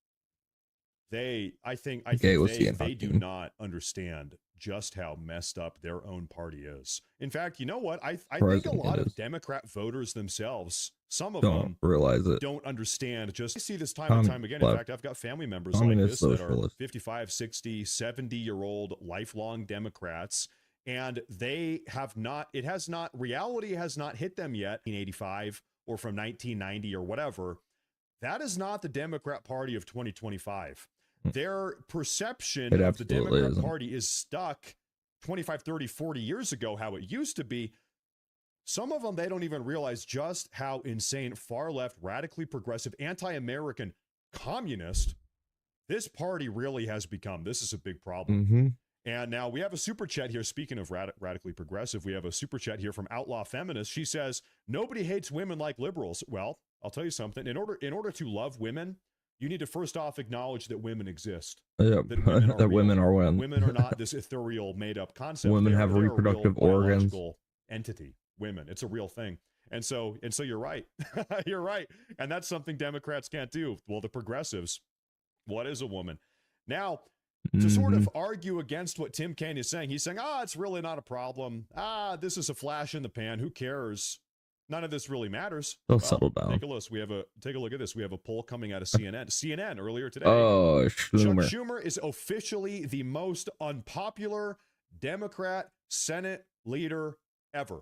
I think they do not understand just how messed up their own party is. In fact, you know what? I think a lot of Democrat voters themselves, some of them realize it. don't understand. Just I see this time and time again. In fact, I've got family members like this that are 55, 60, 70-year-old lifelong Democrats, and they have not, reality has not hit them yet in 85 or from 1990 or whatever. That is not the Democrat Party of 2025. Their perception of the Democrat Party is stuck 25, 30, 40 years ago, how it used to be. Some of them, they don't even realize just how insane, far-left, radically progressive, anti-American, communist this party really has become. This is a big problem. And now we have a super chat here. Speaking of radically progressive, we have a super chat here from Outlaw Feminist. She says, nobody hates women like liberals. Well, I'll tell you something. In order to love women, you need to first off acknowledge that women exist. Yep. That women are women. Women are not this ethereal, made-up concept. Women have reproductive organs. Entity. Women. It's a real thing. And so you're right. You're right. And that's something Democrats can't do. Well, the progressives. What is a woman? Now, to sort of argue against what Tim Kaine is saying, he's saying, it's really not a problem. This is a flash in the pan. Who cares? None of this really matters. They'll settle down. Take a look at this. We have a poll coming out of CNN. CNN earlier today. Oh, Schumer. Chuck Schumer is officially the most unpopular Democrat Senate leader ever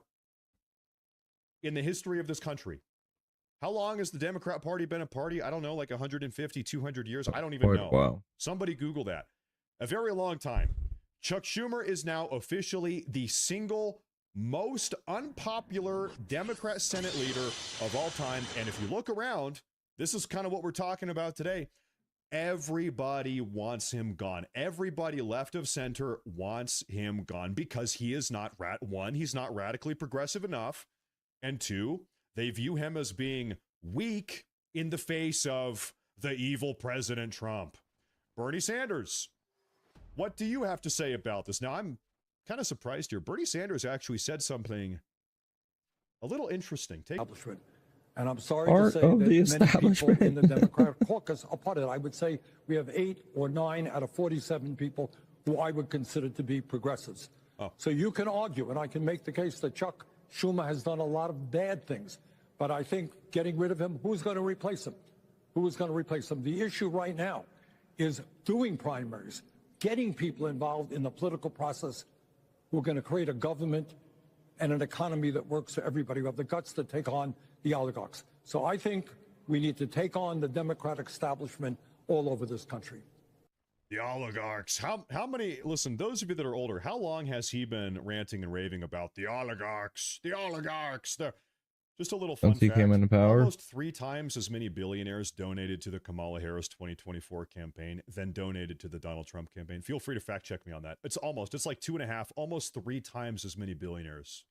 in the history of this country. How long has the Democrat Party been a party? I don't know, like 150, 200 years. I don't even know. Wow. Somebody Google that. A very long time. Chuck Schumer is now officially the single most unpopular Democrat Senate leader of all time. And if you look around, this is kind of what we're talking about today. Everybody wants him gone. Everybody left of center wants him gone because he is not, one, he's not radically progressive enough. And two, they view him as being weak in the face of the evil President Trump. Bernie Sanders, what do you have to say about this? Now, I'm kind of surprised here. Bernie Sanders actually said something a little interesting. And I'm sorry to say that many people in the Democratic caucus are part of it. I would say we have 8 or 9 out of 47 people who I would consider to be progressives. So you can argue, and I can make the case that Chuck Schumer has done a lot of bad things. But I think getting rid of him, who's going to replace him? Who is going to replace him? The issue right now is doing primaries, getting people involved in the political process who are going to create a government and an economy that works for everybody, who have the guts to take on the oligarchs. So I think we need to take on the Democratic establishment all over this country. The oligarchs. How many, listen, those of you that are older, how long has he been ranting and raving about the oligarchs? The oligarchs. Just a little fun Since he fact. came into power. Almost 3 times as many billionaires donated to the Kamala Harris 2024 campaign than donated to the Donald Trump campaign. Feel free to fact check me on that. It's like 2.5, almost 3 times as many billionaires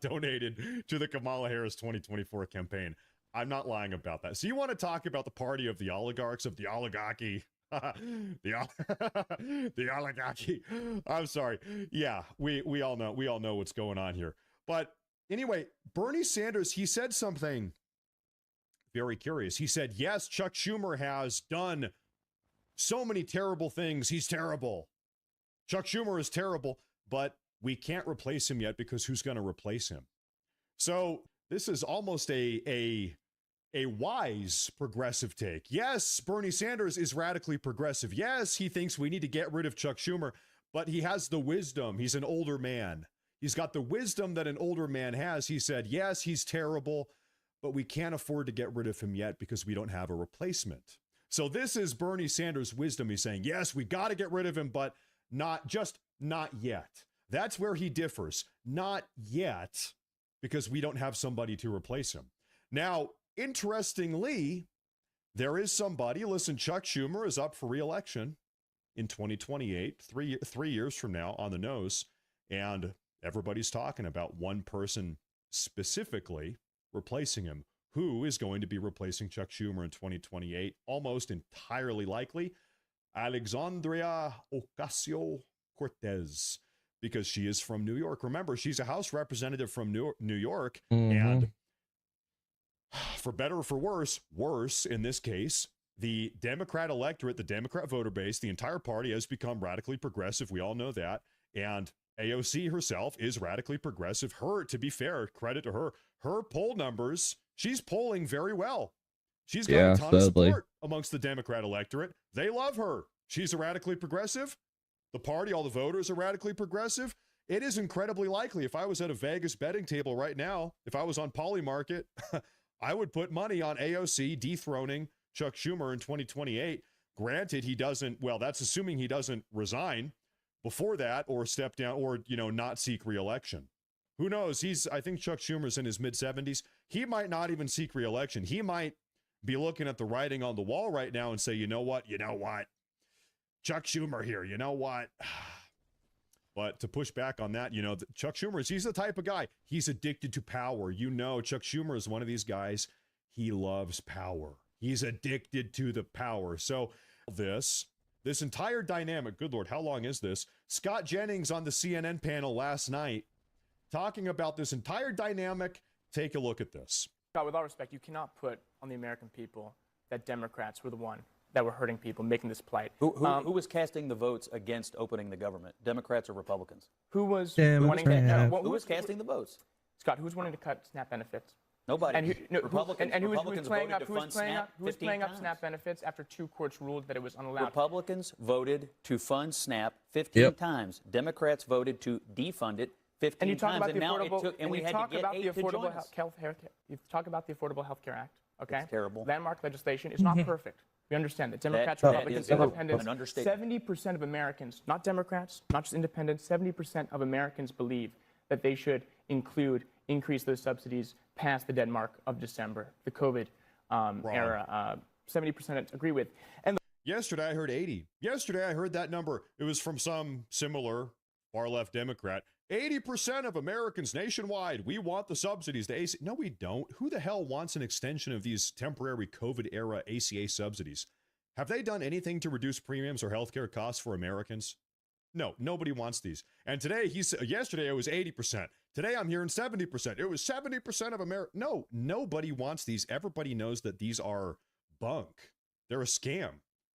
donated to the Kamala Harris 2024 campaign. I'm not lying about that. So you want to talk about the party of the oligarchs, of the oligarchy? the oligarchy. I'm sorry. Yeah, we all know what's going on here. But anyway, Bernie Sanders, he said something very curious. He said, yes, Chuck Schumer has done so many terrible things. He's terrible. Chuck Schumer is terrible, but we can't replace him yet because who's going to replace him? So this is almost a wise progressive take. Yes, Bernie Sanders is radically progressive. Yes, he thinks we need to get rid of Chuck Schumer, but he has the wisdom. He's an older man. He's got the wisdom that an older man has. He said, yes, he's terrible, but we can't afford to get rid of him yet because we don't have a replacement. So this is Bernie Sanders' wisdom. He's saying, yes, we got to get rid of him, but not yet. That's where he differs. Not yet, because we don't have somebody to replace him. Now, interestingly, there is somebody, listen, Chuck Schumer is up for re-election in 2028, three years from now on the nose, and everybody's talking about one person specifically replacing him. who is going to be replacing Chuck Schumer in 2028. Almost entirely likely, Alexandria Ocasio-Cortez, because she is from New York. Remember, she's a House representative from New York, and for better or for worse in this case, the Democrat electorate, the Democrat voter base, the entire party has become radically progressive. We all know that. And AOC herself is radically progressive. To be fair, credit to her, her poll numbers, she's polling very well. She's got a ton of support amongst the Democrat electorate. They love her. She's a radically progressive. The party, all the voters are radically progressive. It is incredibly likely, if I was at a Vegas betting table right now, if I was on Polymarket, I would put money on AOC dethroning Chuck Schumer in 2028. Granted, he doesn't, well, that's assuming he doesn't resign before that or step down or, not seek re-election. Who knows? I think Chuck Schumer's in his mid-70s. He might not even seek re-election. He might be looking at the writing on the wall right now and say, you know what? Chuck Schumer here, you know what? But to push back on that, Chuck Schumer, he's the type of guy. He's addicted to power. Chuck Schumer is one of these guys. He loves power. He's addicted to the power. So this entire dynamic, good Lord, how long is this? Scott Jennings on the CNN panel last night talking about this entire dynamic. Take a look at this. With all respect, you cannot put on the American people that Democrats were the one that were hurting people, making this plight. Who was casting the votes against opening the government? Democrats or Republicans? Who was wanting to, who was casting the votes? Scott, who's wanting to cut SNAP benefits? Nobody. And who was Republicans playing up? voted to fund Who was playing up SNAP benefits after 2 courts ruled that it was unallowed? Republicans voted to fund SNAP 15 times. Democrats voted to defund it 15 and you talk times. About and the now affordable, it took, and we had to get 8 to join us. You talk about the Affordable Health Care Act. Okay. It's terrible. Landmark legislation is not perfect. We understand that. Democrats, Republicans, Independents, an understatement. 70% of Americans, not Democrats, not just Independents, 70% of Americans believe that they should increase those subsidies past the dead mark of December, the COVID era. 70% agree with. And yesterday I heard 80. Yesterday I heard that number. It was from some similar far-left Democrat. 80% of Americans nationwide, we want the subsidies to ACA. No, we don't. Who the hell wants an extension of these temporary COVID-era ACA subsidies? Have they done anything to reduce premiums or healthcare costs for Americans? No, nobody wants these. And today, yesterday it was 80%. Today I'm hearing 70%. It was 70% of America. No, nobody wants these. Everybody knows that these are bunk. They're a scam.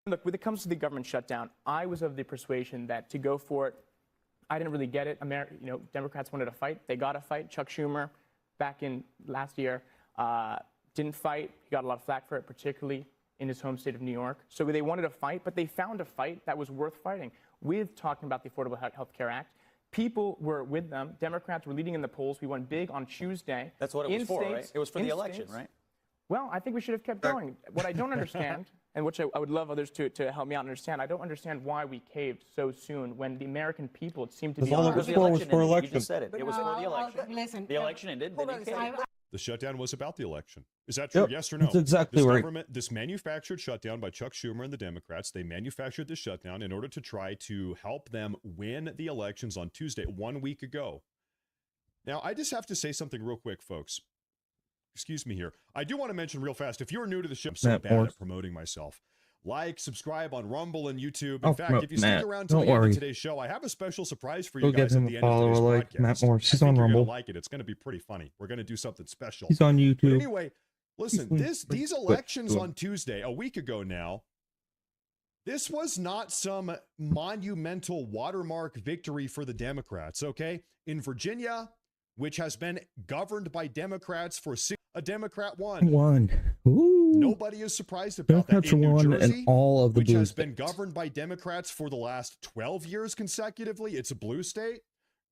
Look, when it comes to the government shutdown, I was of the persuasion that to go for it, I didn't really get it. Democrats wanted a fight. They got a fight. Chuck Schumer, back in last year, didn't fight. He got a lot of flack for it, particularly in his home state of New York. So they wanted a fight, but they found a fight that was worth fighting. With talking about the Affordable Health Care Act, people were with them. Democrats were leading in the polls. We won big on Tuesday. That's what it was for, right? It was for the election, right? Well, I think we should have kept going. What I don't understand, and which I would love others to help me out understand, I don't understand why we caved so soon when the American people, it seemed to be... All it was for election. You just said it. It was for the election. Listen, the election ended, then you caved. The shutdown was about the election. Is that true? Yes or no? That's exactly right. This manufactured shutdown by Chuck Schumer and the Democrats, they manufactured this shutdown in order to try to help them win the elections on Tuesday, 1 week ago. Now, I just have to say something real quick, folks. Excuse me here. I do want to mention real fast, if you're new to the show, I'm so bad at promoting myself. Like, subscribe on Rumble and YouTube. In fact, if you stick around to the end of today's show, I have a special surprise for you guys at the end of today's podcast. Matt Morris. He's on You're Rumble. gonna like it. It's going to be pretty funny. We're going to do something special. He's on YouTube. But anyway, listen, these elections on Tuesday, a week ago now, this was not some monumental watermark victory for the Democrats, okay? In Virginia, which has been governed by Democrats for a Democrat won. Ooh. Nobody is surprised about that. Democrats In New won Jersey, in all of the which blue has been states. governed by Democrats for the last 12 years consecutively, it's a blue state.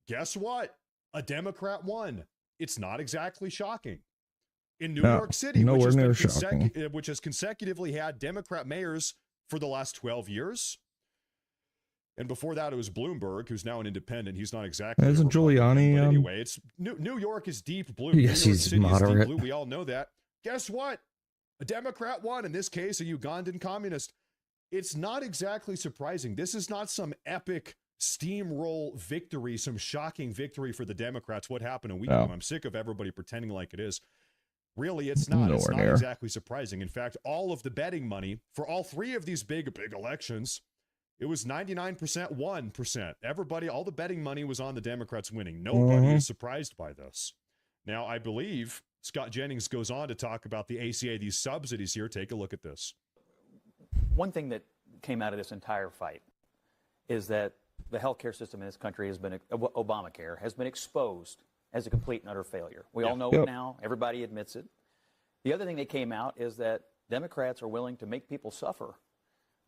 Guess what? A Democrat won. It's not exactly shocking. In New York City, which has consecutively had Democrat mayors for the last 12 years. And before that, it was Bloomberg, who's now an independent. He's not exactly. Isn't Giuliani? But anyway, it's New York is deep blue. Yes, New York he's City is moderate. deep blue. We all know that. Guess what? A Democrat won. In this case, a Ugandan communist. It's not exactly surprising. This is not some epic steamroll victory, some shocking victory for the Democrats. What happened a week ago? I'm sick of everybody pretending like it is. Really, it's not. It's Nowhere not near. exactly surprising. In fact, all of the betting money for all three of these big elections, it was 99%, 1%. Everybody, all the betting money was on the Democrats winning. Nobody is surprised by this. Now, I believe Scott Jennings goes on to talk about the ACA, these subsidies here. Take a look at this. One thing that came out of this entire fight is that the healthcare system in this country has been, Obamacare, has been exposed as a complete and utter failure. We all know it now. Everybody admits it. The other thing that came out is that Democrats are willing to make people suffer.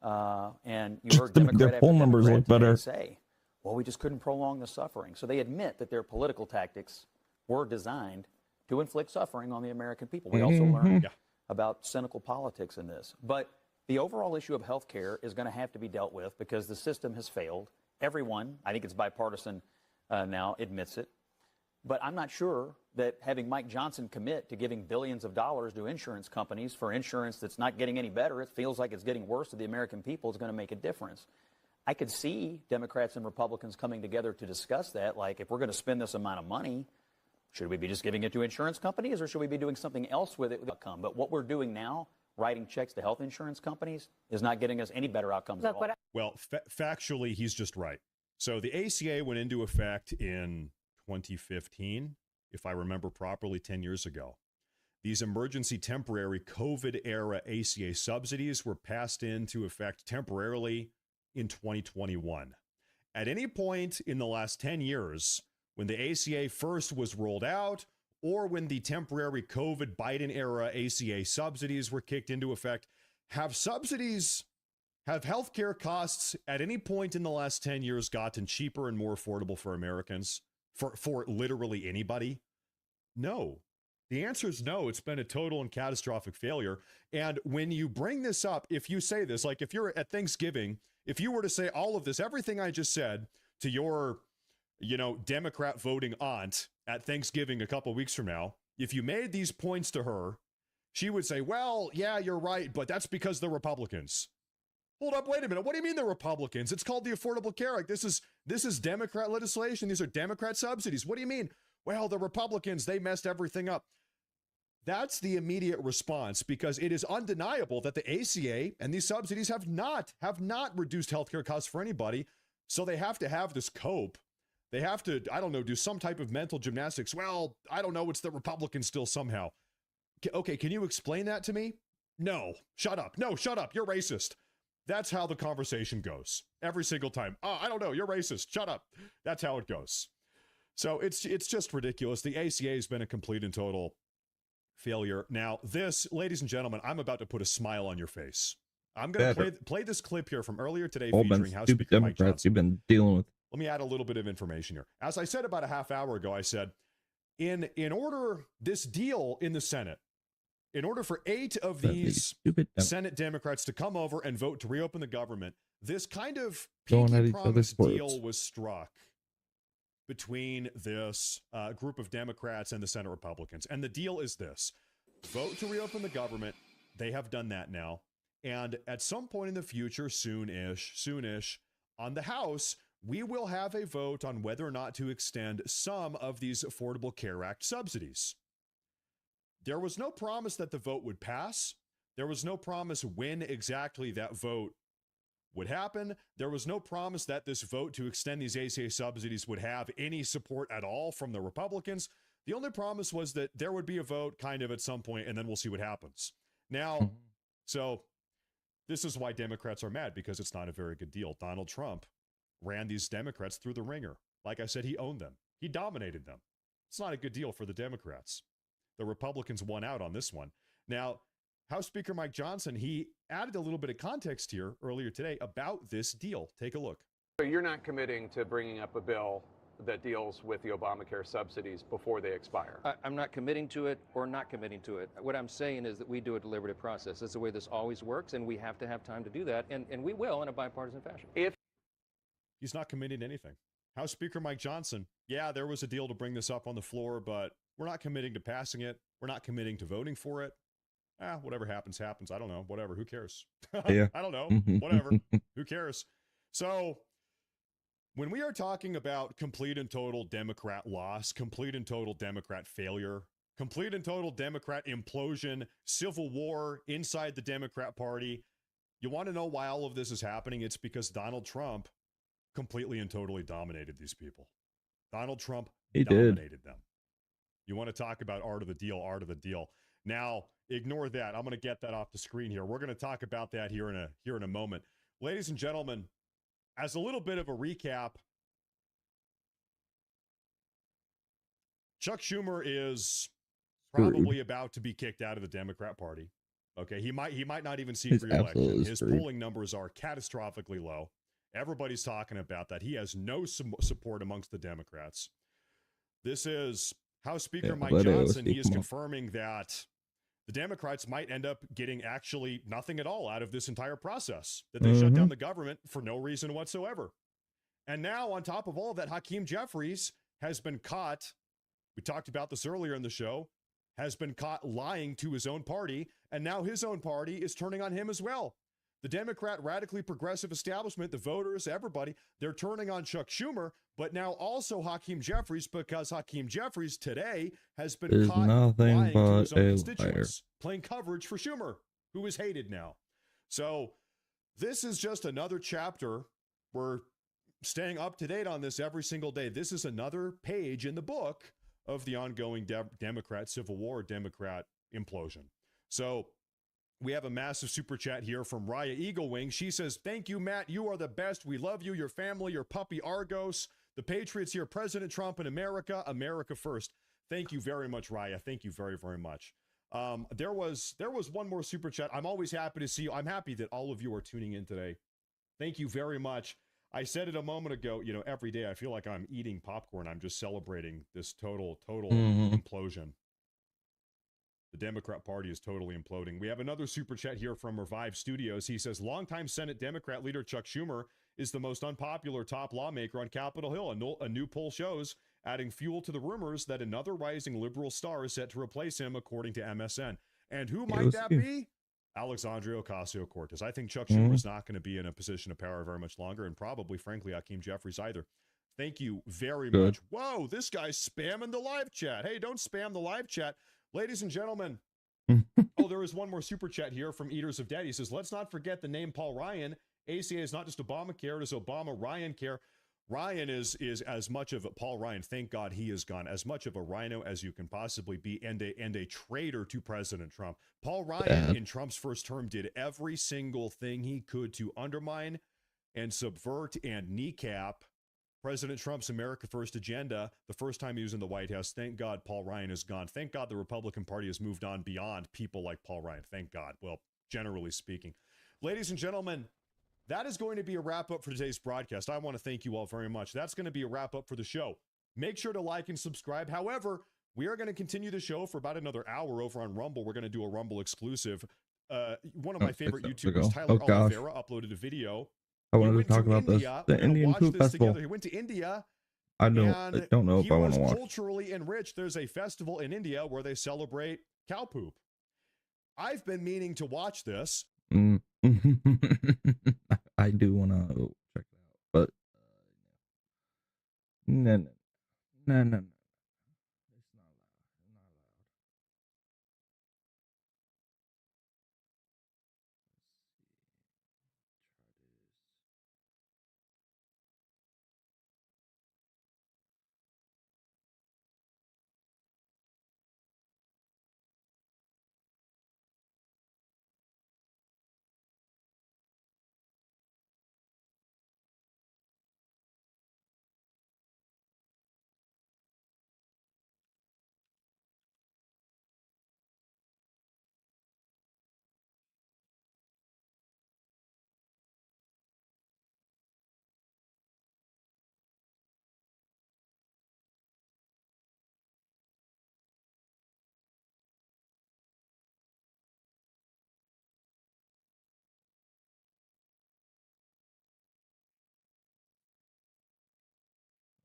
And you heard Democrat their poll numbers look better. Say, well, we just couldn't prolong the suffering. So they admit that their political tactics were designed to inflict suffering on the American people. We also learned about cynical politics in this. But the overall issue of health care is going to have to be dealt with because the system has failed. Everyone, I think it's bipartisan now, admits it. But I'm not sure that having Mike Johnson commit to giving billions of dollars to insurance companies for insurance that's not getting any better, it feels like it's getting worse to the American people, is going to make a difference. I could see Democrats and Republicans coming together to discuss that, like if we're going to spend this amount of money, should we be just giving it to insurance companies or should we be doing something else with it? But what we're doing now, writing checks to health insurance companies, is not getting us any better outcomes at all. Well, factually, he's just right. So the ACA went into effect in 2015, if I remember properly, 10 years ago. These emergency temporary COVID-era ACA subsidies were passed into effect temporarily in 2021. At any point in the last 10 years, when the ACA first was rolled out, or when the temporary COVID Biden-era ACA subsidies were kicked into effect, have healthcare costs at any point in the last 10 years gotten cheaper and more affordable for Americans? For literally anybody? No. The answer is no. It's been a total and catastrophic failure. And when you bring this up, if you say this, like if you're at Thanksgiving, if you were to say all of this, everything I just said to your, Democrat voting aunt at Thanksgiving a couple weeks from now, if you made these points to her, she would say, well, yeah, you're right, but that's because they're Republicans. Hold up, wait a minute. What do you mean they're Republicans? It's called the Affordable Care Act. This is Democrat legislation. These are Democrat subsidies. What do you mean? Well, the Republicans, they messed everything up. That's the immediate response because it is undeniable that the ACA and these subsidies have not reduced healthcare costs for anybody. So they have to have this cope. They have to, I don't know, do some type of mental gymnastics. Well, I don't know. It's the Republicans still somehow. Okay, can you explain that to me? No, shut up. No, shut up. You're racist. That's how the conversation goes every single time. Oh, I don't know. You're racist. Shut up. That's how it goes. So it's just ridiculous. The ACA has been a complete and total failure. Now, this, ladies and gentlemen, I'm about to put a smile on your face. I'm going to play this clip here from earlier today featuring House Speaker Mike Johnson. You've been dealing with. Let me add a little bit of information here. As I said about a half hour ago, I said, in order, this deal in the Senate, in order for 8 of these Senate Democrats to come over and vote to reopen the government, this kind of pinky promise deal was struck between this group of Democrats and the Senate Republicans. And the deal is this: vote to reopen the government. They have done that now. And at some point in the future, soonish, on the House, we will have a vote on whether or not to extend some of these Affordable Care Act subsidies. There was no promise that the vote would pass. There was no promise when exactly that vote would happen. There was no promise that this vote to extend these ACA subsidies would have any support at all from the Republicans. The only promise was that there would be a vote kind of at some point, and then we'll see what happens. Now, so this is why Democrats are mad, because it's not a very good deal. Donald Trump ran these Democrats through the ringer. Like I said, he owned them. He dominated them. It's not a good deal for the Democrats. The Republicans won out on this one. Now, House Speaker Mike Johnson, he added a little bit of context here earlier today about this deal. Take a look. So you're not committing to bringing up a bill that deals with the Obamacare subsidies before they expire? I'm not committing to it or not committing to it. What I'm saying is that we do a deliberative process. That's the way this always works, and we have to have time to do that, and we will in a bipartisan fashion. He's not committing to anything. House Speaker Mike Johnson, yeah, there was a deal to bring this up on the floor, but we're not committing to passing it. We're not committing to voting for it. Whatever happens, happens. I don't know. Whatever. Who cares? Yeah. I don't know. Whatever. Who cares? So when we are talking about complete and total Democrat loss, complete and total Democrat failure, Complete and total Democrat implosion, civil war inside the Democrat Party. You want to know why all of this is happening? It's because Donald Trump completely and totally dominated these people. Donald Trump dominated them. You want to talk about art of the deal, art of the deal. Now, ignore that. I'm going to get that off the screen here. We're going to talk about that here in a moment. Ladies and gentlemen, as a little bit of a recap, Chuck Schumer is probably about to be kicked out of the Democrat Party. Okay, he might not even seek re-election. His polling numbers are catastrophically low. Everybody's talking about that. He has no support amongst the Democrats. This is House Speaker Mike Johnson. He is confirming that the Democrats might end up getting actually nothing at all out of this entire process, that they shut down the government for no reason whatsoever. And now, on top of all of that, Hakeem Jeffries has been caught. We talked about this earlier in the show, has been caught lying to his own party, and now his own party is turning on him as well. The Democrat radically progressive establishment, the voters, everybody, they're turning on Chuck Schumer, but now also Hakeem Jeffries, because Hakeem Jeffries today has been caught lying to his own constituents, playing coverage for Schumer, who is hated now. So this is just another chapter. We're staying up to date on this every single day. This is another page in the book of the ongoing Democrat civil war, Democrat implosion. So we have a massive super chat here from Raya Eaglewing. She says, "Thank you, Matt. You are the best. We love you, your family, your puppy Argos, the Patriots here, President Trump in America, America first." Thank you very much, Raya. Thank you very, very much. There was one more super chat. I'm always happy to see you. I'm happy that all of you are tuning in today. Thank you very much. I said it a moment ago, every day I feel like I'm eating popcorn. I'm just celebrating this total implosion. The Democrat Party is totally imploding. We have another super chat here from Revive Studios. He says, longtime Senate Democrat leader Chuck Schumer is the most unpopular top lawmaker on Capitol Hill. A new poll shows, adding fuel to the rumors that another rising liberal star is set to replace him, according to MSN. And who might that be? Alexandria Ocasio-Cortez. I think Chuck Schumer is not going to be in a position of power very much longer, and probably, frankly, Hakeem Jeffries either. Thank you very much. Whoa, this guy's spamming the live chat. Hey, don't spam the live chat. Ladies and gentlemen, there is one more super chat here from Eaters of Dead. He says, let's not forget the name Paul Ryan. ACA is not just Obamacare, it is Obama Ryan Care. Ryan is as much of a Paul Ryan, thank God he is gone, as much of a rhino as you can possibly be, and a traitor to President Trump. Paul Ryan in Trump's first term did every single thing he could to undermine and subvert and kneecap President Trump's America First agenda the first time he was in the White House. Thank God Paul Ryan is gone. Thank God the Republican Party has moved on beyond people like Paul Ryan. Thank God. Well, generally speaking. Ladies and gentlemen, that is going to be a wrap-up for today's broadcast. I want to thank you all very much. That's going to be a wrap-up for the show. Make sure to like and subscribe. However, we are going to continue the show for about another hour over on Rumble. We're going to do a Rumble exclusive. One of my favorite YouTubers, Tyler Oliveira, uploaded a video. I wanted to talk about the Indian Food Festival. He went to India. I don't know if I want to watch. Culturally enriched. There's a festival in India where they celebrate cow poop. I've been meaning to watch this. I do want to check it out, but no.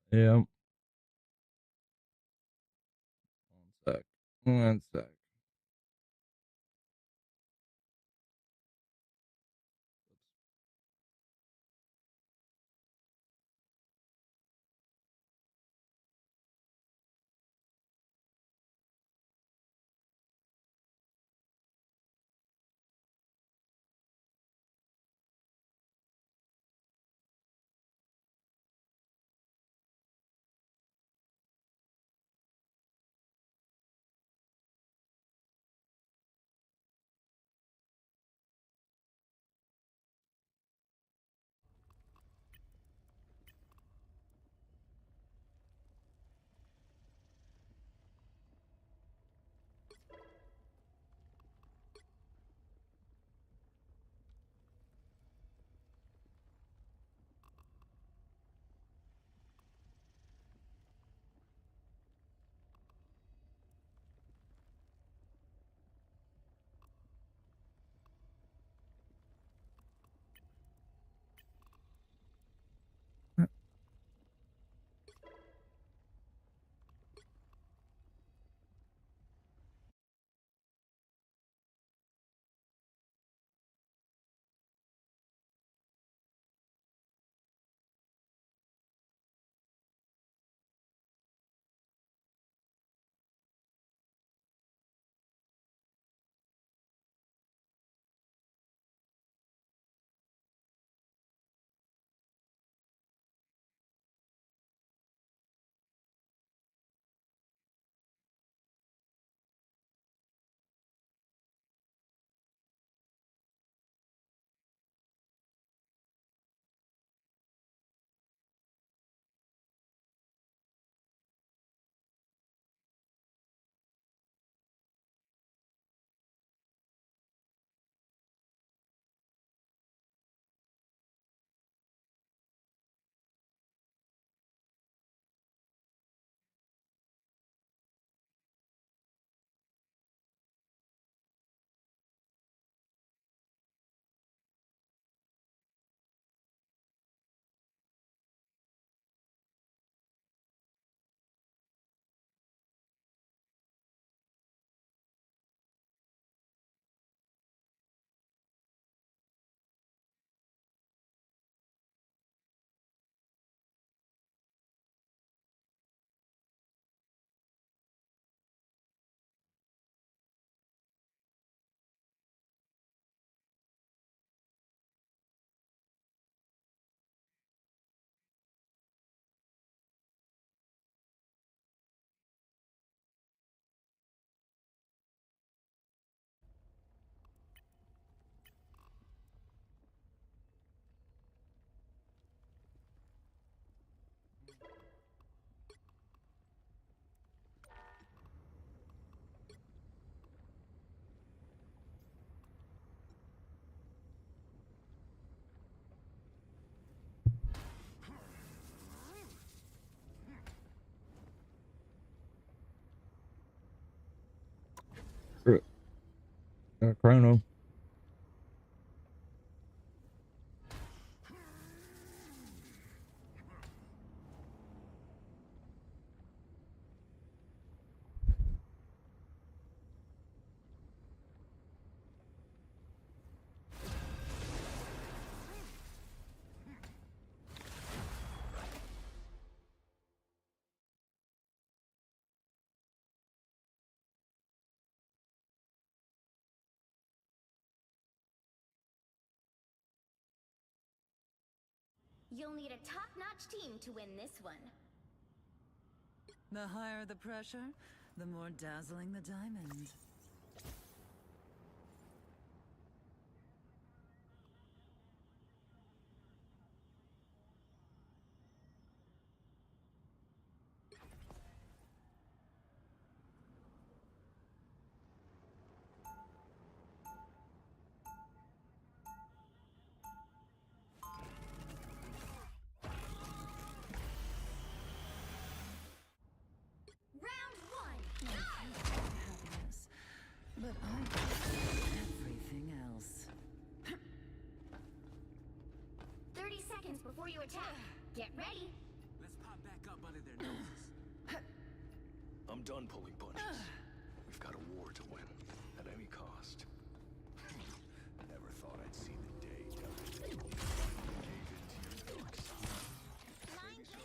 Yeah. One sec. Screw it. Got a chrono. You'll need a top-notch team to win this one. The higher the pressure, the more dazzling the diamond. But I prefer everything else. 30 seconds before you attack. Get ready. Let's pop back up under their noses. I'm done pulling punches. We've got a war to win, at any cost. Never thought I'd see the day, Gave in to your dark side. Maybe so.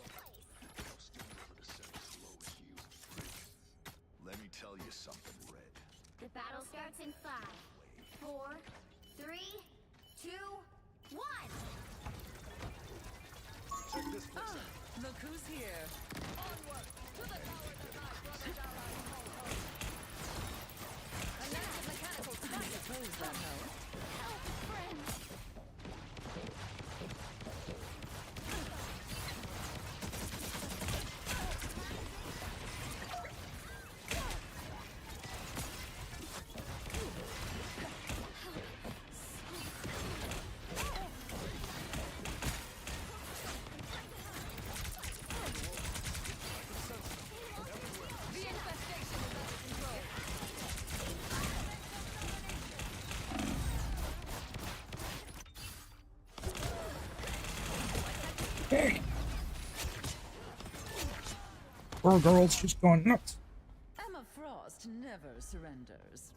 I'll still never descend as low as you, freak. Let me tell you something, Red. The battle starts in 5, 4, 3, 2, 1. Check this place out. Look who's here. Onward to the tower tonight, brothers allies. A massive mechanical spike. I suppose that helps. Help, friends. Poor girl's just going nuts. Emma Frost never surrenders.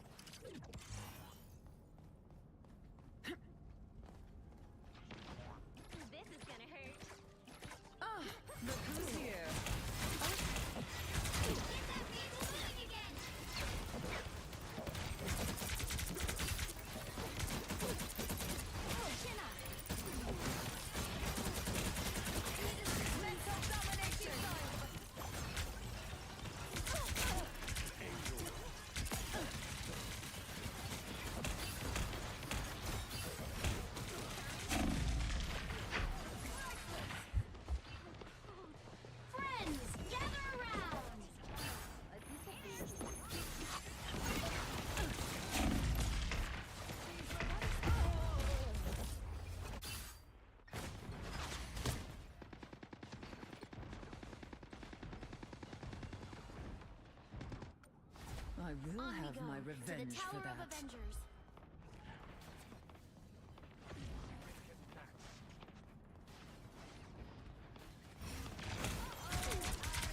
This is gonna hurt. Ah, look who's here. Friends, gather around. I will On we have go, my to the revenge for Tower that. of Avengers.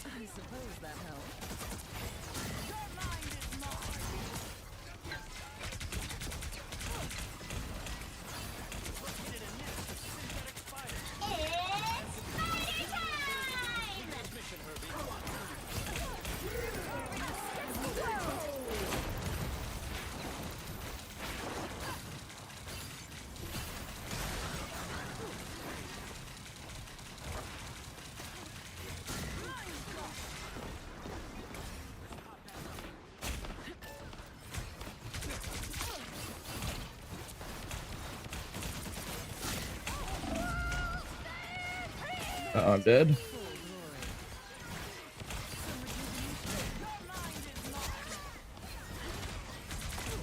I suppose that helps. It's spider time! I'm dead.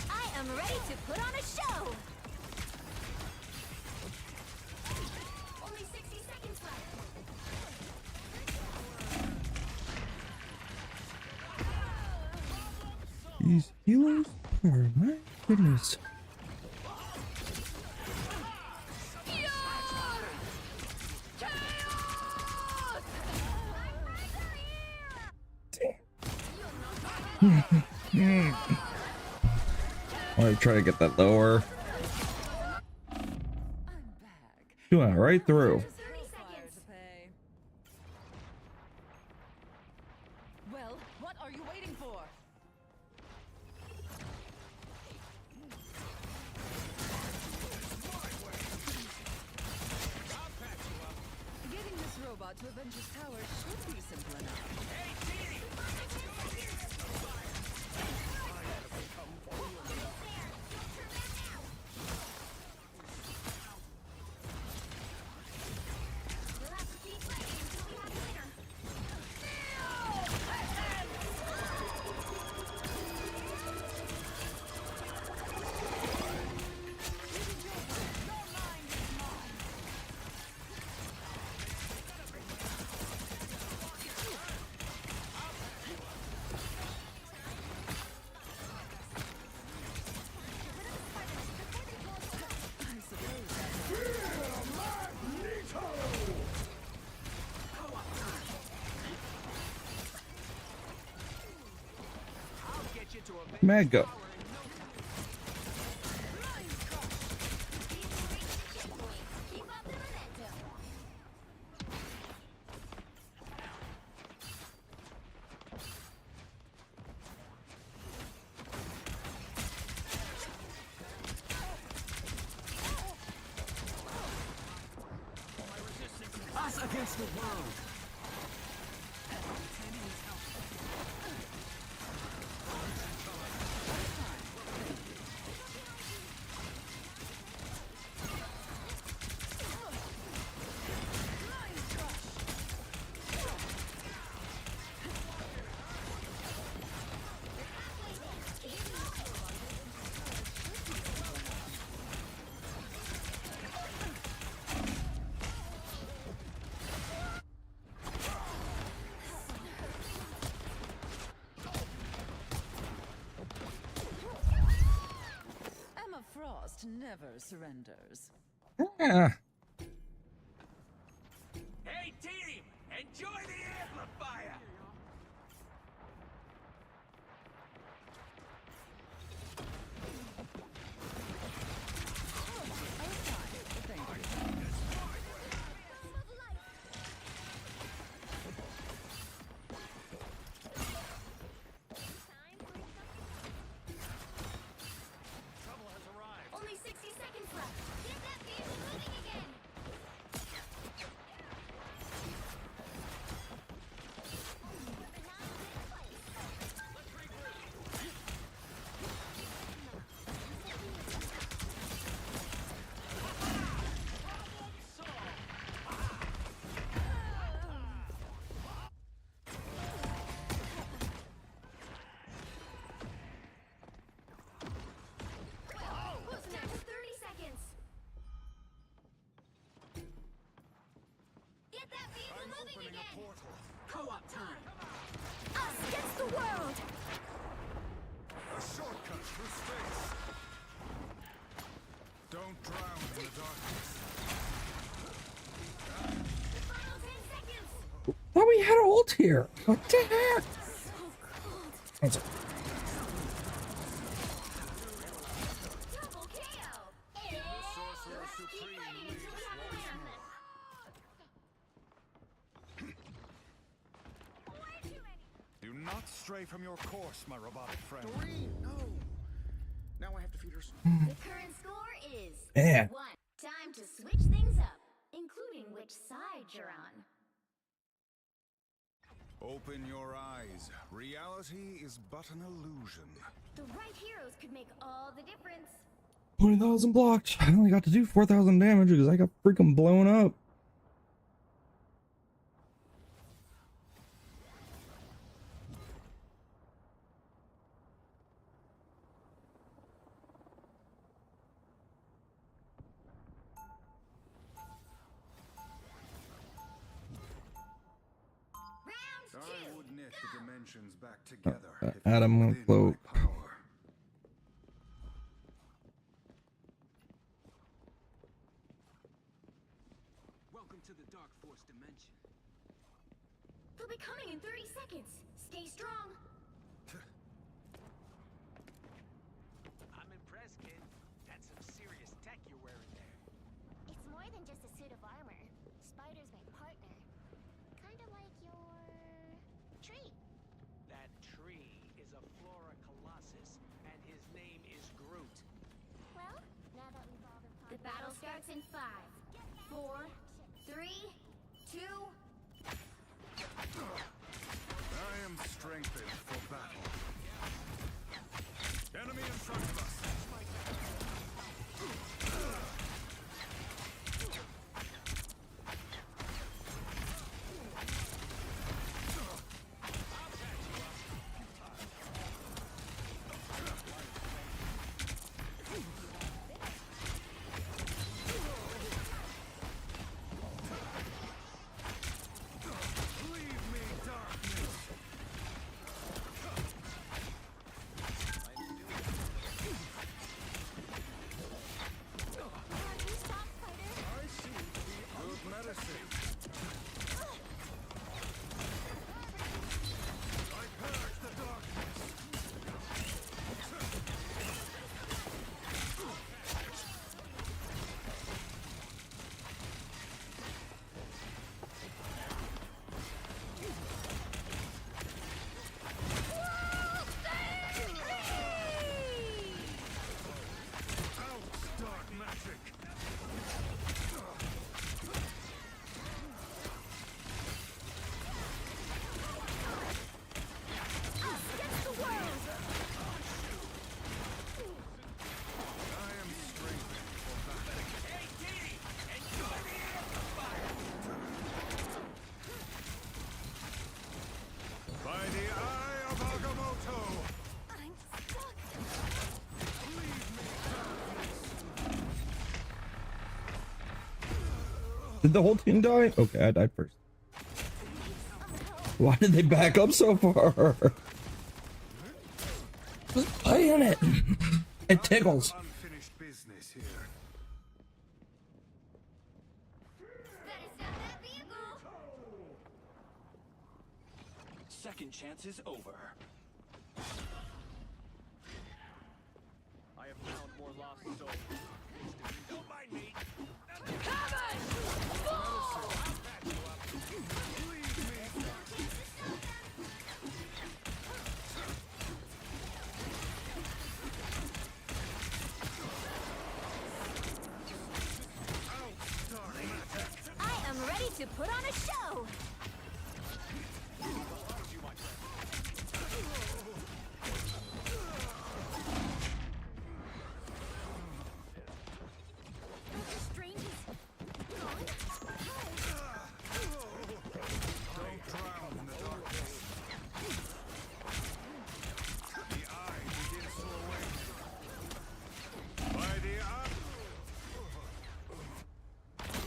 I am ready to put on a show! Only 60 seconds left. These healers Oh my goodness. I'll try to get that lower. Doing it right through. Well, what are you waiting for? Getting this robot to avenge his tower should be simple enough. Mega. Us against the world. Frost never surrenders. Yeah. Hey team, enjoy the amplifier. Only 60 seconds left. Get that vehicle moving again. What's next? 30 seconds. Get that vehicle moving again. Co-op time. Us against the world. A shortcut through space. Don't drown in the darkness. Final 10 seconds. Thought we had ult here. What the heck? That's it. Double KO. Sorcerer Supreme lives once more. Do not stray from your course, my robotic friend. No. Now I have to feed her. The current score is Man. 1. Time to switch things up, including which side you're on. Open your eyes. Reality is but an illusion. The right heroes could make all the difference. 20,000 blocked. I only got to do 4,000 damage because I got freaking blown up. I would knit the dimensions back together. Adam cloak. dimension. They'll be coming in 30 seconds. Stay strong. I'm impressed, kid. That's some serious tech you're wearing there. It's more than just a suit of armor. Spider's my partner. Kinda like your tree. That tree is a Flora Colossus, and his name is Groot. Well, now that we've all the battle starts in 5, 4, 3, 2. I am strengthened for battle. Enemy in front of us. Did the whole team die? Okay, I died first. Why did they back up so far? Just playing it. It tickles. Unfinished business here. Second chance is over. I have found more lost souls. Don't mind me. I am ready to put on a show.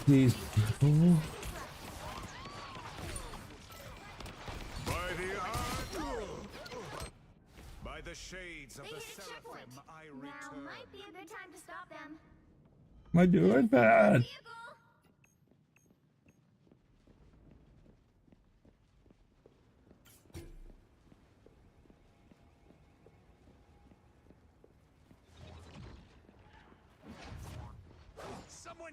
These people. By the shades of the seraphim, I return. Now might be a good time to stop them. Am I doing bad? Someone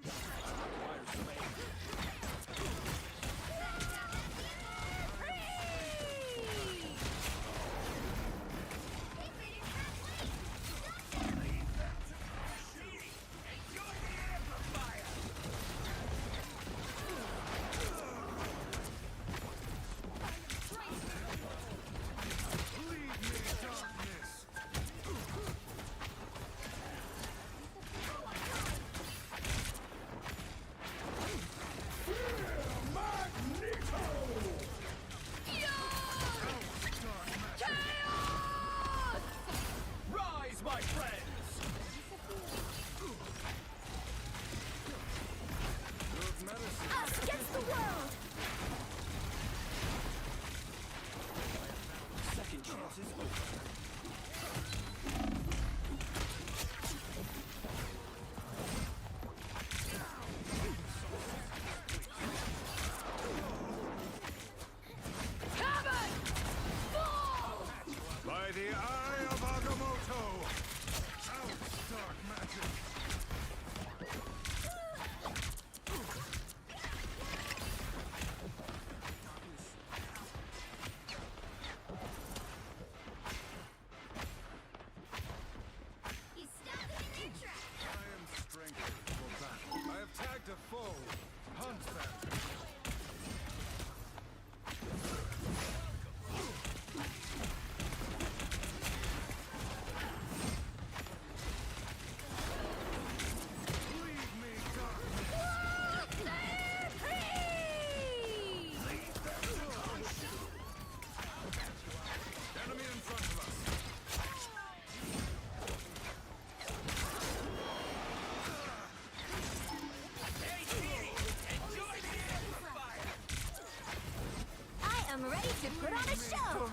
to put on a show.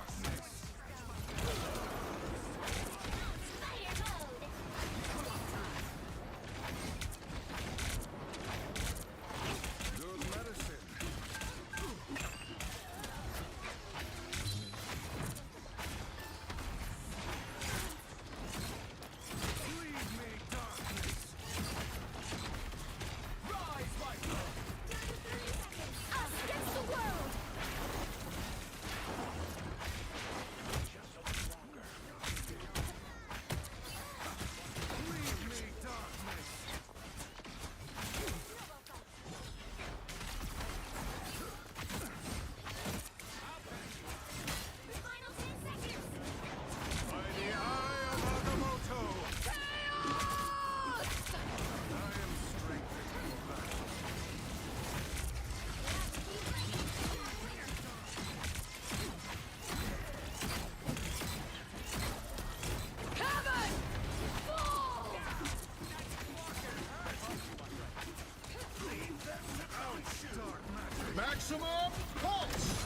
Maximum pulse!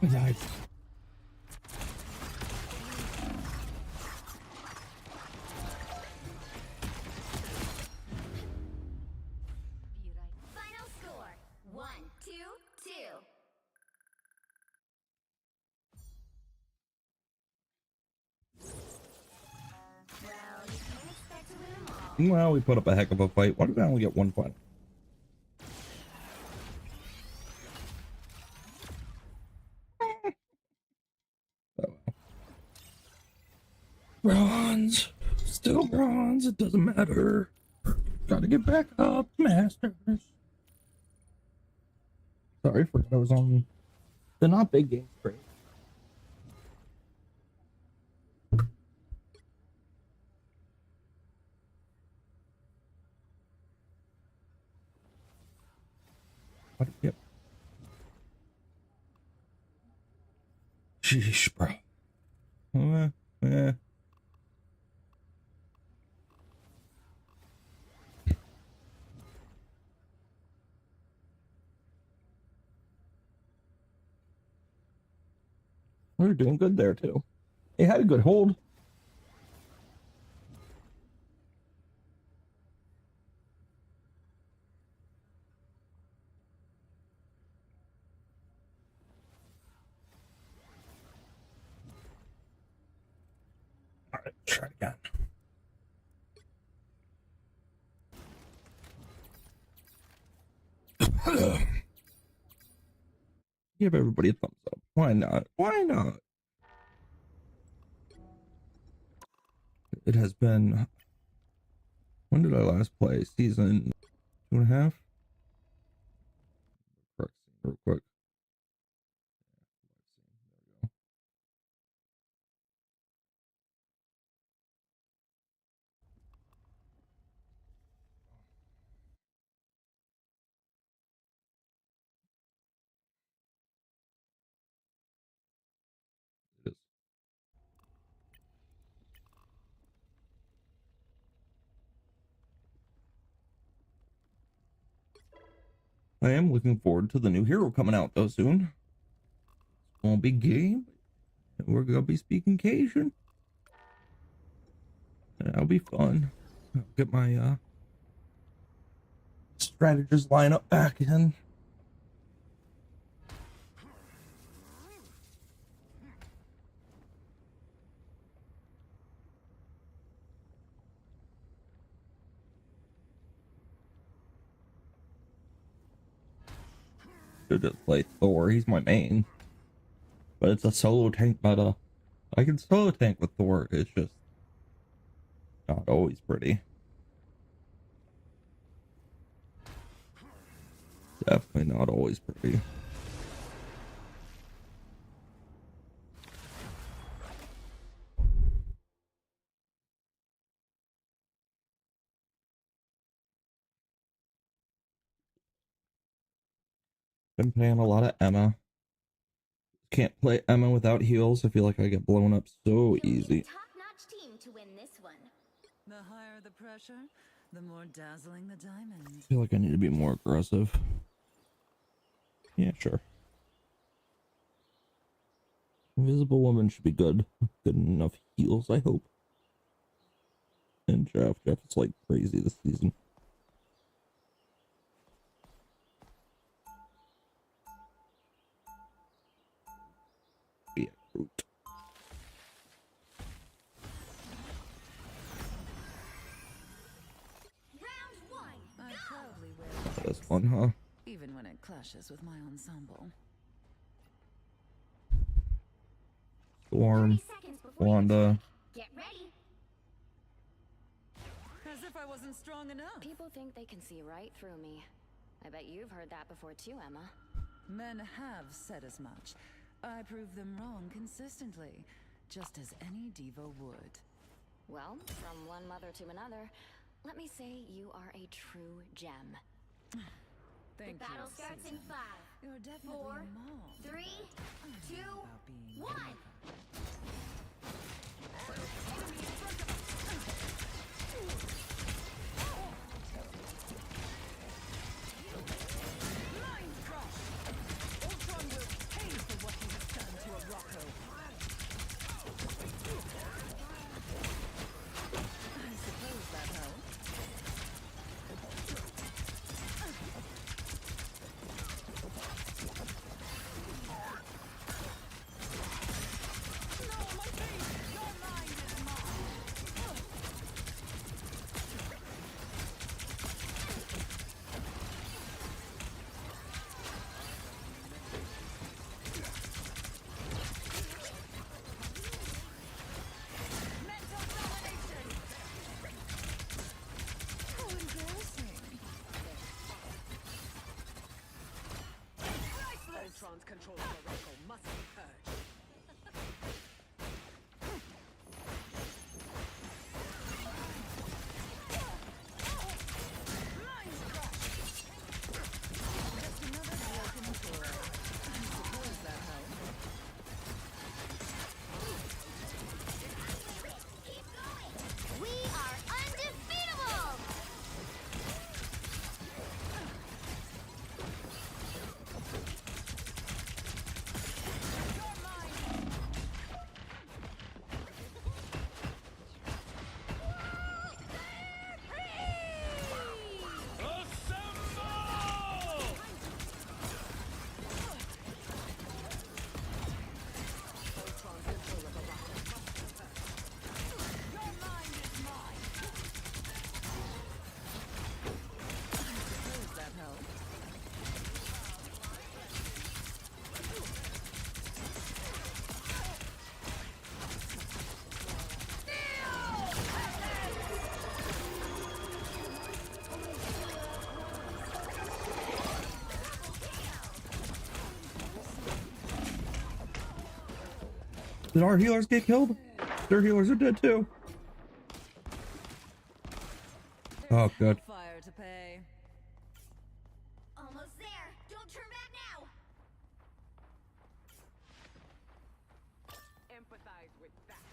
I died. Final score 1-2-2. Well, you can't expect to win them all. Well, we put up a heck of a fight. Why did I only get one fight? Bronze. Still bronze. It doesn't matter. Gotta get back up, Masters. Sorry, forgot I was on the not big game screen. What? Yep. Sheesh, bro. We were doing good there, too. He had a good hold. All right, try it again. Give everybody a thumbs up. Why not? Why not? It has been... When did I last play? Season 2.5? Correct, real quick. I am looking forward to the new hero coming out though soon. It's gonna be game. We're gonna be speaking Cajun. That'll be fun. I'll get my strategist lineup back in. Should just play Thor. He's my main. But it's a solo tank meta. I can solo tank with Thor. It's just not always pretty. Definitely not always pretty. Been playing a lot of Emma. Can't play Emma without heals. I feel like I get blown up so easy. Top-notch team to win this one. The higher the pressure, the more dazzling the diamond. I feel like I need to be more aggressive. Yeah, sure. Invisible Woman should be good. Good enough heals, I hope. And Jeff is like crazy this season. Yeah, Groot. I proudly wear That's fun, huh? even when it clashes with my ensemble. Storm, Wanda. Get ready. As if I wasn't strong enough. People think they can see right through me. I bet you've heard that before too, Emma. Men have said as much. I prove them wrong consistently, just as any diva would. Well, from one mother to another, let me say you are a true gem. Thank The battle you, starts Susan. in 5, You're definitely 4, a mom. 3, 2, About being 1. Mind crush! Ultron will pay for what he has done to a Rocco. I suppose that helps. No, my face! Your mind is mine! Mental domination! How embarrassing. Priceless! Ultron's control of the Rocco must be purged. Mind crush! Just another broken toy. I suppose that helps. We are undefeatable! Ultron's control of the Rocco must be purged. Your mind is mine. I suppose that helps. Did our healers get killed? Their healers are dead too. Oh, good. Fire to pay. Almost there. Don't turn back now. Empathize with that.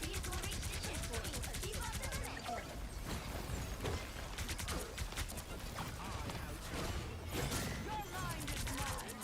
Vehicle reached the checkpoint. Keep up the momentum. Your mind is mine.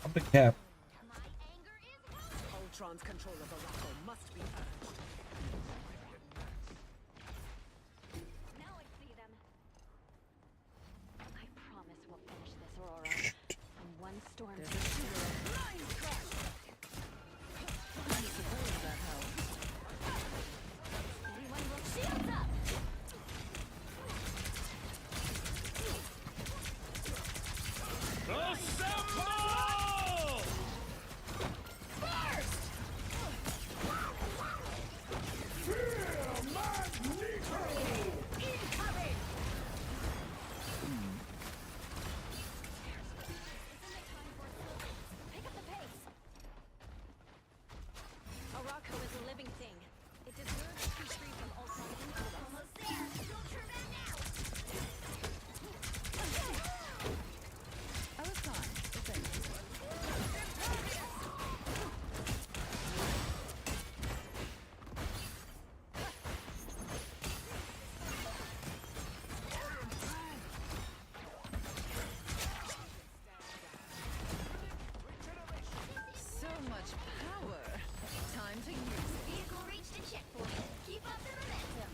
I'm the cap. Ultron's control of Morocco must be urged. Now I see them. I promise we'll finish this, Aurora. In one storm. There's a shooter of blind crush. I suppose that helps. Everyone will shield up. Assemble! First! Incoming! Pick up the pace. Morocco is a living thing. It deserves to be free from Ultron influence. Almost there. Ultraman now. I was fine. Thank you. So much power. Time to use it. Vehicle reached a checkpoint. Keep up the momentum.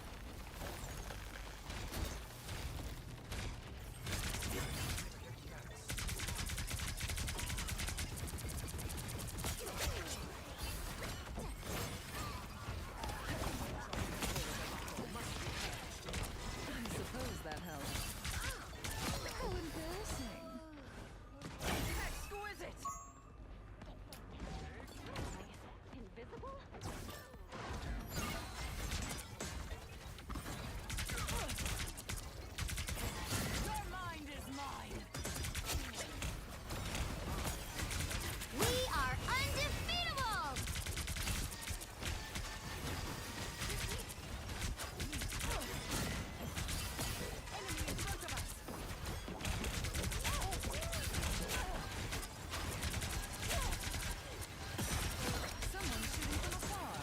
I suppose that helps. How embarrassing. Exquisite! Invisible? Your mind is mine. We are undefeatable! Enemy in front of us. Someone shooting from afar.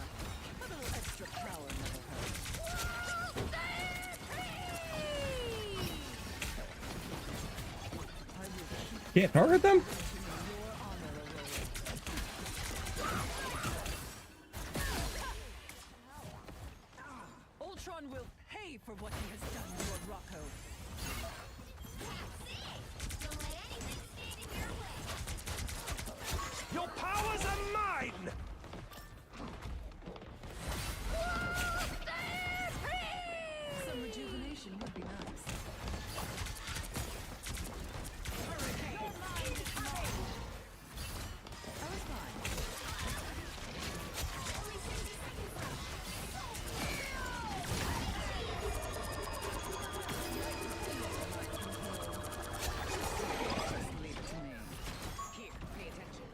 A little extra power never hurts. Are you Can't target them? your honor, Aurora? Ultron will pay for what he has done to Morocco. Don't let anything stand in your way. Your powers are mine! Some rejuvenation would be nice. I was fine. Only 60 seconds left. Just leave it to me. Here, pay attention.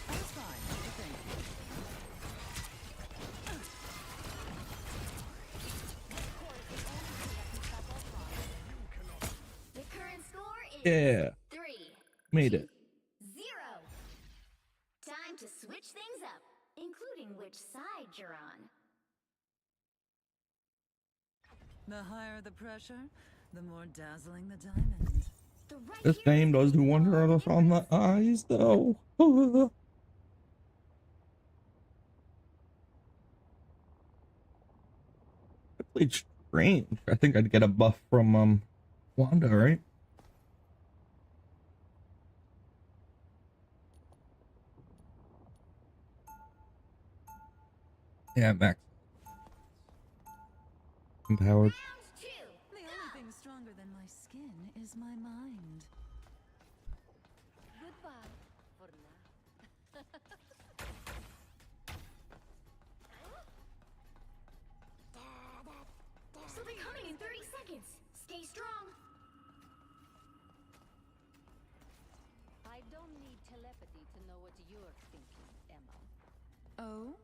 I was fine. Thank you. The current score is Yeah. 3-0. Made it. Time to switch things up, including which side you're on. The higher the pressure, the more dazzling the diamond. The right This game does do wonders on the eyes, though. I played Strange. I think I'd get a buff from Wanda, right? Yeah, Max. Empowered. The only thing stronger than my skin is my mind. Goodbye for now. She'll be coming in 30 seconds. Stay strong. I don't need telepathy to know what you're thinking, Emma. Oh?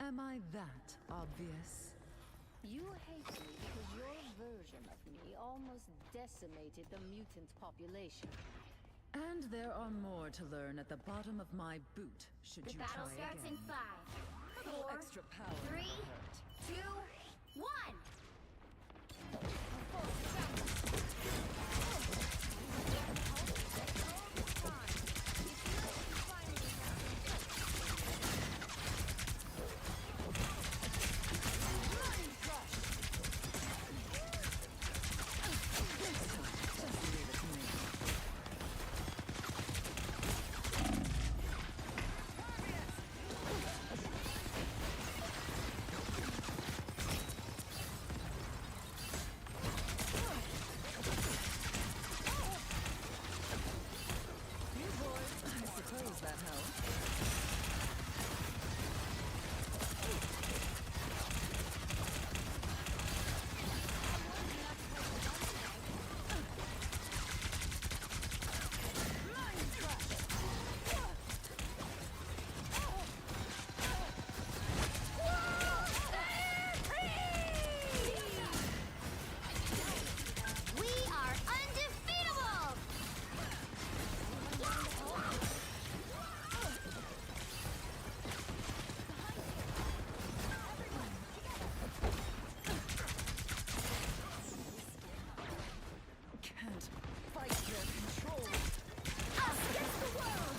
Am I that obvious? You hate me because your version of me almost decimated the mutant population. And there are more to learn at the bottom of my boot, should The you battle try starts again. in 5, A little 4, extra power 3, never hurt. 2, 1. I suppose that helps. We are undefeatable! Can't fight your control. Us against the world!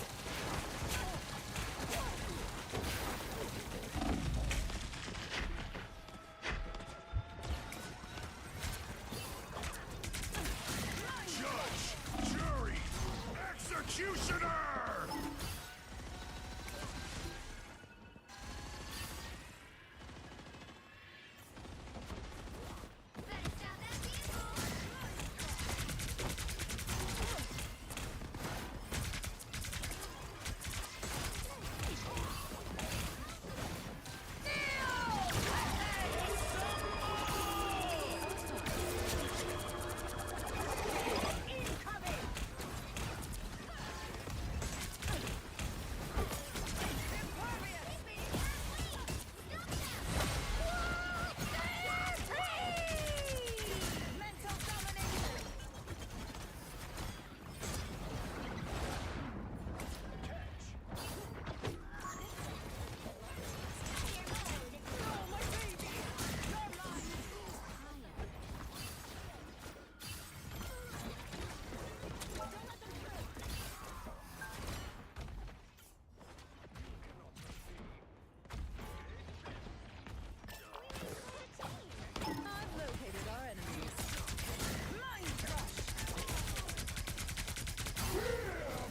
Judge, jury, executioner! I've located our enemies. Mind crush!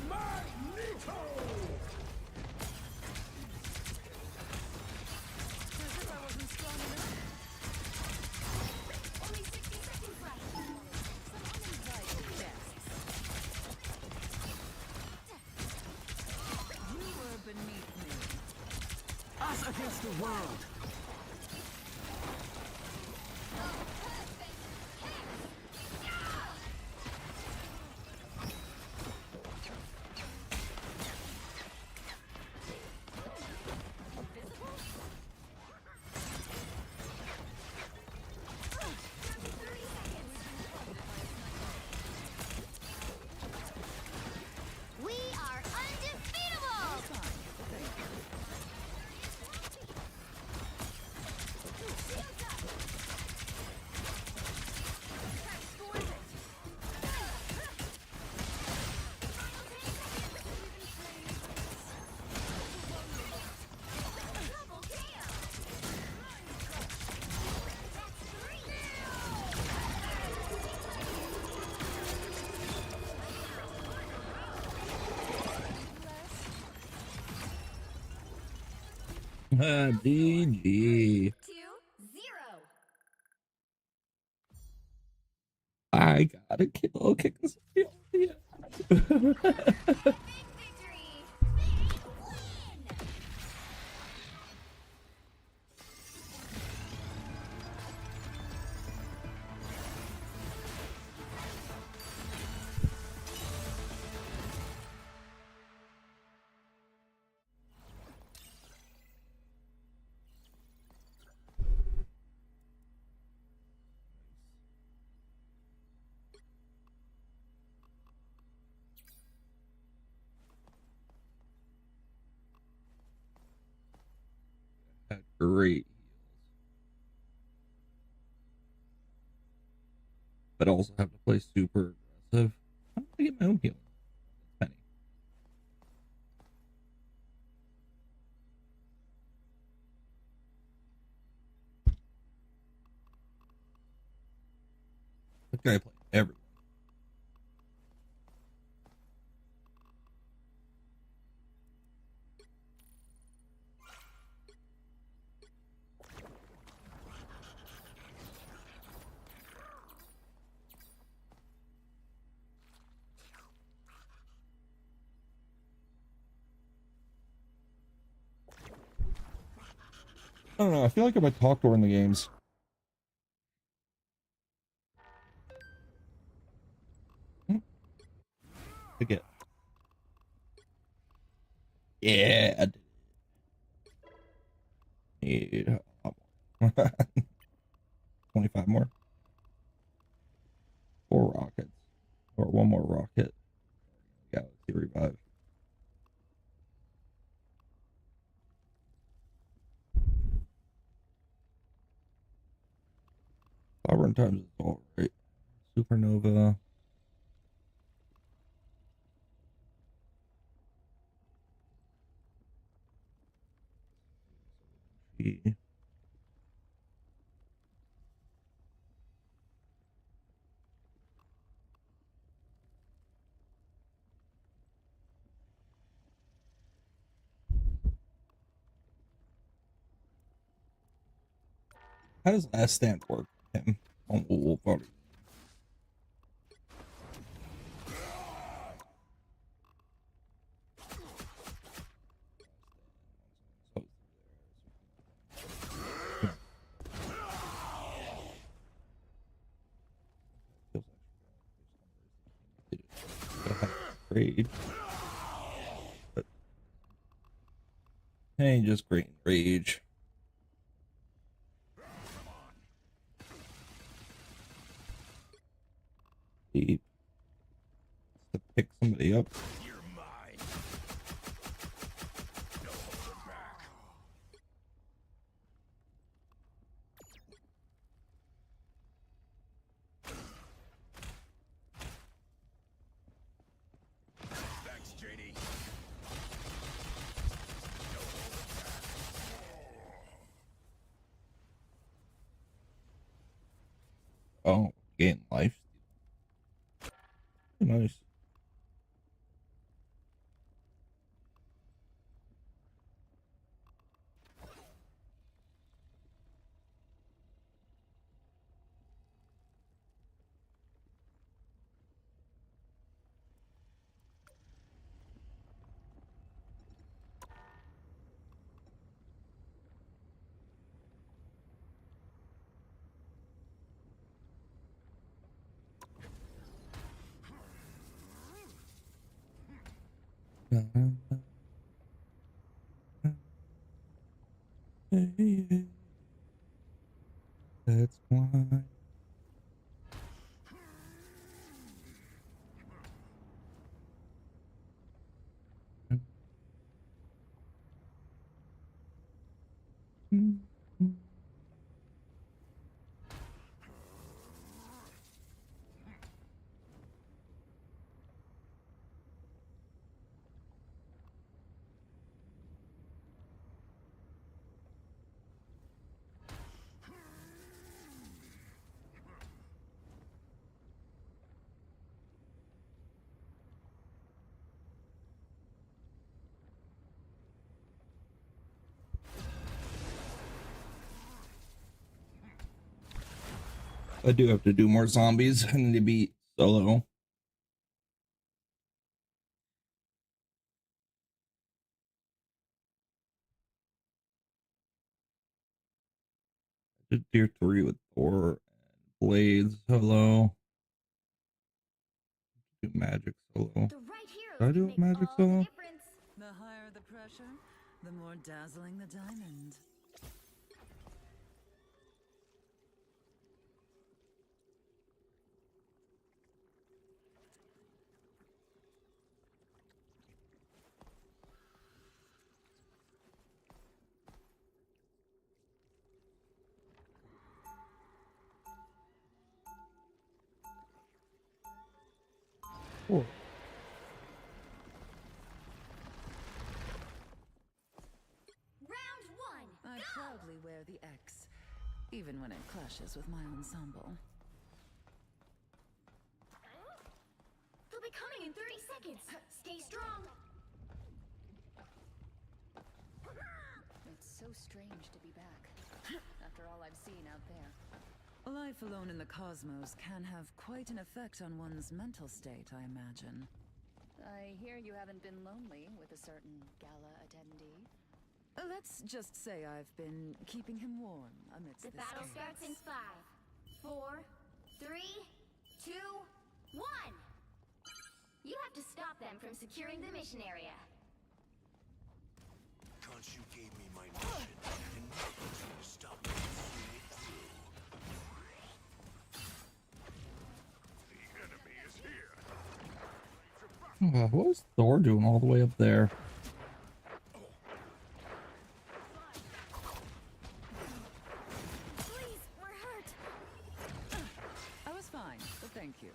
Magneto! As if I wasn't strong enough. Only 60 seconds left. Some uninvited guests. You were beneath me. Us against the world! We are undefeatable! GG. 2-0. I gotta kill kick. great, but also have to play super aggressive. I'm gonna get my own healing. Penny. That guy played everything. I don't know. I feel like I might talk during the games. Again. Yeah. I did. Need 25 more. 4 rockets. Or 1 more rocket. Galaxy revive. Sovereign times is alright. Supernova. G. How does last stand work with him on the wolf body? Rage. But hey, just great rage. Deep. To pick somebody up. Oh, getting life. Nice. That's why. I do have to do more zombies. I need to beat solo. I did tier 3 with Thor and Blades solo. Do magic solo. Did I do a magic solo? The higher the pressure, the more dazzling the diamond. Cool. Round one. I proudly wear the X, even when it clashes with my ensemble. They'll be coming in 30 seconds. Stay strong. It's so strange to be back, after all I've seen out there. Life alone in the cosmos can have quite an effect on one's mental state, I imagine. I hear you haven't been lonely with a certain gala attendee. Let's just say I've been keeping him warm amidst The this battle chaos. starts in 5, 4, 3, 2, 1. You have to stop them from securing the mission area. Khonshu gave me my mission, and nothing's gonna stop me from seeing it through. The enemy is here. What was Thor doing all the way up there? Please, we're hurt. I was fine, but thank you.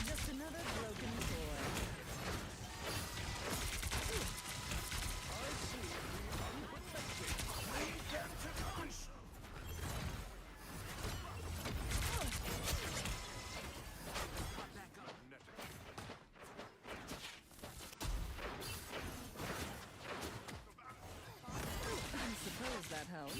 Just another broken toy. I suppose that helps.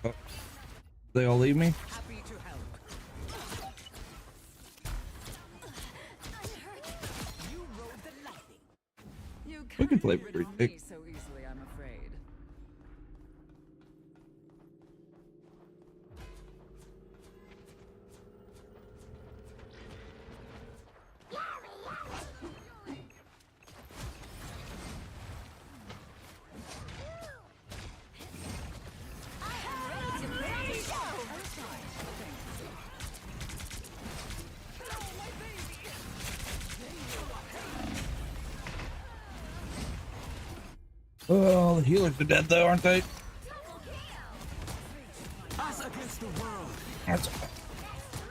Oh. They all leave me? Happy to help. You rode the lightning. You We can can't play get rid pretty of big. me so easily, I'm afraid. Oh, the healers are dead though, aren't they? Us against the world. That's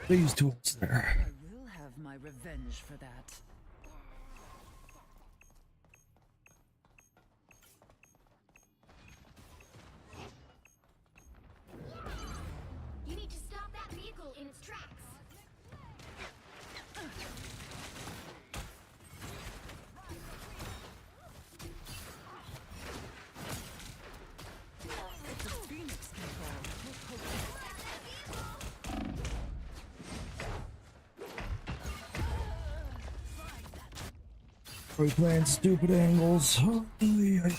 these tools there. I will have my revenge for that. You need to stop that vehicle in its tracks. It's a Phoenix control. We're playing stupid angles. Oh, yeah.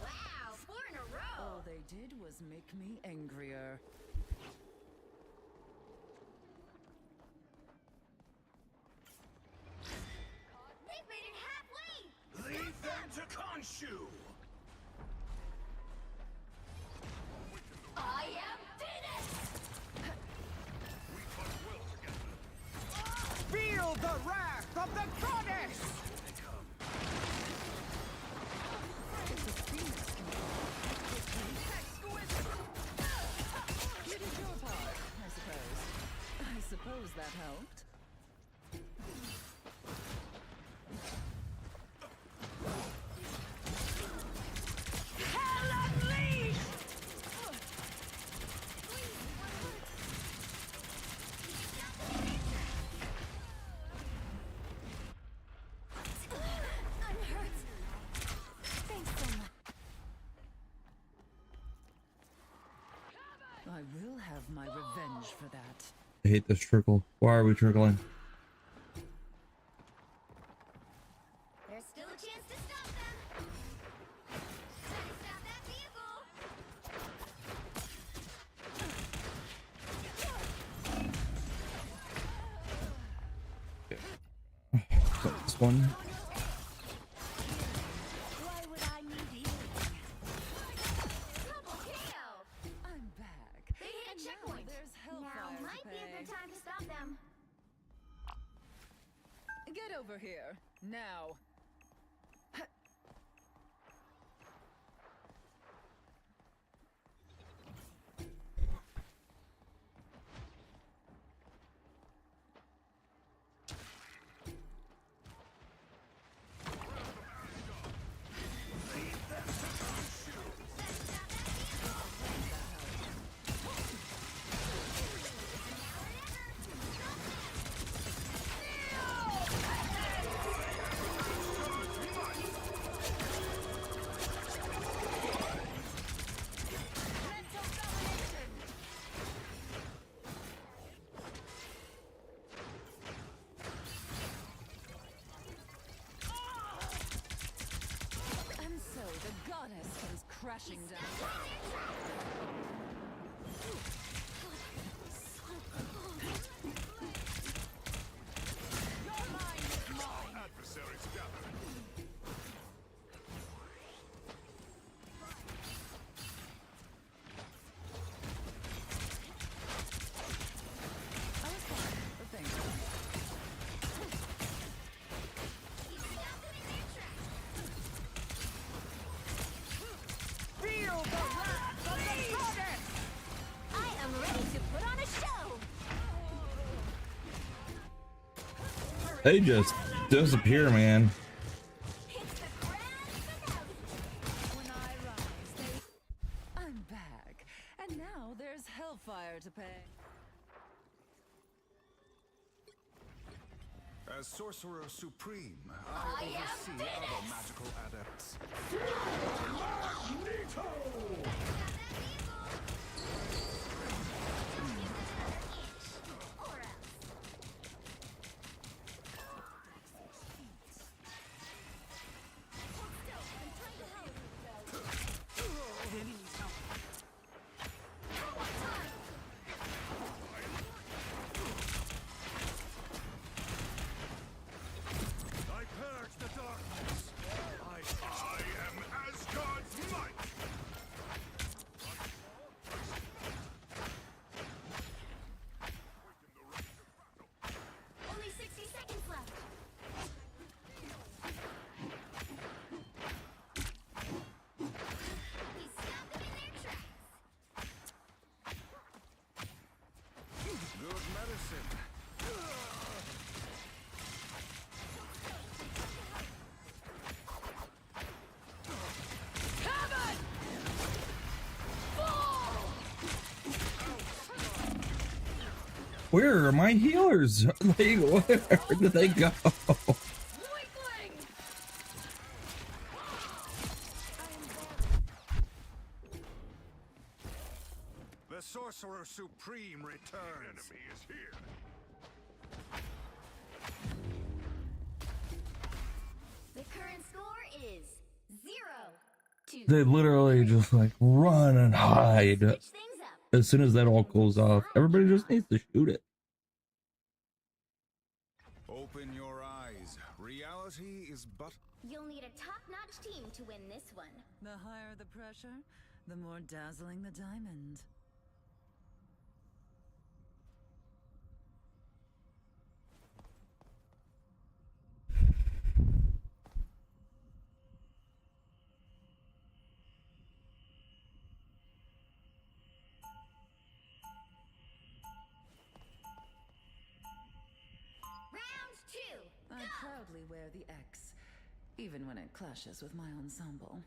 Wow, 4 in a row. All they did was make me angrier. They've made it halfway. Lead them to Khonshu. I am Venus. We fought well together. Feel the wrath of the goddess. It's a Phoenix control. You did your part, I suppose. I suppose that helped. Hell unleashed. I'm hurt. Thanks so much. I will have my revenge for that. I hate this trickle. Why are we trickling? There's still a chance to stop them. Try to stop that vehicle. this one. I'm back. They hit a checkpoint. Now might be a good time to stop them. Get over here now. Crashing down. Adversaries gather. They just disappear, man. I'm back, and now there's hellfire to pay. As Sorcerer Supreme, I oversee other magical adepts. Where are my healers? Like, where did they go? The Sorcerer Supreme returns. The enemy is here. The current score is 0-2. They literally just like run and hide. As soon as that all goes off, everybody just needs to shoot it. Open your eyes. Reality is but... You'll need a top-notch team to win this one. The higher the pressure, the more dazzling the diamond. Round 2. I proudly wear the X, even when it clashes with my ensemble.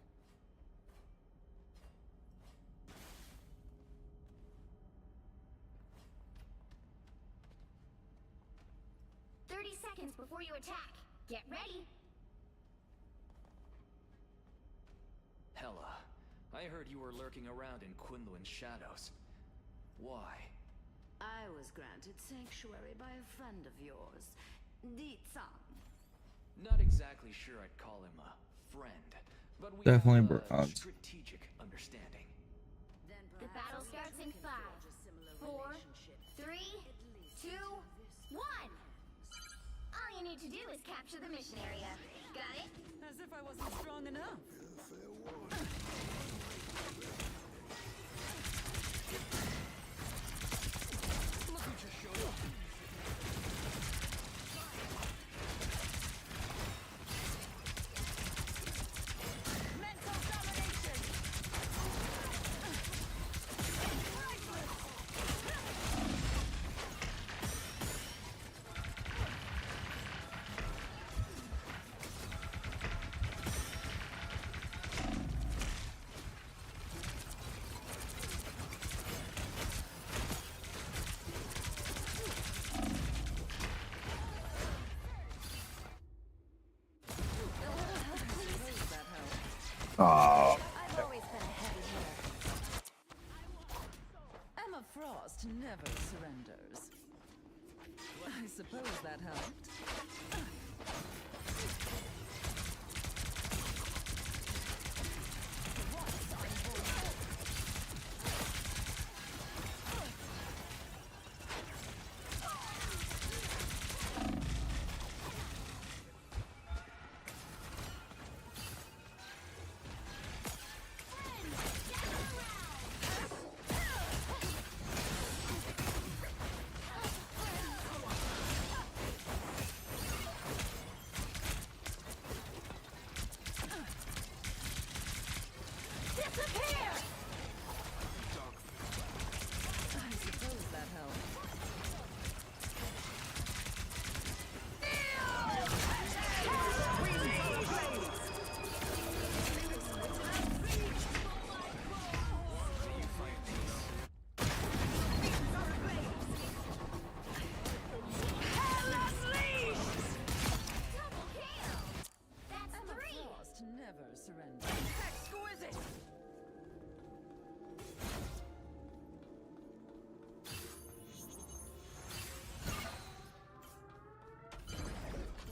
Seconds before you attack. Get ready. Hela, I heard you were lurking around in Kunluin's shadows. Why? I was granted sanctuary by a friend of yours, Di-san. Not exactly sure I'd call him a friend, but we Definitely have a bronze. strategic understanding. The battle starts in 5, 4, 3, 2, 1. All you you need to do is capture the mission area. Got it? As if I wasn't strong enough. Look who just showed up. Mental domination. Oh. I've always been a heavy hitter. Emma Frost never surrenders. I suppose that helped.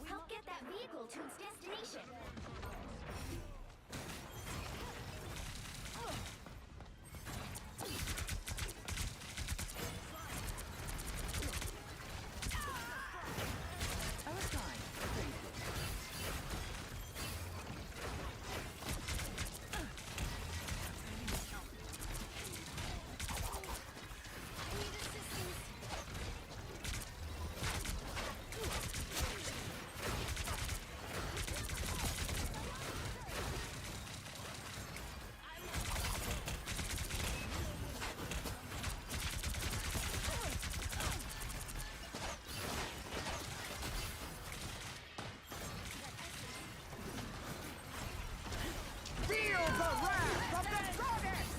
Help get that vehicle to its destination. I was fine. Thank you. Feel the wrath of the goddess!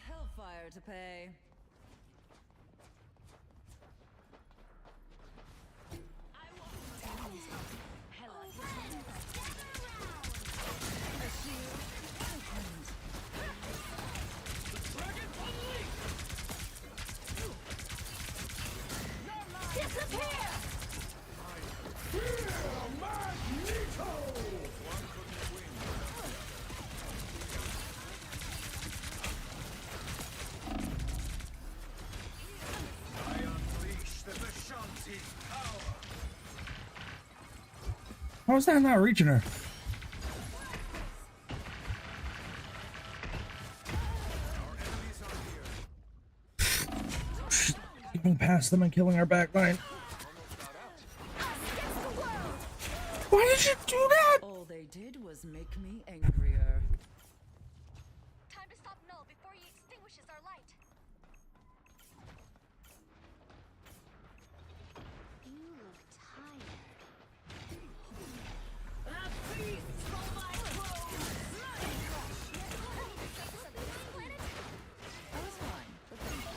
Hellfire to pay. A shield opened. Disappear! I unleash the Vishanti power. How is that not reaching her? Getting past them and killing our backline. Why did you do that? All they did was make me angrier. Time to stop Null before he extinguishes our light. You look tired. I was fine, but thank you.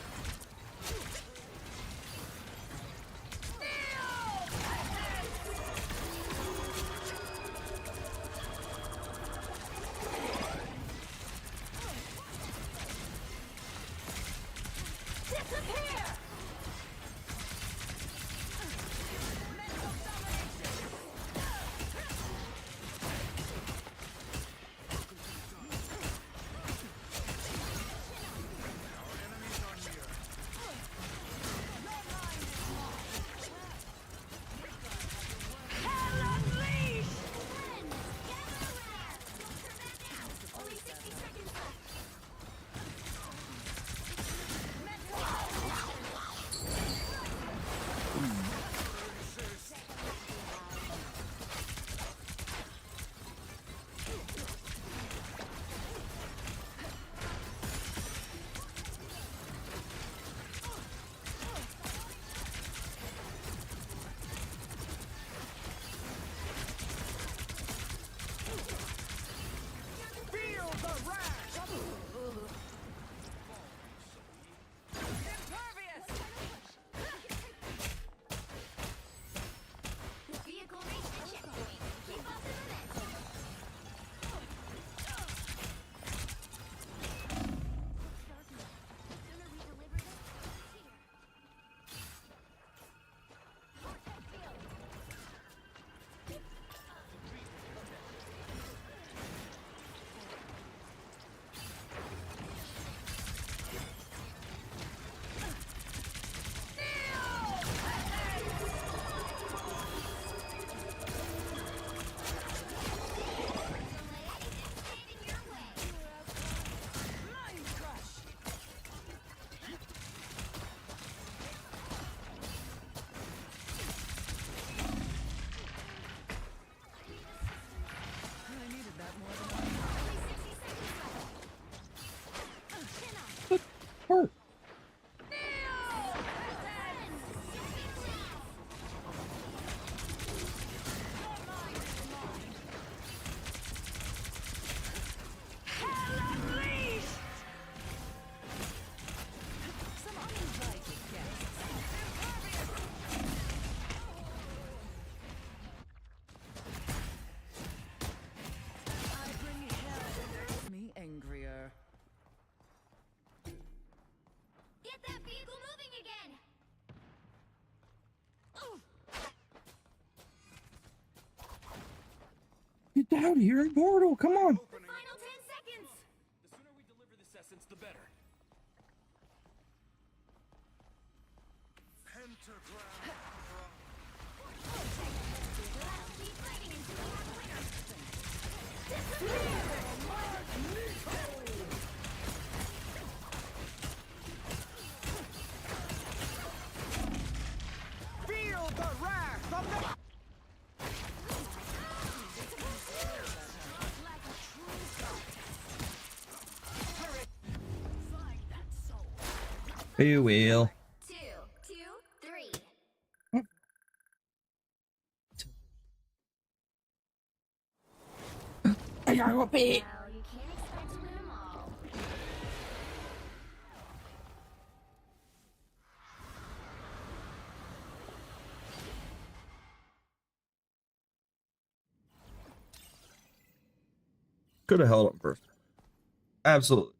get down here in Portal. Come on. The final 10 seconds. The sooner we deliver this essence, the better. Feel the wrath of the... You will. 2, 3. I got a bit. Well, you can't expect to win them all. Could have held him first. Absolutely.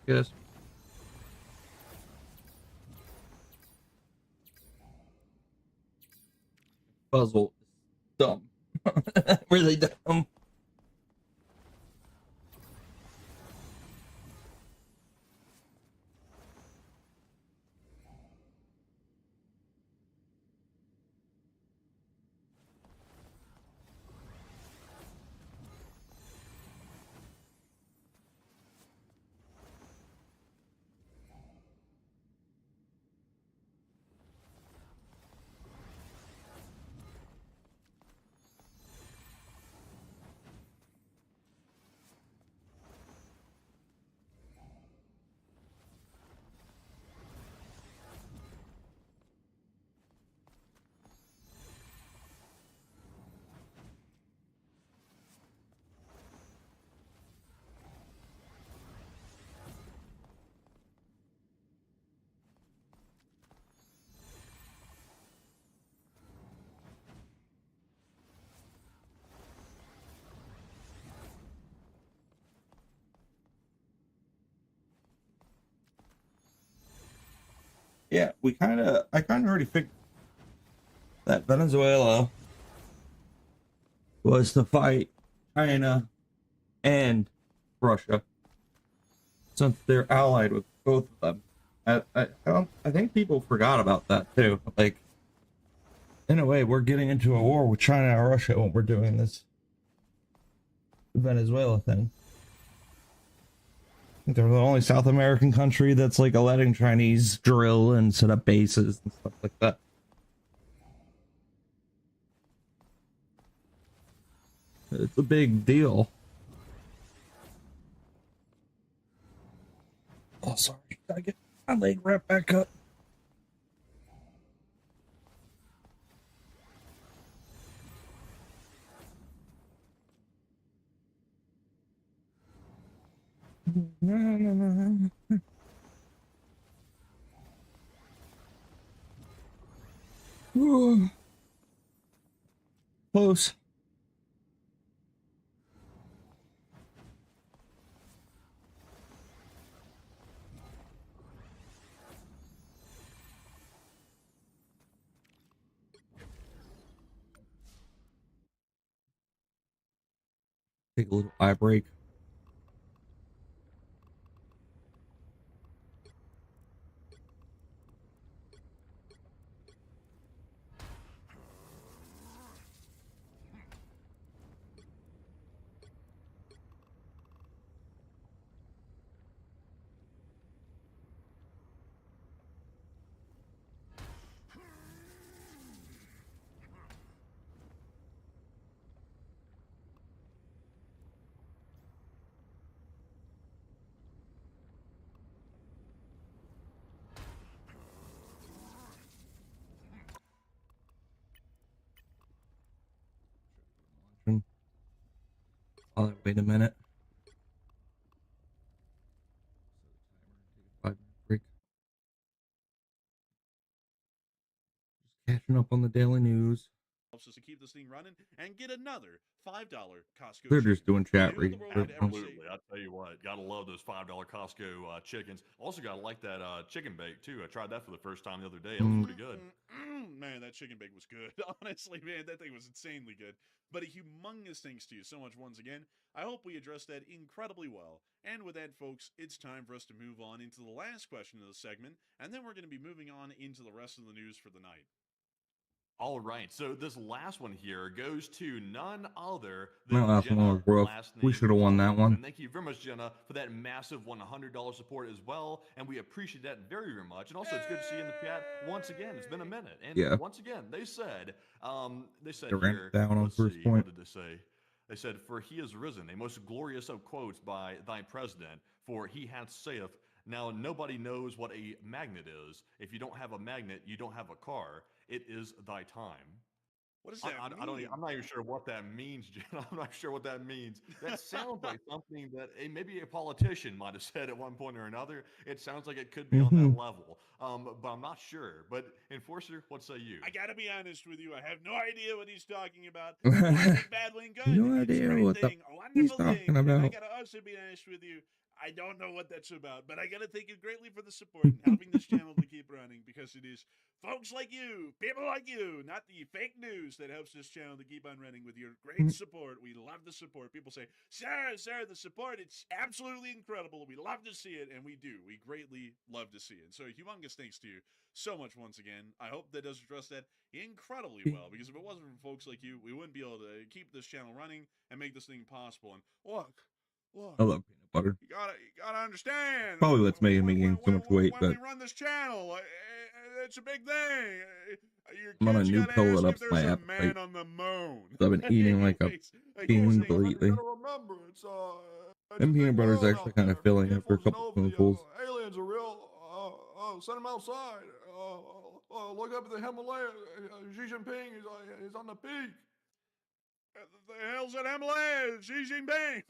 Yes. Puzzle is dumb. Really dumb. Yeah, I kind of already figured that Venezuela was to fight China and Russia, since they're allied with both of them. I think people forgot about that too. Like, in a way, we're getting into a war with China and Russia when we're doing this Venezuela thing. I think they're the only South American country that's like letting Chinese drill and set up bases and stuff like that. It's a big deal. Oh, sorry. Gotta get my leg wrapped back up. Ooh. Close. Take a little eye break. Oh, wait a minute. 5-minute break. Just catching up on the daily news. Helps us to keep this thing running and get another $5 Costco. They're just doing chat reading. Absolutely. I'll tell you what, gotta love those $5 Costco chickens. Also gotta like that chicken bake too. I tried that for the first time the other day. It was pretty good. Man, that chicken bake was good. Honestly, man, that thing was insanely good. But a humongous thanks to you so much once again. I hope we addressed that incredibly well. And with that, folks, it's time for us to move on into the last question of the segment, and then we're going to be moving on into the rest of the news for the night. All right, so this last one here goes to none other My than last one Jenna, was rough. last We name should have won that Tolls. one. And thank you very much, Jenna, for that massive $100 support as well, and we appreciate that very, very much. And also, it's good to see you in the chat once again. It's been a minute, and Yeah. once again, they said They ran here. it down on Let's first see, point. what did they say? They said, "For he is risen, a most glorious of quotes by thy president. For he hath saith, now nobody knows what a magnet is. If you don't have a magnet, you don't have a car. It is thy time." What does that mean? I'm not even sure what that means, Jen. I'm not sure what that means. That sounds like something that maybe a politician might have said at one point or another. It sounds like it could be on that level, but I'm not sure. But Enforcer, what say you? I gotta be honest with you. I have no idea what he's talking about. I think badly good. No idea what the he's talking And I about. gotta also be honest with you. I don't know what that's about, but I gotta thank you greatly for the support and helping this channel to keep running, because it is folks like you, people like you, not the fake news, that helps this channel to keep on running with your great support. We love the support. People say, Sarah, the support, it's absolutely incredible. We love to see it, and we do. We greatly love to see it. So humongous thanks to you so much once again. I hope that does address that incredibly well, because if it wasn't for folks like you, we wouldn't be able to keep this channel running and make this thing possible. And look. I love peanut butter. You gotta understand. Probably what's making me gain so much weight, When but we run this channel, it's a big thing. I'm on a new pill that ups my a appetite. man on the moon. So I've been eating like a fiend lately. Remember, it's And peanut butter is actually kind of filling after a couple spoonfuls. aliens are real. Send them outside. Look up at the Himalayas. Xi Jinping is on the peak. The hell's at Himalayas? Xi Jinping.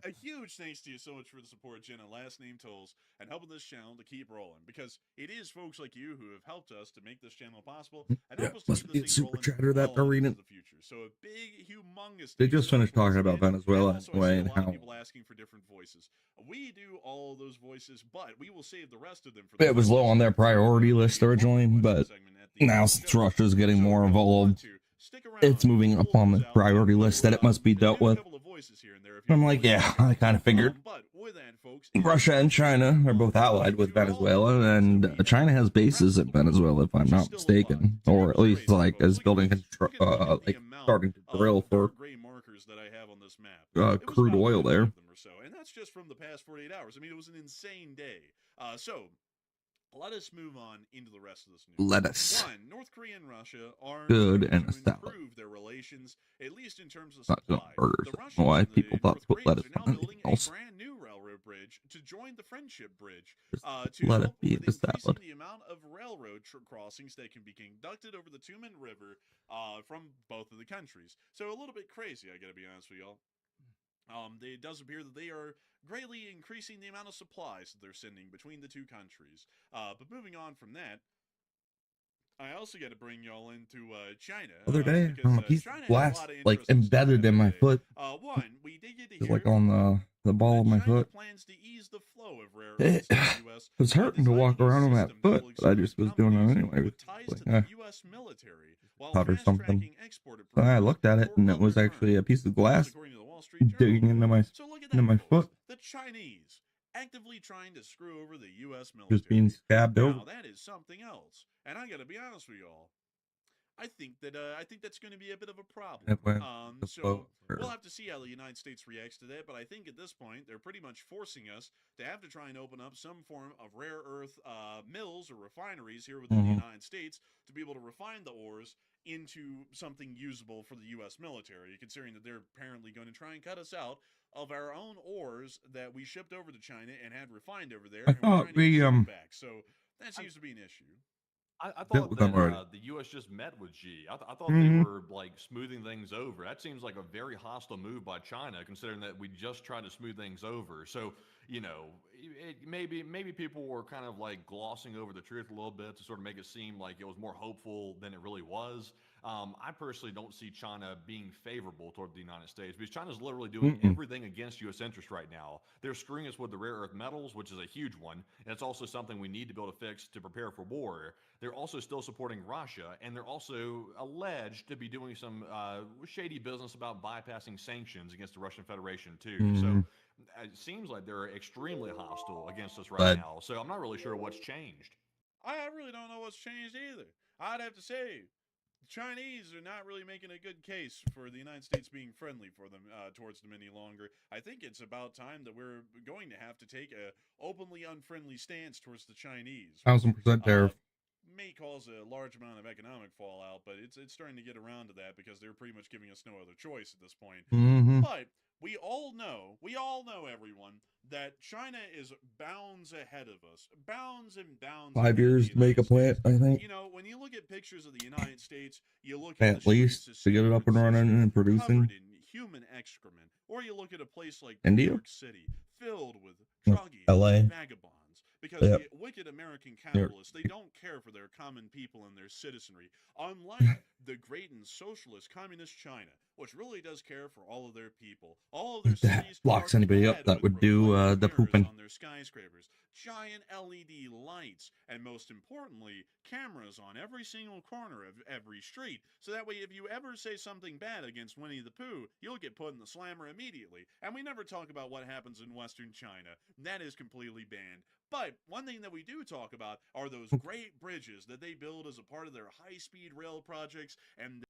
A huge thanks to you so much for the support, Jenna, last name Tolls, and helping this channel to keep rolling, because it is folks like you who have helped us to make this channel possible and help us to Must keep be a this thing super rolling chatter that they're well reading. into the future. So a big, humongous. They thanks just to finished folks talking about again. Venezuela And also, I anyway see and a lot how of people asking for different voices. We do all of those voices, but we will save the rest of them for. It was low on their priority list originally, but now since Russia's getting more involved, it's moving up on the priority list that it must be dealt with. I'm like, yeah, I kind of figured. Russia and China are both allied with Venezuela, and China has bases in Venezuela, if I'm not mistaken, or at least like is building, like starting to drill for crude oil there. And that's just from the past 48 hours. I mean, it was an insane day. So let us move on into the rest of this news. Let us. One, North Korea and Russia are Good and to established. improve their relations, at least in terms of Not supply. doing burgers. The I don't know why people thought to put lettuce on anything else. brand new railroad bridge to join the Friendship Bridge Just let it be with the salad. the amount of railroad crossings that can be conducted over the Tumen River from both of the countries. So a little bit crazy, I gotta be honest with y'all. It does appear that they are greatly increasing the amount of supplies that they're sending between the two countries. But moving on from that, I also got to bring y'all into China. Other day, because, a piece China of has glass a lot of like interesting embedded in my foot. One, we did get to Just hear like on the ball of my foot. plans to ease the flow of rare It was hurting to walk around on that foot, but I just was doing it anyway. Like, U.S. military while cut or something. fast-tracking export So I looked at it, and it was actually a piece of glass digging into my foot. The Chinese actively trying to screw over the U.S. military. Just being scabbed over. Now that is something else, and I got to be honest with y'all. I think that's going to be a bit of a problem. So we'll have to see how the United States reacts to that. But I think at this point they're pretty much forcing us to have to try and open up some form of rare earth mills or refineries here within the United States to be able to refine the ores into something usable for the U.S. military, considering that they're apparently going to try and cut us out of our own ores that we shipped over to China and had refined over there. I thought we back. So that seems to be an issue. I thought that the U.S. just met with Xi. I thought they were like smoothing things over. That seems like a very hostile move by China, considering that we just tried to smooth things over. So you know, maybe people were kind of like glossing over the truth a little bit to sort of make it seem like it was more hopeful than it really was. I personally don't see China being favorable toward the United States because China's literally doing everything against U.S. interest right now. They're screwing us with the rare earth metals, which is a huge one, and it's also something we need to be able to fix to prepare for war. They're also still supporting Russia, and they're also alleged to be doing some shady business about bypassing sanctions against the Russian Federation too. So it seems like they're extremely hostile against us right now. So I'm not really sure what's changed. I really don't know what's changed either. I'd have to say, the Chinese are not really making a good case for the United States being friendly for them towards them any longer. I think it's about time that we're going to have to take a openly unfriendly stance towards the Chinese. 1000% tariff. May cause a large amount of economic fallout, but it's starting to get around to that because they're pretty much giving us no other choice at this point. But we all know, everyone, that China is bounds ahead of us. Bounds and bounds. 5 years to make a plant, I think. You know, when you look at pictures of the United States, you look at least to get it up and running and producing. In human excrement, or you look at a place like India? New York City, filled with druggies, LA. vagabonds. Because the wicked American capitalists, they don't care for their common people and their citizenry, unlike the great and socialist communist China, which really does care for all of their people. All of their cities blocks anybody up that would do the pooping. On their skyscrapers, giant LED lights, and most importantly, cameras on every single corner of every street. So that way, if you ever say something bad against Winnie the Pooh, you'll get put in the slammer immediately. And we never talk about what happens in Western China. That is completely banned. But one thing that we do talk about are those great bridges that they build as a part of their high-speed rail projects, and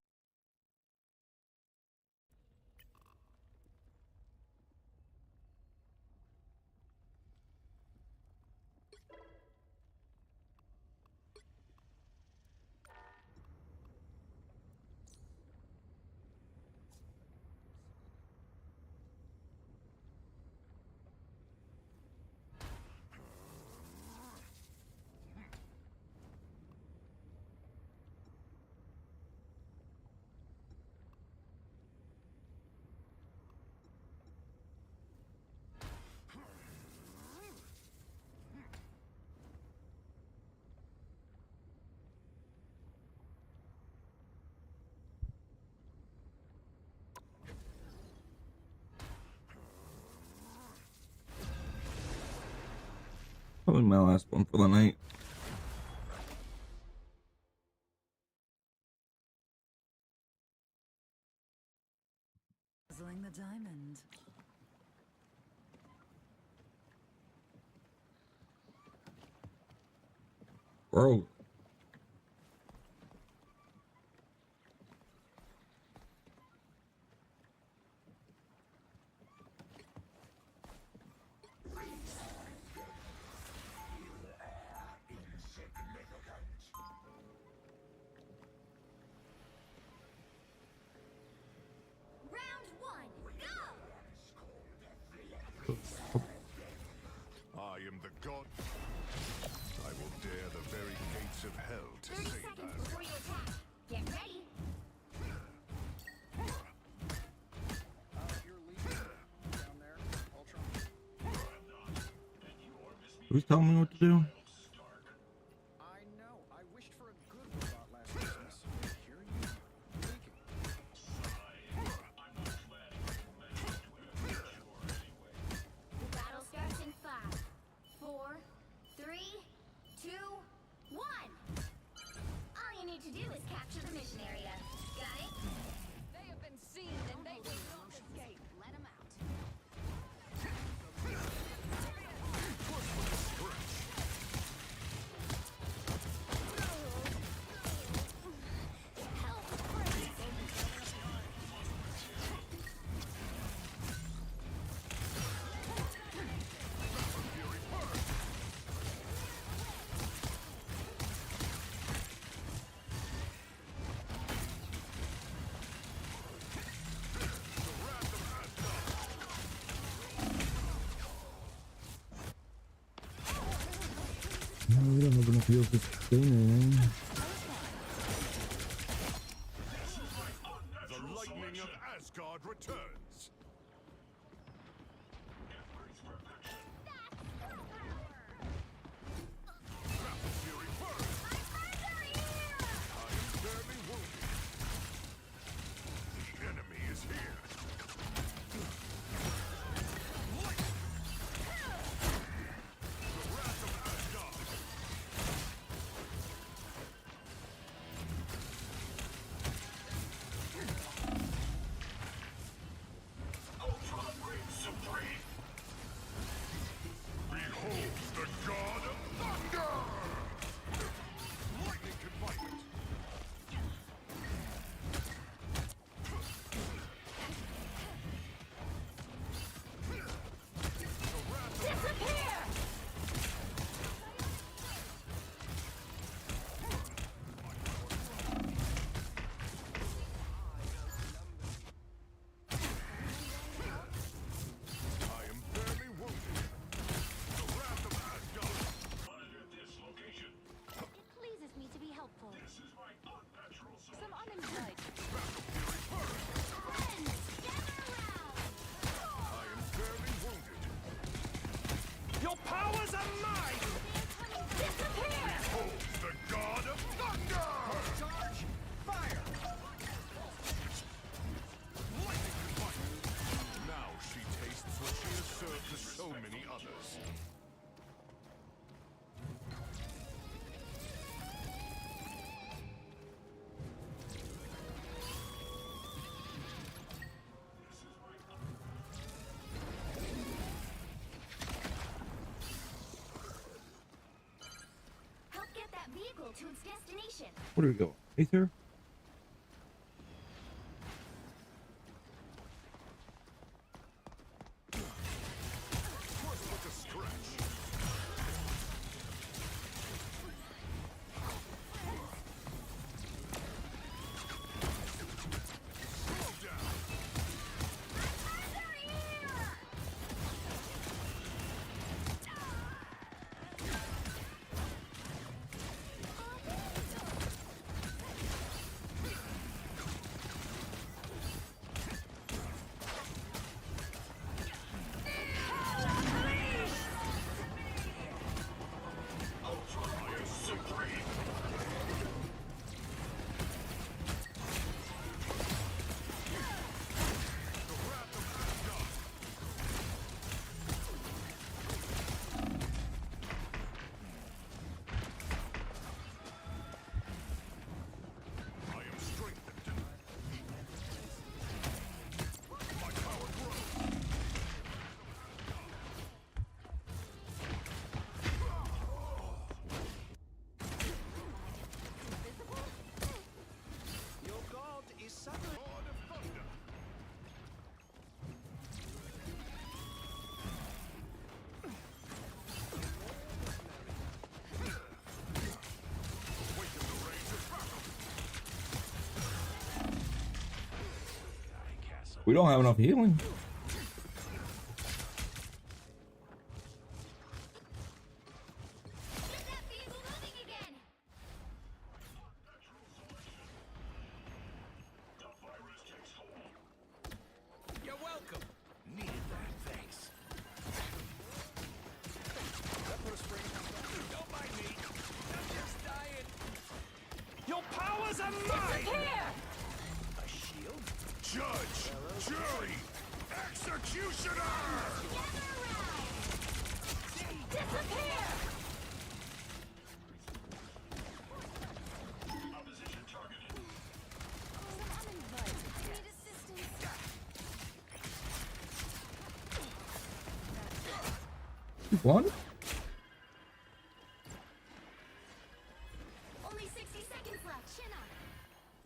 Probably my last one for the night. Puzzling the diamond. Bro. I am the god. I will dare the very gates of hell to 30 save seconds us. before you attack. Get ready. Who's telling me what to do? I know. I wished for a good robot last Christmas. Here you are. Take it. The battle starts in 5, 4, 3, 2, 1. All you need to do is capture the mission area. Got it? They have been seen and they will not escape. Let them out. No, we don't have enough heals to sustain anything. The lightning of Asgard returns. to its destination. Where do we go? Aether? We don't have enough healing. You're welcome. Needed that, thanks. Don't mind me. I'm just dying. Your powers are mine! A shield? Judge! Jury! Executioner! Disappear! Opposition targeted. Need assistance. One? Only 60 seconds left. Chin up.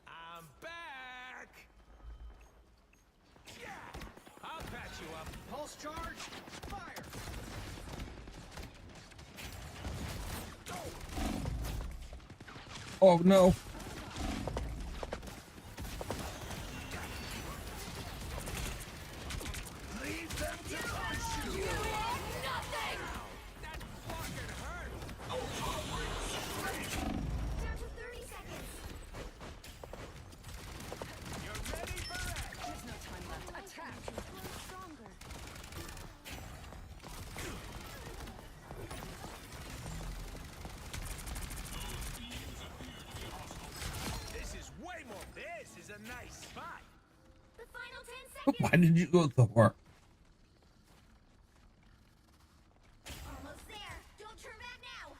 I'm back! Yeah! I'll patch you up. Pulse charge, fire! Oh no. Leave them to punch you! Nothing! That fucking hurt! Down to 30 seconds. You're ready for that! There's no time left. Attack! Grow stronger. This is way more. This is a nice spot. The final 10 seconds. Why did you go so far? Almost there. Don't turn back now.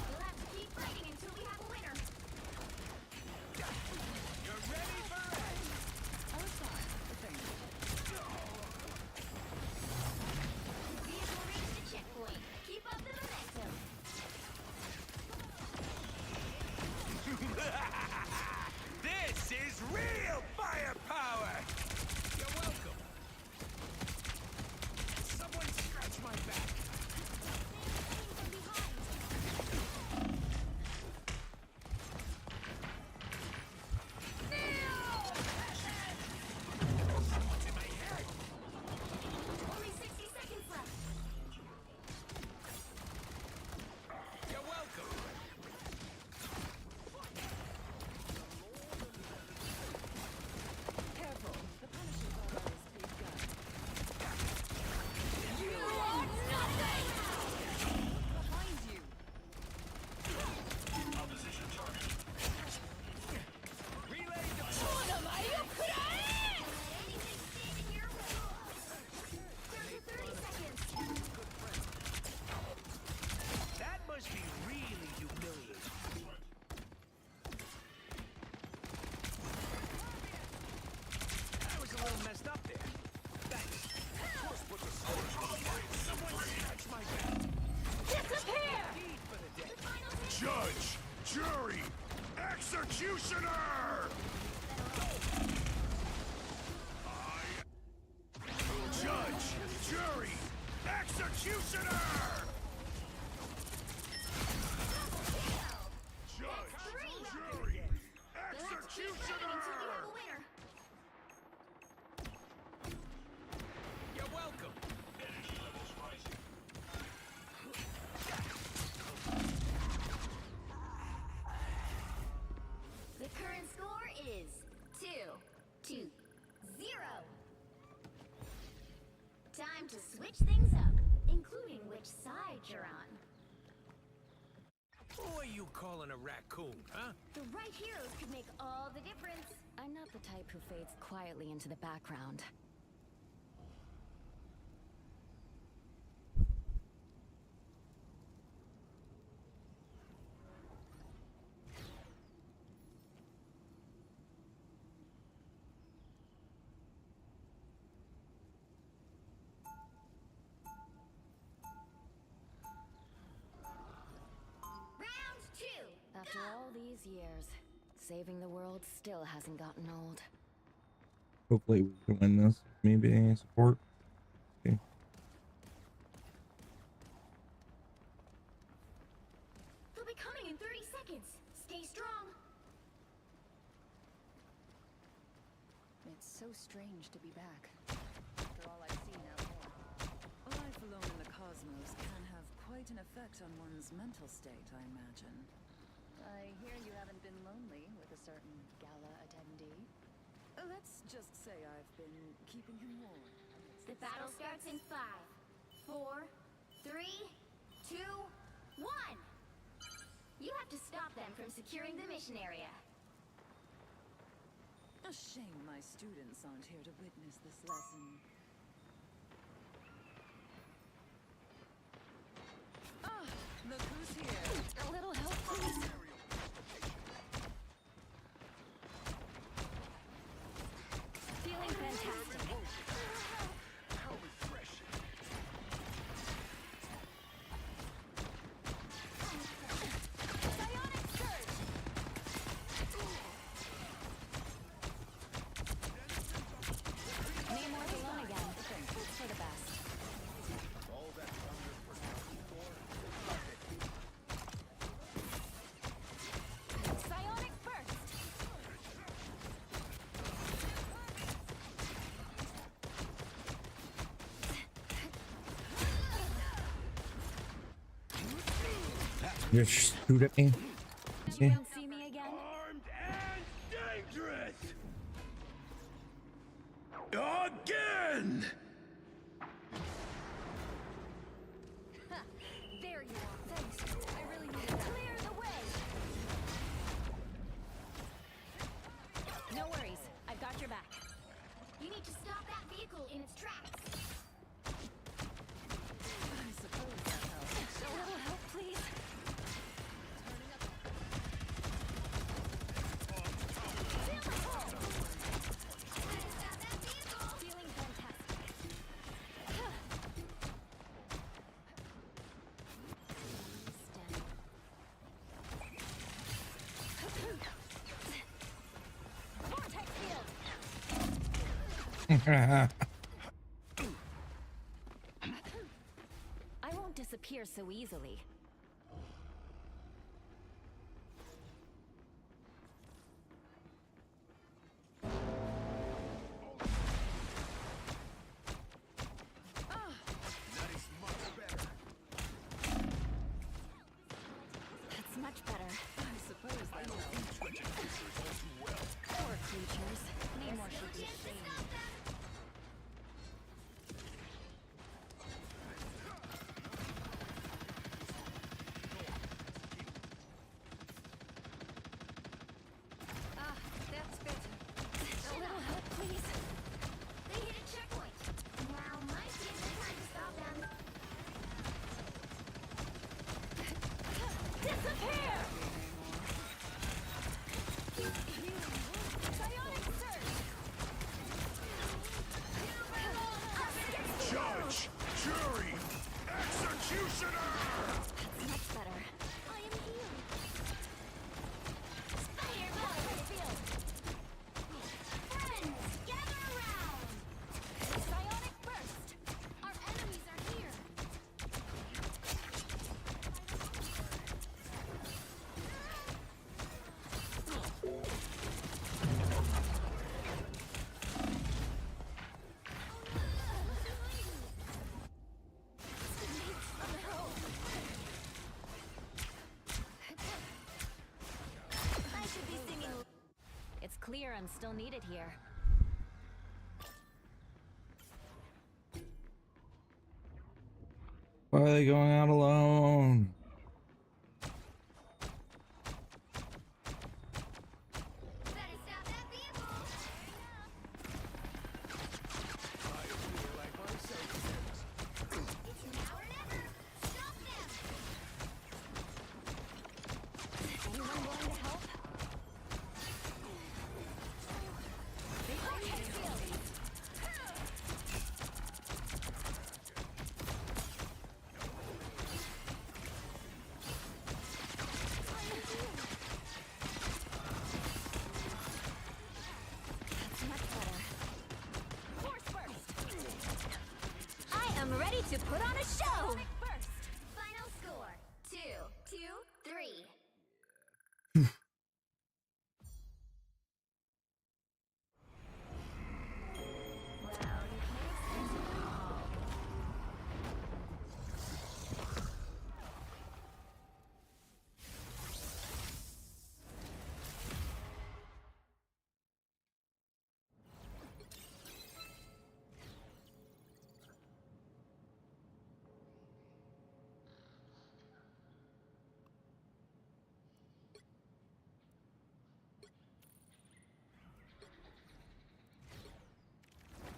We'll have to keep fighting until we have a winner. You're ready for it! Vehicle reached the checkpoint. Keep up the momentum. This is real firepower! Executioner! Judge, jury, executioner! You're welcome. The current score is 2-0. Time to switch things up, including which side you're on. Who are you calling a raccoon, huh? The right heroes could make all the difference. I'm not the type who fades quietly into the background. Round 2. After all these years, saving the world still hasn't gotten old. Hopefully we can win this. Maybe any support. Okay. They'll be coming in 30 seconds. Stay strong. It's so strange to be back. After all I've seen out there. A life alone in the cosmos can have quite an effect on one's mental state, I imagine. I hear you haven't been lonely with a certain gala attendee. Let's just say I've been keeping him warm. The battle starts in 5, 4, 3, 2, 1. You have to stop them from securing the mission area. A shame my students aren't here to witness this lesson. Ah, look who's here. A little help, please. Feeling fantastic. How refreshing. Psionic surge. Namor's alone again. It's for the best. All that thunder for nothing for? Psionic burst. Just shoot at me. See? You won't see me again? Armed and dangerous! Again! There you are. Thanks. I really needed that. Clear the way. No worries. I've got your back. You need to stop that vehicle in its tracks. I suppose that helps. A little help, please. Feeling fantastic. Vortex field. I won't disappear so easily. That is much better. That's much better. I suppose that helps. Stretching creatures all too well. Poor creatures. Namor should be ashamed. I'm still needed here. Why are they going out alone? I'm ready to put on a show! First, final score, 2-3.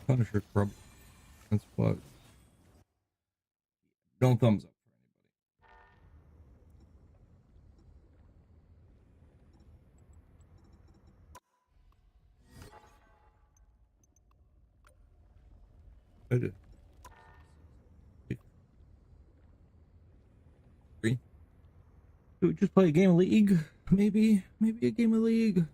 Punisher Crub. That's what. No thumbs up for anybody. I did. Three. Do we just play a game of League? Maybe a game of League.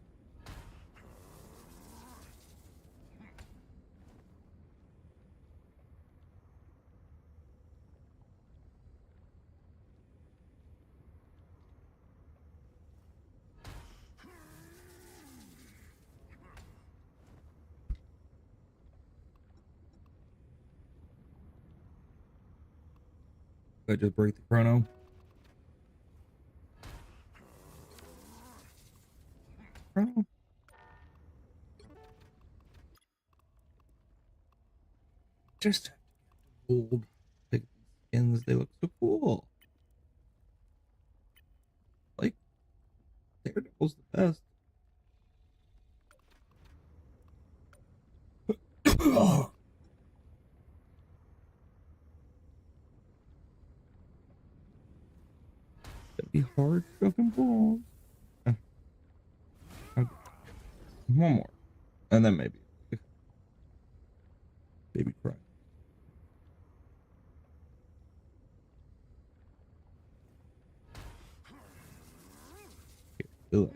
I just break the chrono. Chrono. Just old big skins. They look so cool. Like Daredevil's the best. That'd be hard fucking balls. Okay. One more. And then maybe. Baby cry. Here, do it.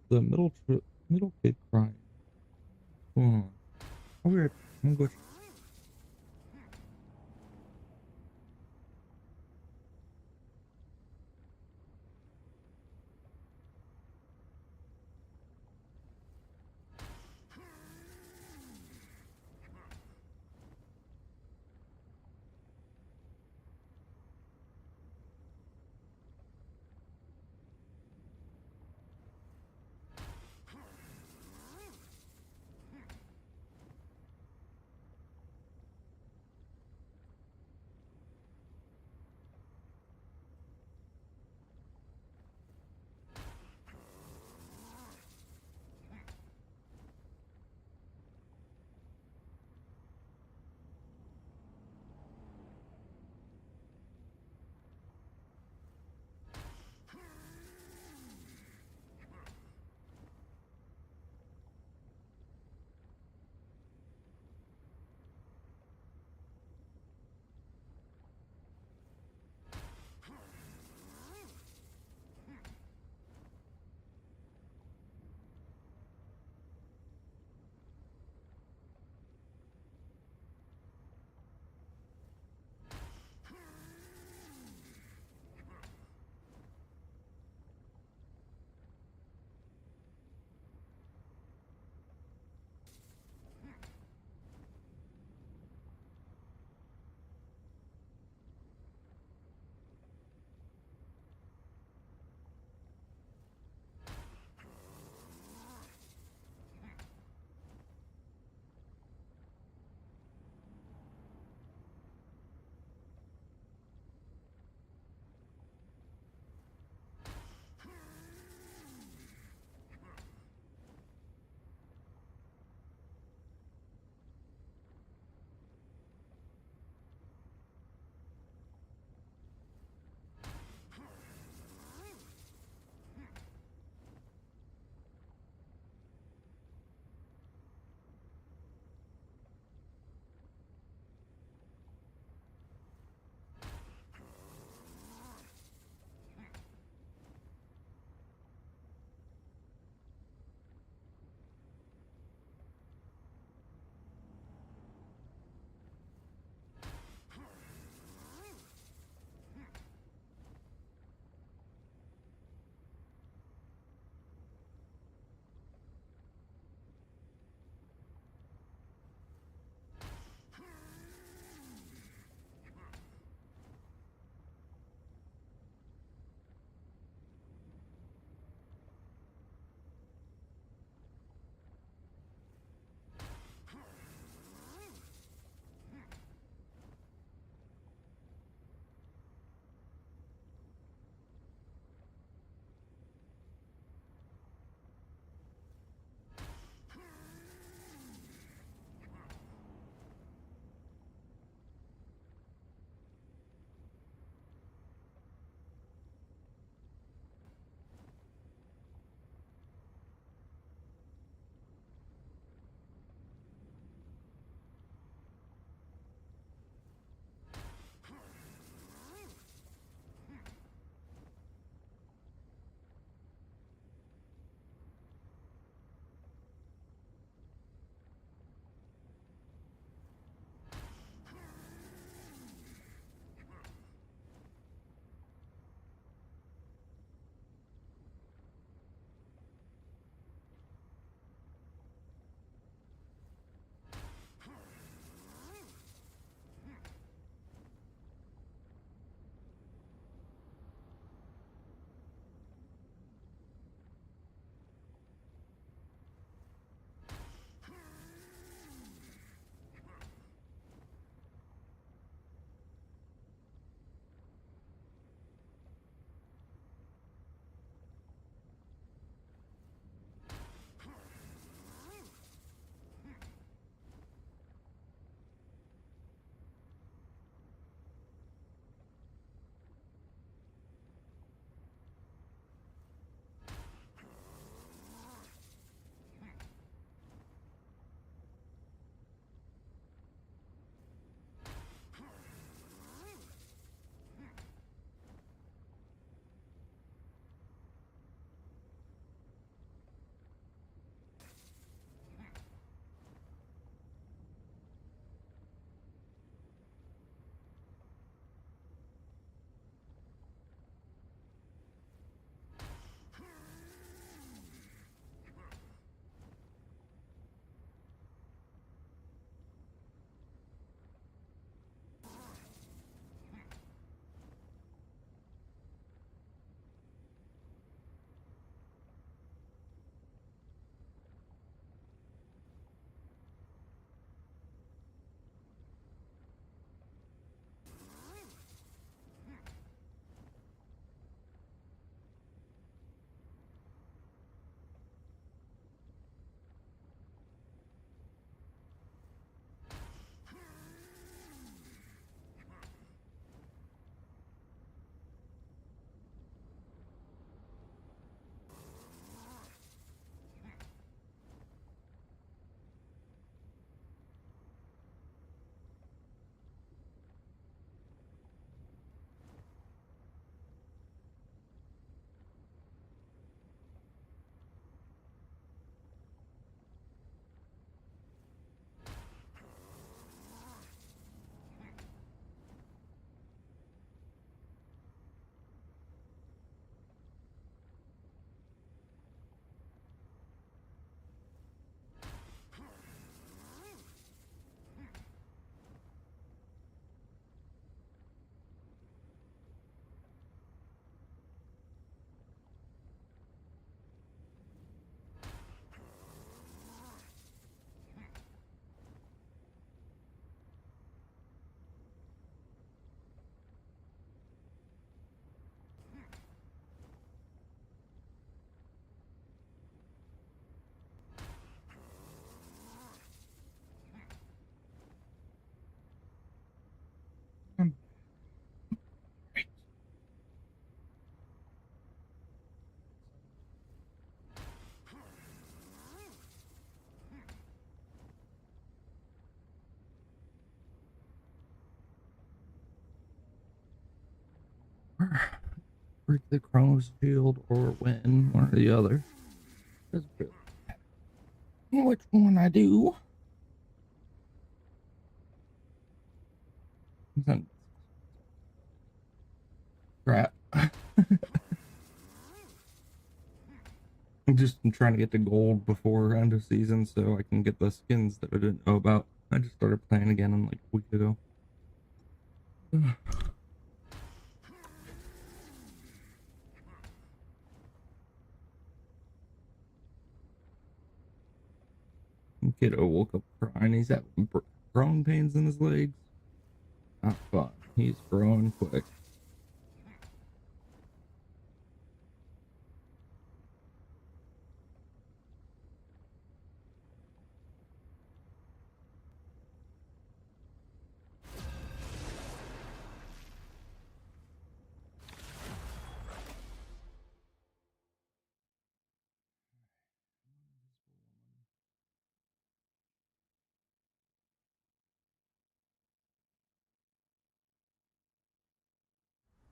The middle kid crying. Hold on. I'll be right back. I'm gonna go. or break the Chronos shield or win, one or the other. Which one I do? Crap. I'm trying to get to gold before end of season so I can get the skins that I didn't know about. I just started playing again like a week ago. Kiddo woke up crying. He's having growing pains in his legs. Not fun. He's growing quick.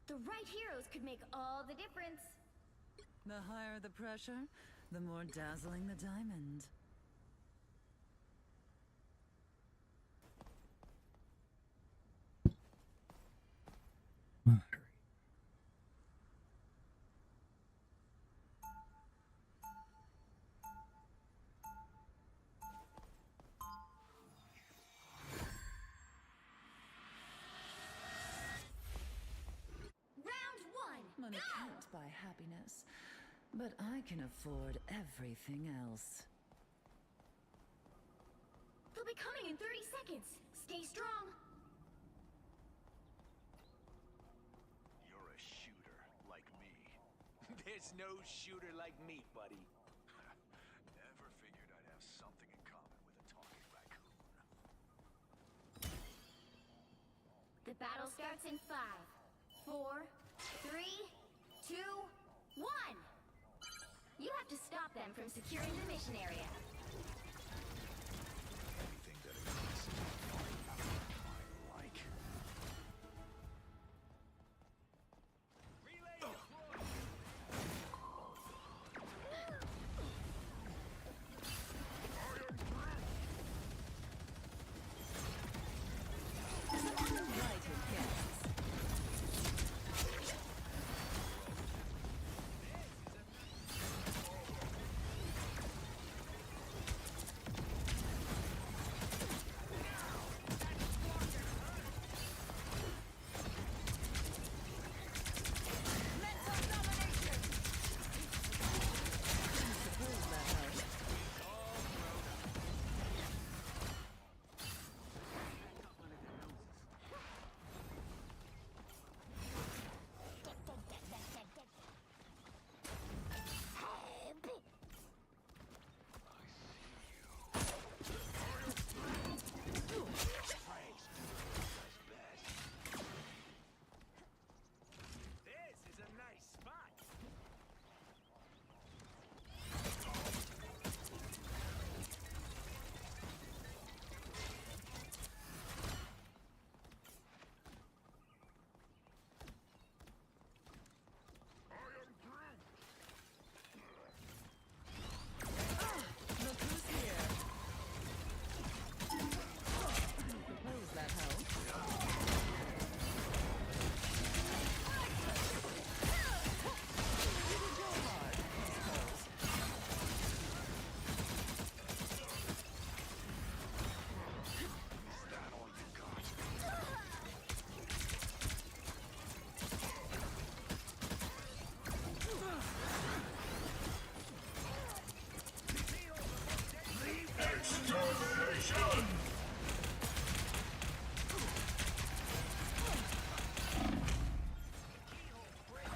The right heroes could make all the difference. The higher the pressure, the more dazzling the diamond. Money can't buy happiness, but I can afford everything else. They'll be coming in 30 seconds. Stay strong. You're a shooter like me. There's no shooter like me, buddy. Never figured I'd have something in common with a talking raccoon. The battle starts in 5, 4, 3, 2, 1. You have to stop them from securing the mission area. Anything that exists, I like.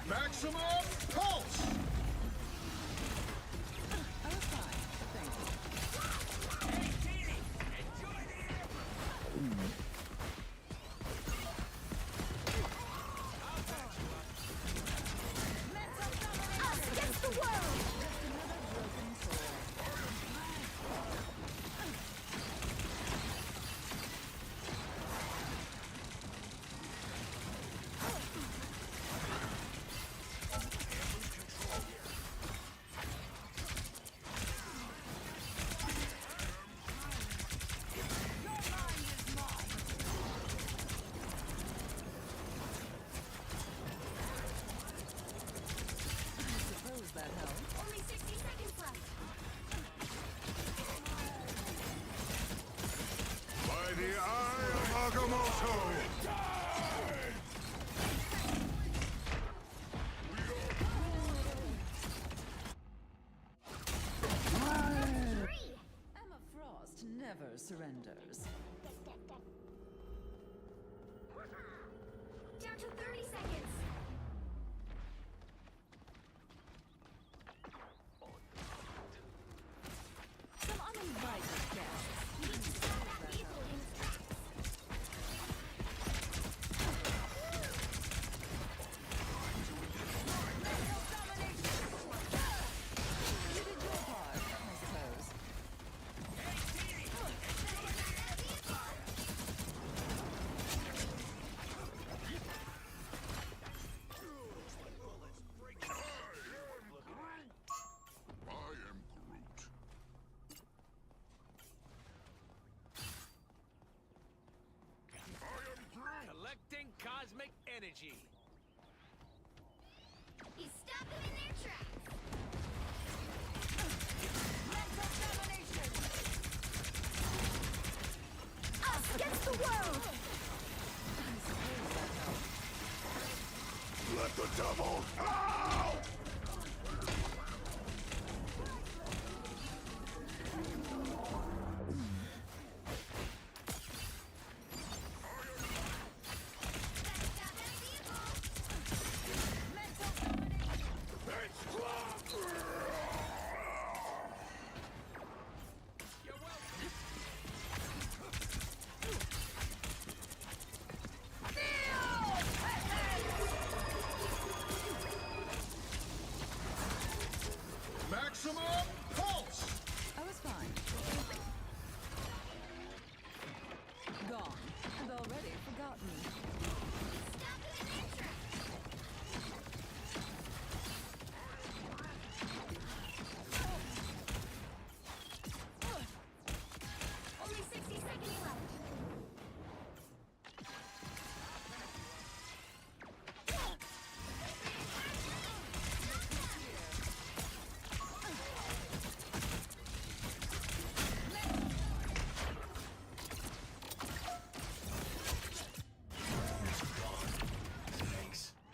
Maximum pulse! Us against the world! Emma Frost never surrenders. Down to 30 seconds. Some uninvited guests. You need to stop that vehicle in its tracks. You did your part, I suppose. Collecting cosmic energy. You stop them in their tracks. Us against the world. Let the devil out! Maximum pulse! I was fine. Gone. And already forgotten. Stop them in their tracks. Only 60 seconds left.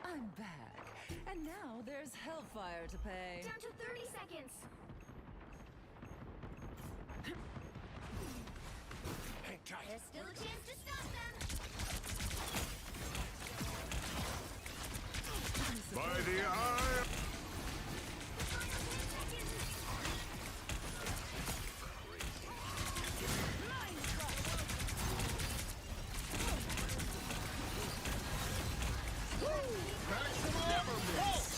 I'm back. And now there's hellfire to pay. Down to 30 seconds. Hang tight. There's still a chance to stop them. By the eye! Maximum pulse!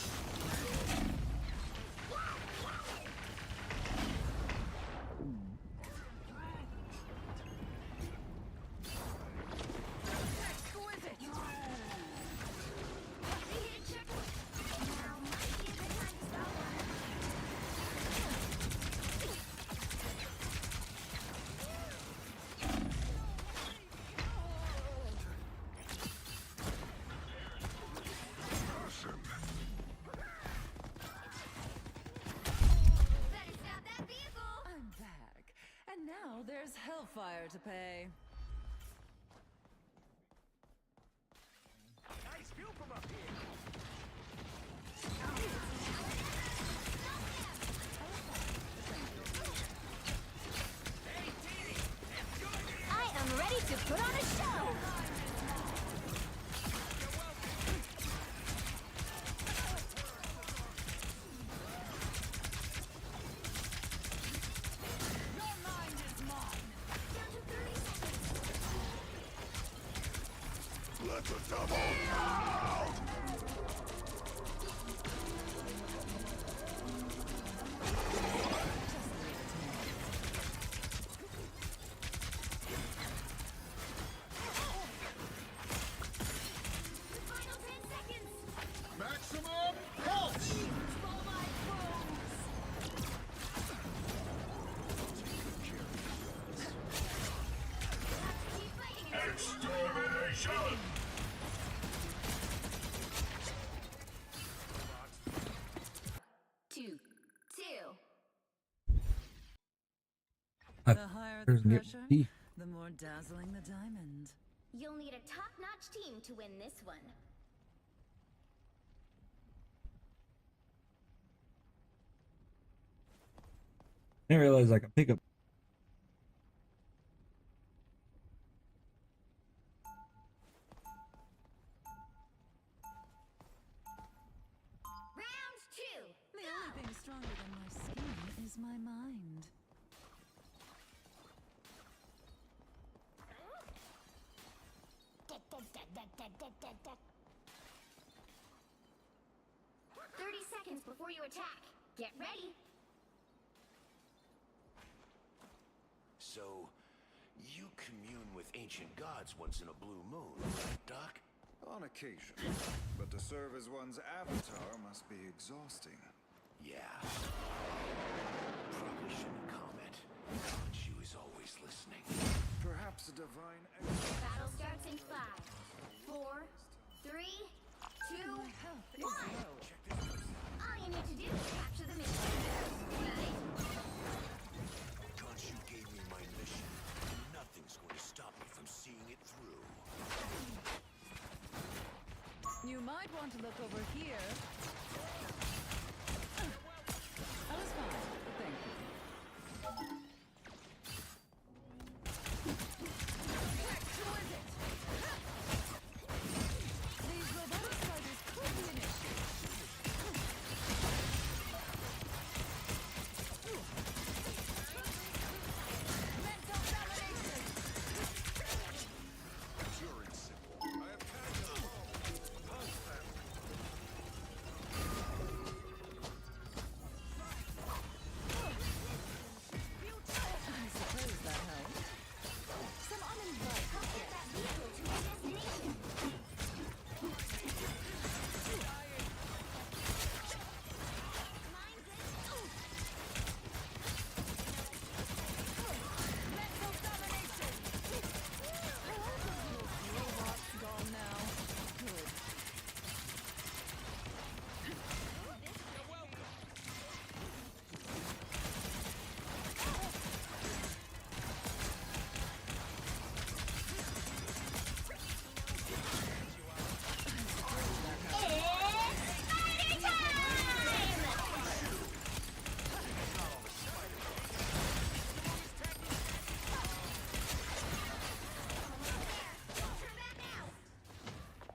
I'm back. And now there's hellfire to pay. Nice view from up here. I am ready to put on a show. Let the devil out! Maximum pulse! Extermination! Two. The higher the pressure, the more dazzling the diamond. You'll need a top-notch team to win this one. I didn't realize I could pick up. Round 2. The only thing stronger than my skin is my mind. "30 seconds before you attack. Get ready." So, you commune with ancient gods once in a blue moon, right, Doc? On occasion. But to serve as one's avatar must be exhausting. Yeah. Probably shouldn't comment. She was always listening. Perhaps a divine... Battle starts in 5, 4, 3, 2, 1. All you need to do is capture the mission. Got it? Once you gave me my mission, nothing's going to stop me from seeing it through. You might want to look over here. I was fine, thank you. These robotic spiders could be an issue. Mental domination! Pure and simple. I have tagged them all. Pulse them. I suppose that helped. Some uninvited guests. Mental domination! Robots gone now. Good.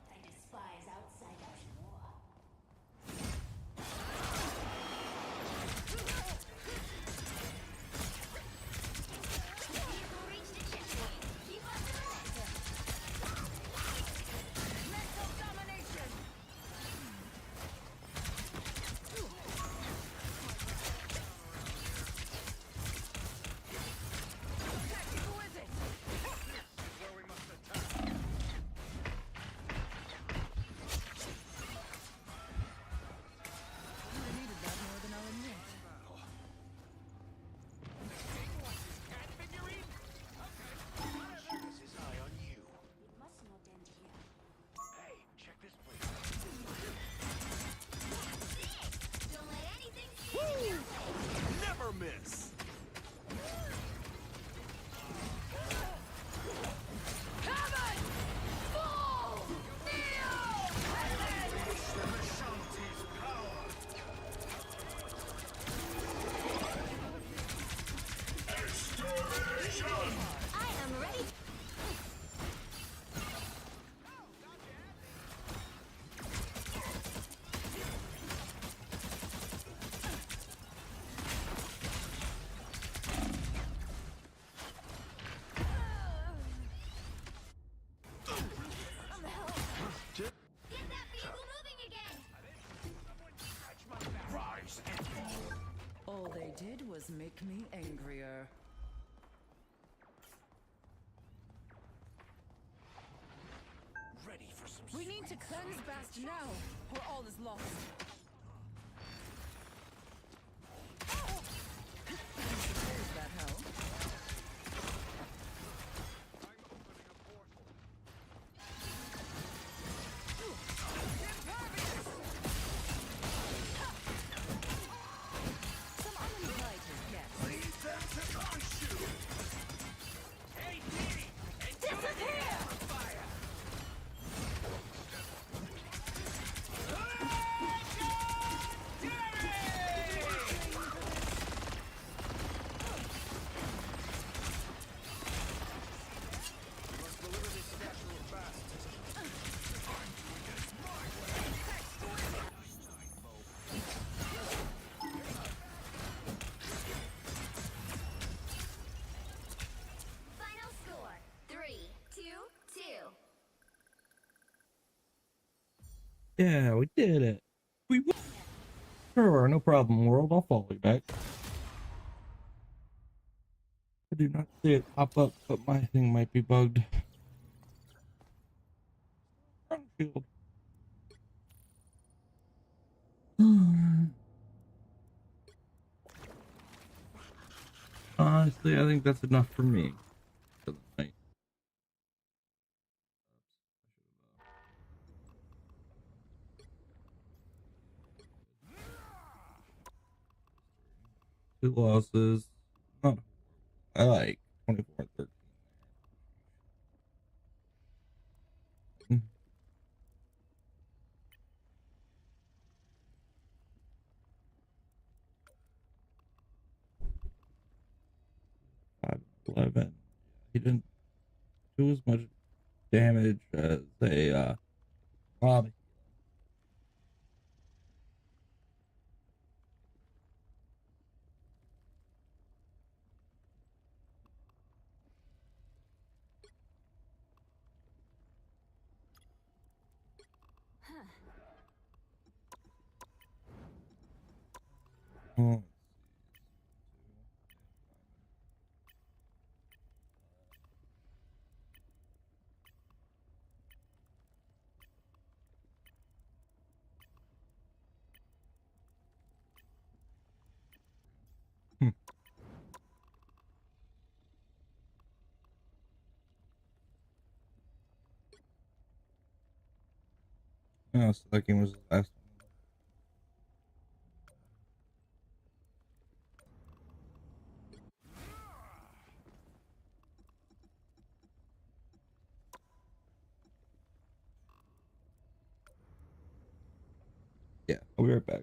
I despise outsiders more. Vehicle reached a checkpoint. Keep up the momentum. Mental domination! Tactical is it? Where we must attack. I needed that more than I'll admit. Has his eye on you. It must not end here. Hey, check this place. Don't let anything stand in your way. Never miss! Heaven! Fall! Kneel! Shanti's power. I am ready. Get that vehicle moving again. Rise and fall. All they did was make me angrier. Ready for some We need to cleanse Bast now, or all is lost. I suppose that helped. Impervious! Some uninvited guests. Lead them to Khonshu! Hey, Dee! Disappear! Yeah, we did it. We sure, no problem, world. I'll follow you back. I do not see it pop up, but my thing might be bugged. Shield. Honestly, I think that's enough for me for the night. Two losses. Not I like 24-13 there. 5-11. He didn't do as much damage as a mob. Oh. Oh, so that game was the last one. Yeah, I'll be right back.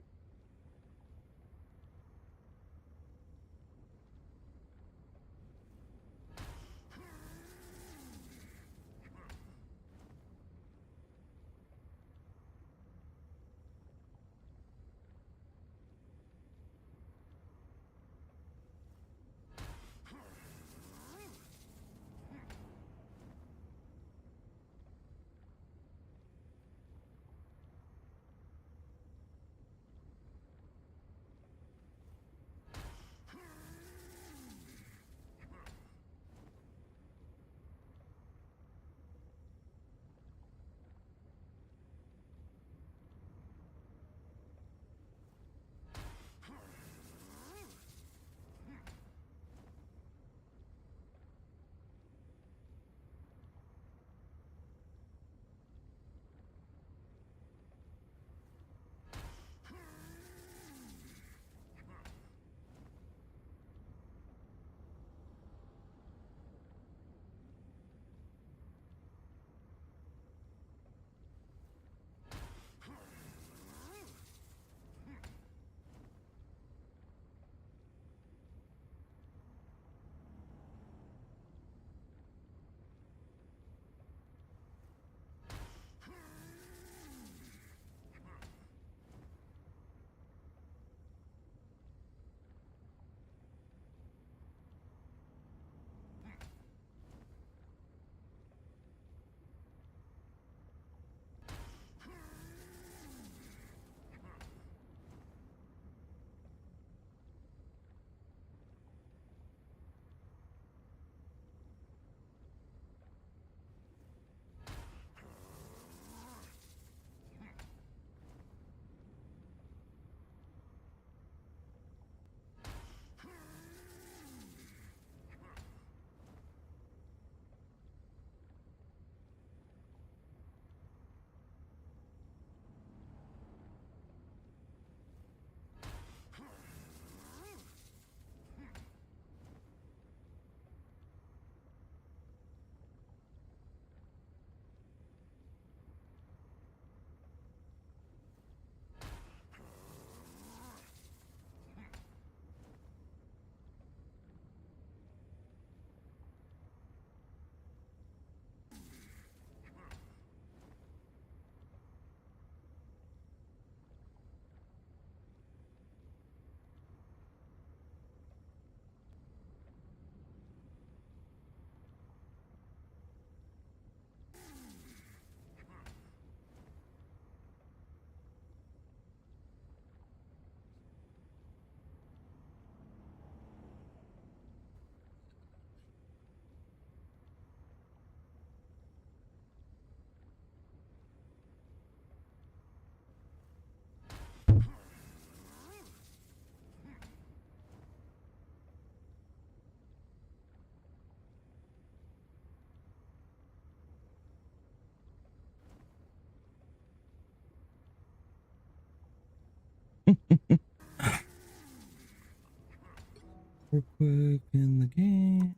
Real quick in the game.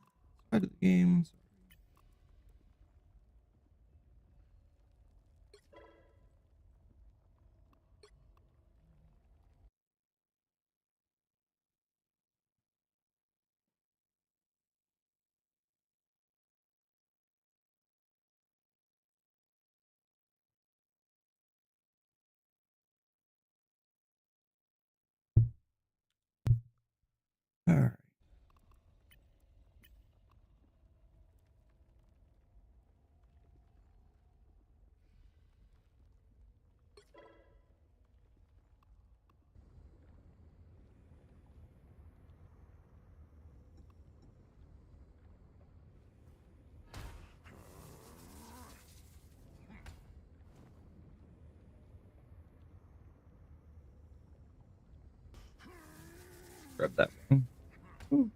Side of the game. All right. Grab that one. Ooh.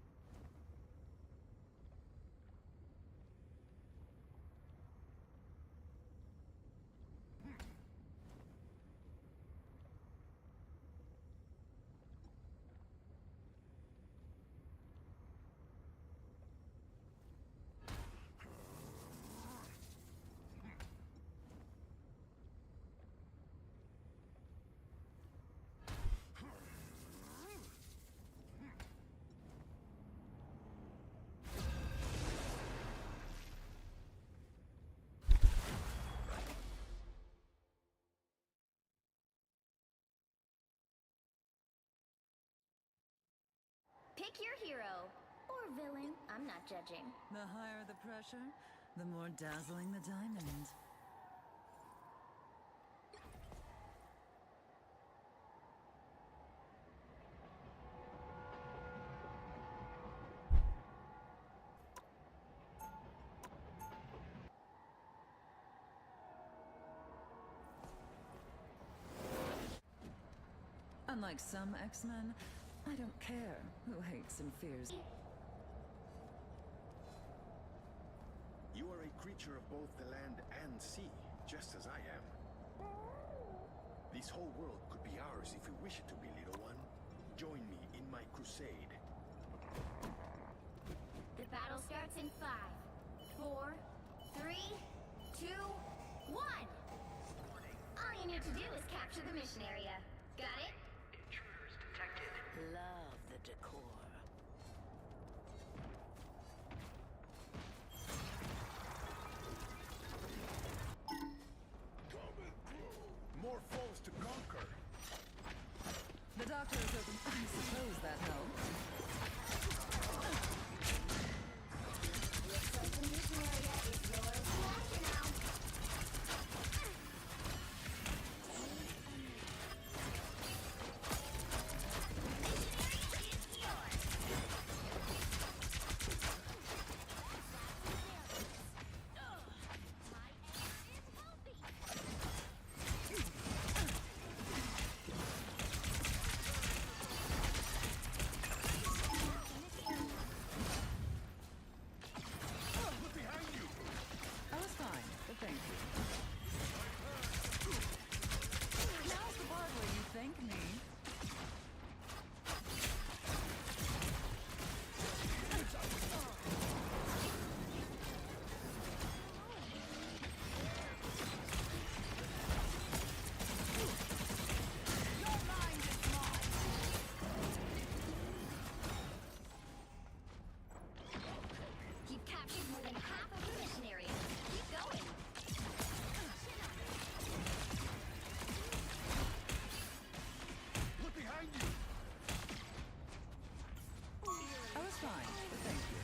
Pick your hero. Or villain. I'm not judging. The higher the pressure, the more dazzling the diamond. Unlike some X-Men, I don't care who hates and fears. You are a creature of both the land and sea, just as I am. This whole world could be ours if we wish it to be, little one. Join me in my crusade. The battle starts in 5, 4, 3, 2, 1. All you need to do is capture the mission area. Got it? Intruders detected. Love the decor. More foes to conquer. The doctor is open. I suppose that helps. Looks like the mission area is yours to capture now. I was fine, but thank you. Now's the part where you thank me. You've captured more than half of the mission area. Keep going. Look behind you. I was fine, but thank you.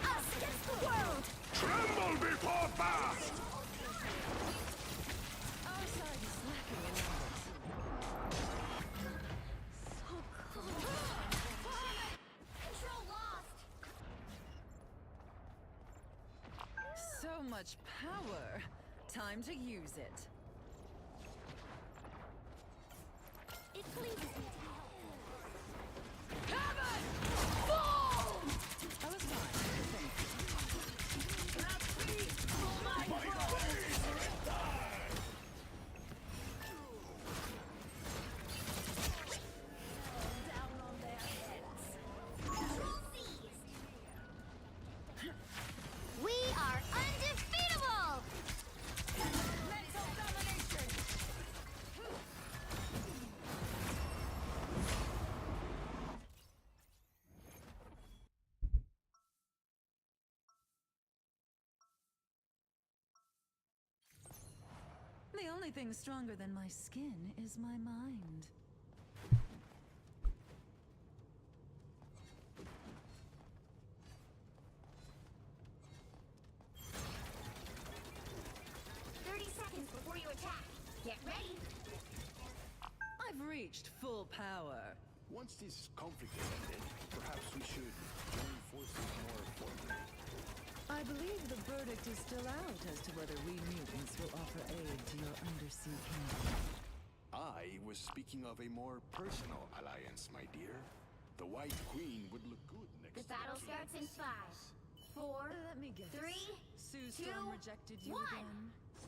Us against the world! Tremble before fast. Our side is lacking in numbers. So close. Control lost. So much power. Time to use it. We are undefeatable! Mental domination! The only thing stronger than my skin is my mind. Before you attack. Get ready. I've reached full power. Once this conflict is ended, perhaps we should join forces more formally. I believe the verdict is still out as to whether we mutants will offer aid to your undersea kingdom. I was speaking of a more personal alliance, my dear. The White Queen would look good next to The battle the starts in Princess. 5, 4, Let me guess. 3, Sue 2, Storm rejected you 1. again.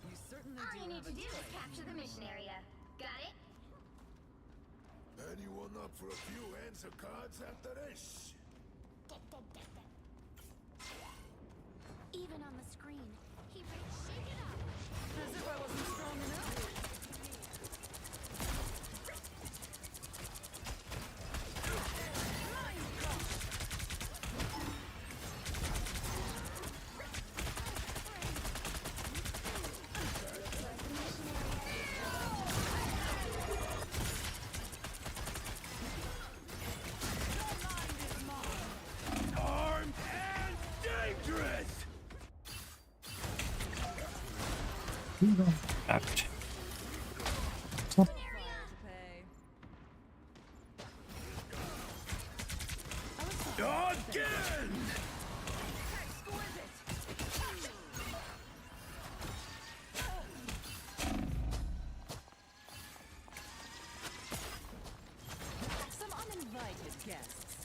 You certainly All do you need have to a do is type. capture the mission area. Got it? Anyone up for a few hands of cards after this? Even on the screen, he read shake it up. As if I wasn't strong enough. Armed and dangerous! Ouch. Again! Some uninvited guests.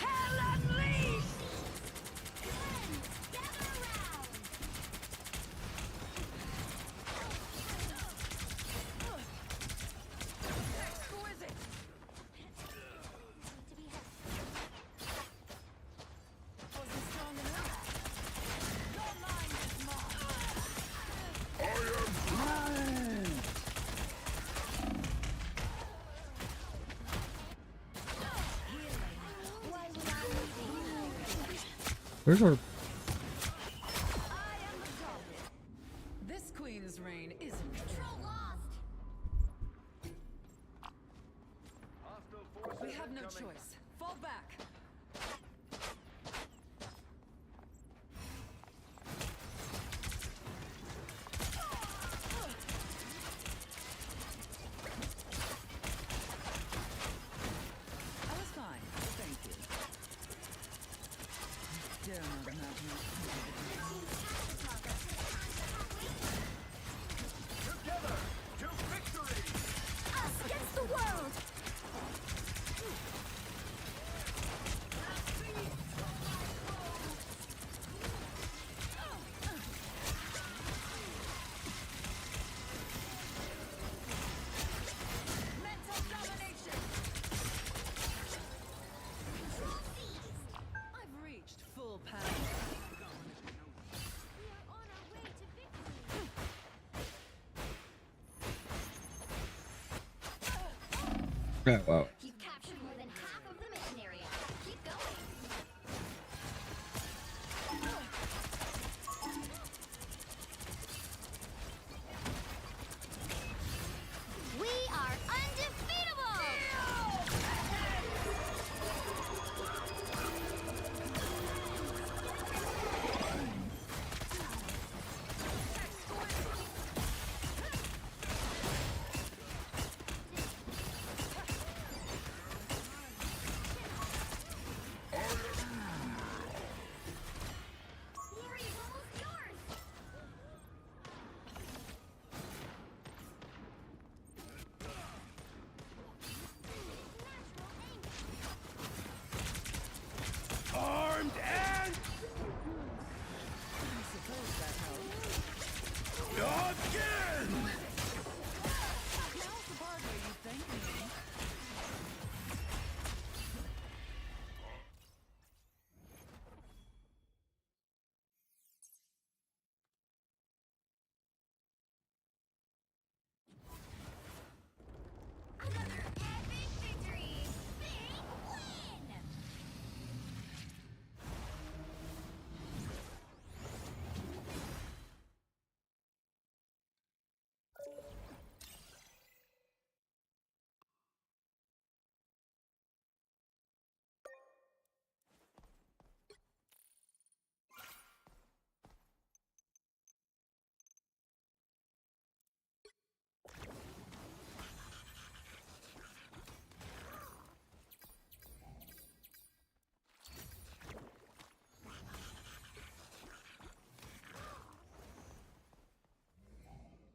Hell unleashed! Gather around! Exquisite! Wasn't strong enough. Your mind is mine. I am blind! Why would I need you? Where's our... This queen's reign isn't Control lost! We have no choice. Fall back. I was fine. Thank you. I dare not imagine Together to victory! Us against the world! mental domination. I've reached full power. We are on our way to victory! Yeah, wow. You've captured more than half of the mission area. Keep going! We are undefeatable! Again! Now's the part where you thank me.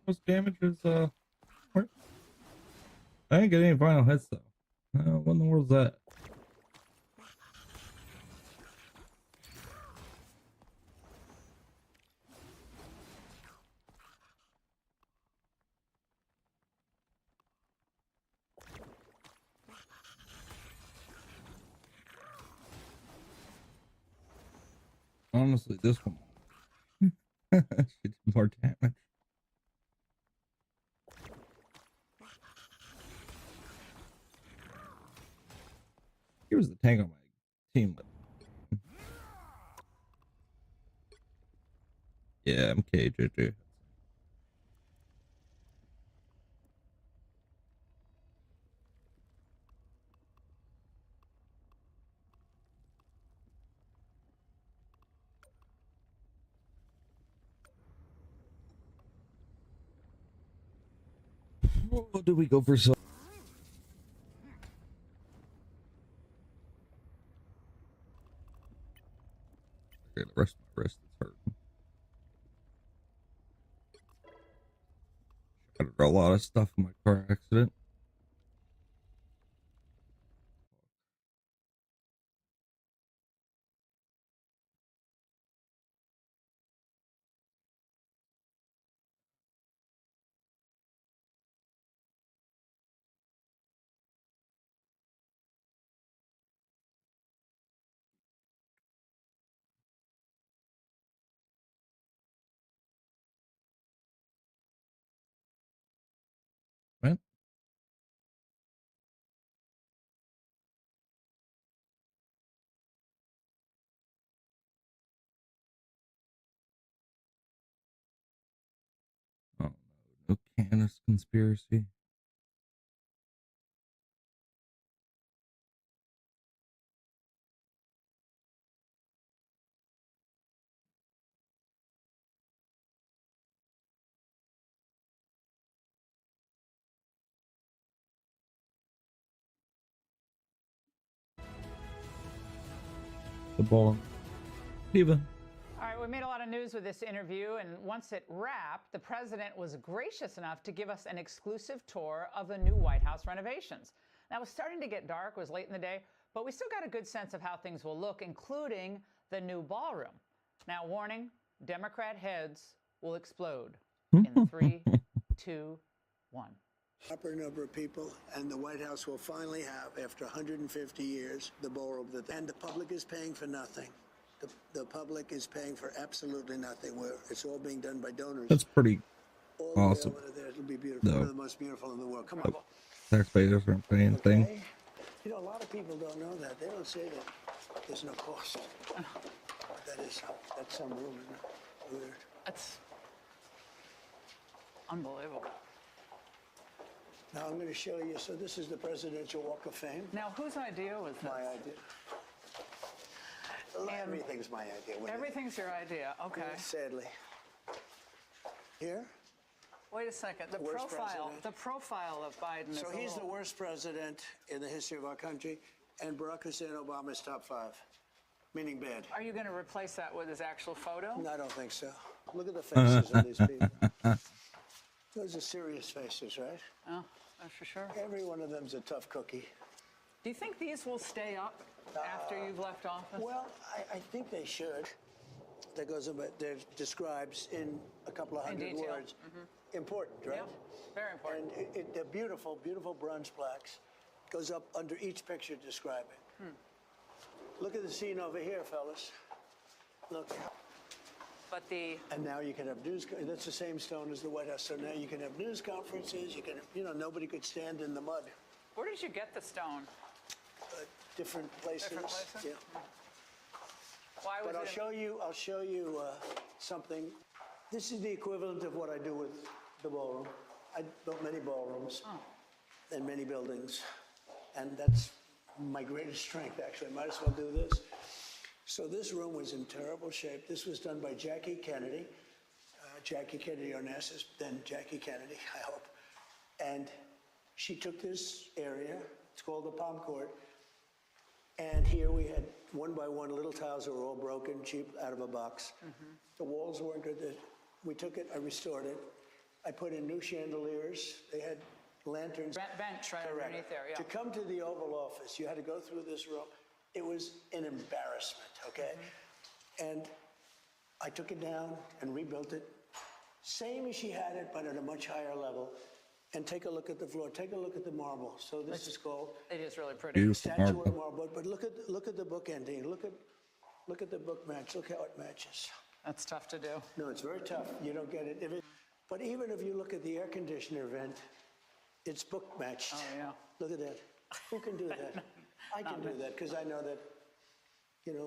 Most damage is what? I didn't get any final hits though. What in the world's that? Honestly, this one she did more damage. Here's the tank on my team. Yeah, I'm KJJ. What did we go for? So okay, the rest of my wrist is hurting. Shattered a lot of stuff in my car accident. Right? Oh no, no Canis conspiracy. The ball. Diva. All right, we made a lot of news with this interview, and once it wrapped, the president was gracious enough to give us an exclusive tour of the new White House renovations. Now, it was starting to get dark, it was late in the day, but we still got a good sense of how things will look, including the new ballroom. Now, warning, Democrat heads will explode in 3, 2, 1. Proper number of people, and the White House will finally have, after 150 years, the ballroom and the public is paying for nothing. The public is paying for absolutely nothing. It's all being done by donors. That's pretty all awesome. There. It'll be beautiful. No. One of the most beautiful in the world. Come on. Taxpayers aren't paying anything. Okay. You know, a lot of people don't know that. They don't say that there's no cost. That's some room, isn't it? Weird. That's unbelievable. Now I'm going to show you. So this is the Presidential Walk of Fame. Now, whose idea was this? My idea. Everything's my idea. Everything's your idea. Okay. Yeah, sadly. Here? Wait a second. The profile of Biden. So he's the worst president in the history of our country, and Barack Hussein Obama's top 5, meaning bad. Are you going to replace that with his actual photo? No, I don't think so. Look at the faces of these people. Those are serious faces, right? Oh, that's for sure. Every one of them's a tough cookie. Do you think these will stay up after you've left office? Well, I think they should. that goes about that describes in a couple of hundred detail. words. Important, right? Yeah, very important. And they're beautiful, beautiful bronze plaques. Goes up under each picture describing. Look at the scene over here, fellas. Look. But the And now you can have news. That's the same stone as the White House. So now you can have news conferences. You can, nobody could stand in the mud. where did you get the stone? Different places. Different places? Yeah. Why was But I'll it? show you something. This is the equivalent of what I do with the ballroom. I built many ballrooms and many buildings, and that's my greatest strength. Actually, might as well do this. So this room was in terrible shape. This was done by Jackie Kennedy. Jackie Kennedy Onassis, then Jackie Kennedy, I hope. And she took this area. It's called the Palm Court. And here we had one by one little tiles that were all broken, cheap, out of a box. The walls weren't good. We took it, I restored it. I put in new chandeliers. They had lanterns. Bench right Correct. underneath there, yeah. To come to the Oval Office, you had to go through this room. It was an embarrassment, okay? And I took it down and rebuilt it. Same as she had it, but at a much higher level. And take a look at the floor. Take a look at the marble. So this is called It is really pretty. Beautiful statue marble. of marble. But look at the book ending. Look at the book match. Look how it matches. That's tough to do. No, it's very tough. You don't get it. But even if you look at the air conditioner vent, it's book matched. Oh, yeah. Look at that. Who can do that? I can do that because I know that,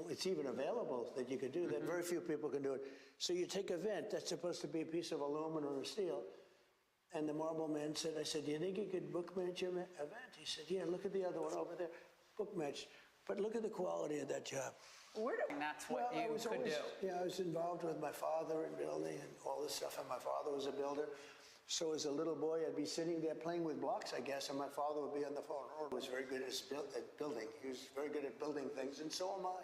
it's even available that you can do that. Very few people can do it. So you take a vent that's supposed to be a piece of aluminum or steel. And the marble man said, I said, do you think you could book match a vent? He said, yeah, look at the other one over there. Book match. But look at the quality of that job. That's what you could do. Yeah, I was involved with my father in building and all this stuff, and my father was a builder. So as a little boy, I'd be sitting there playing with blocks, I guess, and my father would be on the phone. He was very good at building. He was very good at building things, and so am I.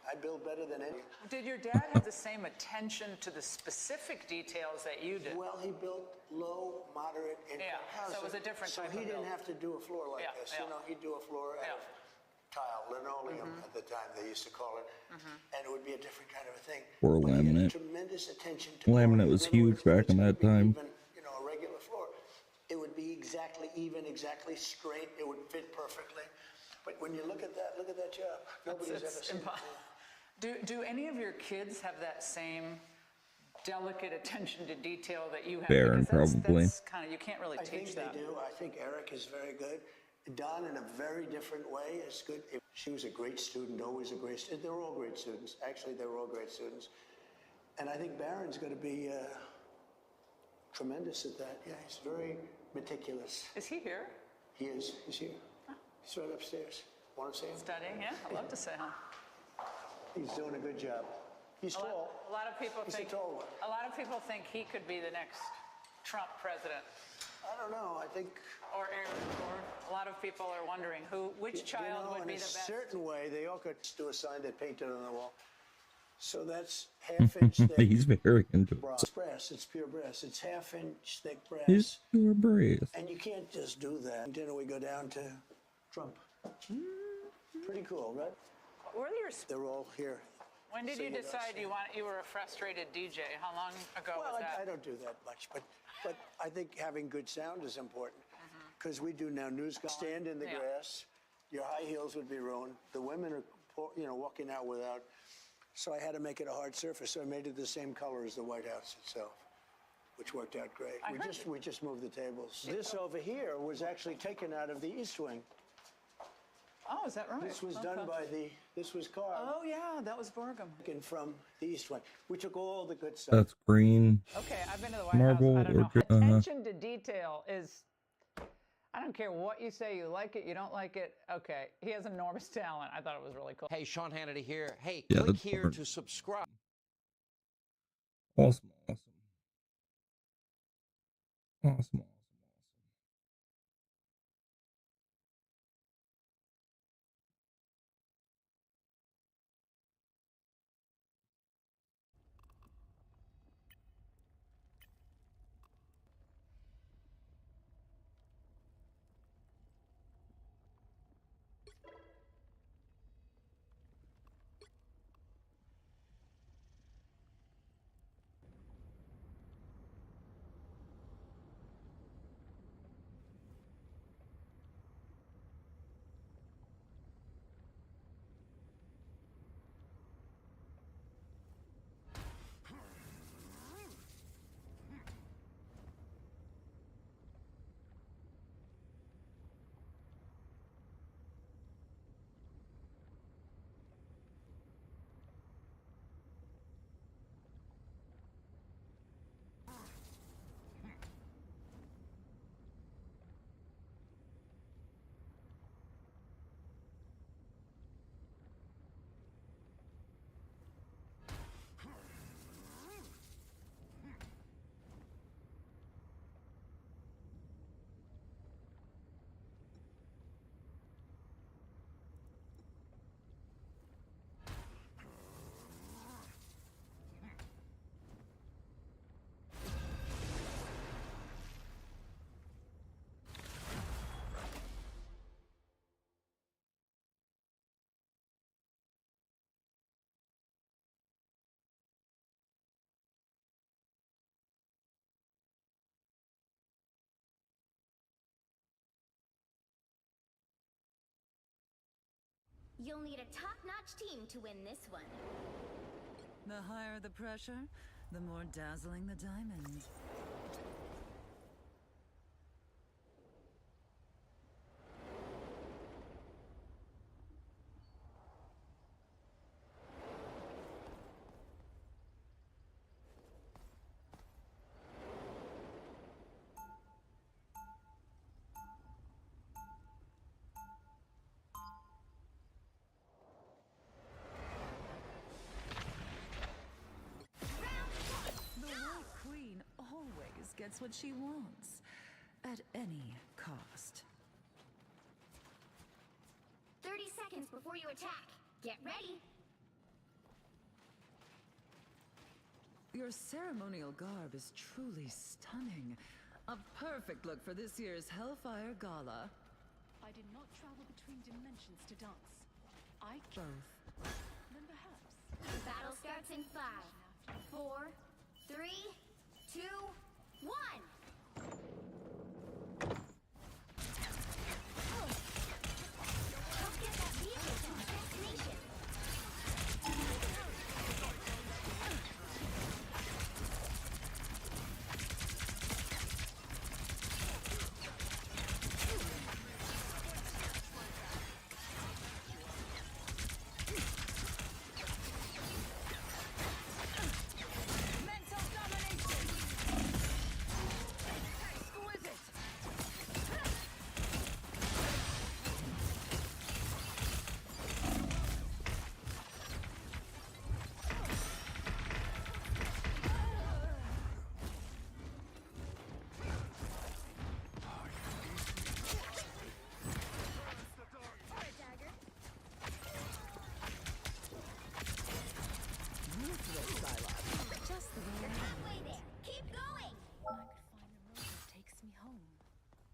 I build better than any. Did your dad have the same attention to the specific details that you did? Well, he built low, moderate income houses. So it was a different type So he of didn't build. have to do a floor like this. Yeah. He'd do a floor out of tile, linoleum at the time they used to call it, and it would be a different kind of a thing. Or But he had laminate. tremendous attention to Laminate was huge back in that time. even, a regular floor. It would be exactly even, exactly straight. It would fit perfectly. But when you look at that job. Nobody's ever seen it. Do any of your kids have that same delicate attention to detail that you have? Baron, Because probably. that's kind of, you can't really I teach think that. they do. I think Eric is very good. Don, in a very different way, is good. She was a great student, always a great student. They were all great students. Actually, they were all great students. And I think Baron's going to be tremendous at that. Yeah, he's very meticulous. Is he here? He is. He's here. He's right upstairs. Want to see him? Studying, yeah. I'd love to say hi. He's doing a good job. He's tall. A lot of people He's think. a tall one. A lot of people think he could be the next Trump president. I don't know. I think. Or a lot of people are wondering which child would be the best. In a certain way, they all could do a sign they painted on the wall. So that's half-inch thick. He's very into brass. it. Brass. It's pure brass. It's half-inch thick brass. It's your breath. And you can't just do that. And then we go down to Trump. Pretty cool, right? Where are your? They're all here. When did you Sing with us. decide you were a frustrated DJ? How long ago Well, was that? I don't do that much, but I think having good sound is important because we do now news. Stand in the grass, your high heels would be ruined. The women are, walking out without. So I had to make it a hard surface. So I made it the same color as the White House itself, which worked out great. We just moved the tables. This over here was actually taken out of the East Wing. Oh, is that right? This was done by this was carved. Oh, yeah, that was Borgham. From the East Wing. We took all the good stuff. That's green. Okay, I've been to the White Marble House. I don't know. or Attention to detail is, I don't care what you say, you like it, you don't like it. Okay, he has enormous talent. I thought it was really cool. Hey, Sean Hannity here. Hey, Yeah, click that's here hard. to subscribe. Awesome. Awesome. You'll need a top-notch team to win this one. The higher the pressure, the more dazzling the diamond. Gets what she wants, at any cost. 30 seconds before you attack. Get ready. Your ceremonial garb is truly stunning. A perfect look for this year's Hellfire Gala. I did not travel between dimensions to dance. I both. Then perhaps. The battle starts in 5, 4, 3, 2, 1! Help get that vehicle to its destination.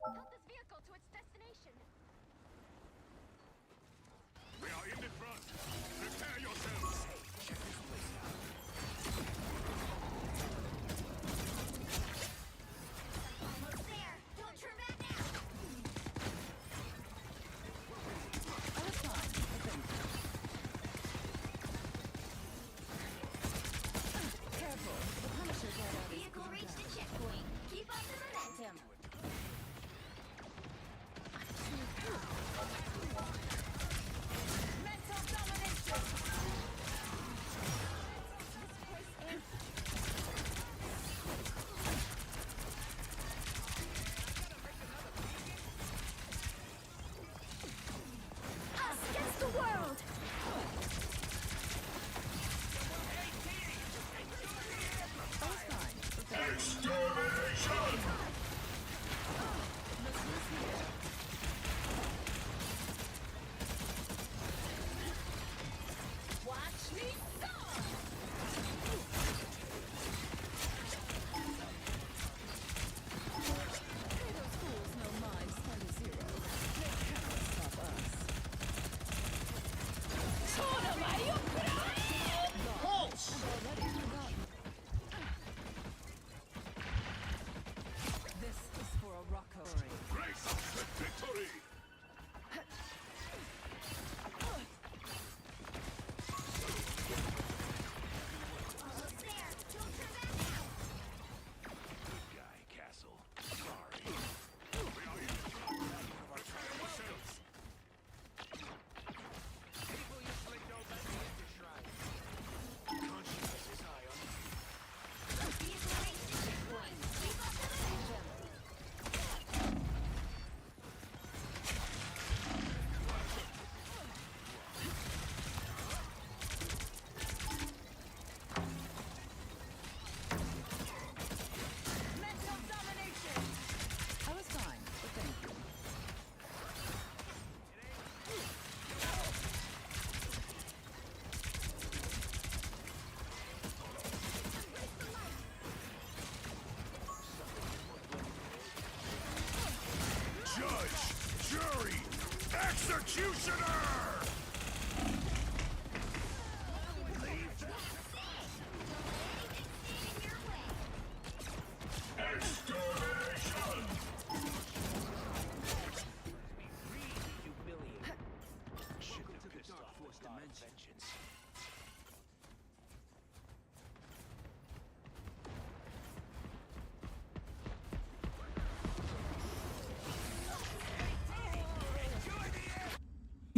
Help this vehicle to its destination. We are in the front. Prepare yourselves. Check this place out. Almost there. Don't turn back now. I was fine. Careful. The Punisher got out. Vehicle reached a checkpoint. Keep up the momentum. Mental domination! Us against the world! Extermination! Watch me soar! Those fools know mine start at 0. They cannot stop us. Pulse! I've already forgotten. This is for a Rocco. Grace us with victory! Almost there. Don't turn back now. Good guy, Castle. Sorry. We are in the front. Prepare yourselves. People usually don't let me in this shrine. Conscience is high on me. Vehicle reached a checkpoint. Keep up the momentum. Mental domination! I was fine, but thank you. Judge, jury, executioner! Extermination! Welcome to the dark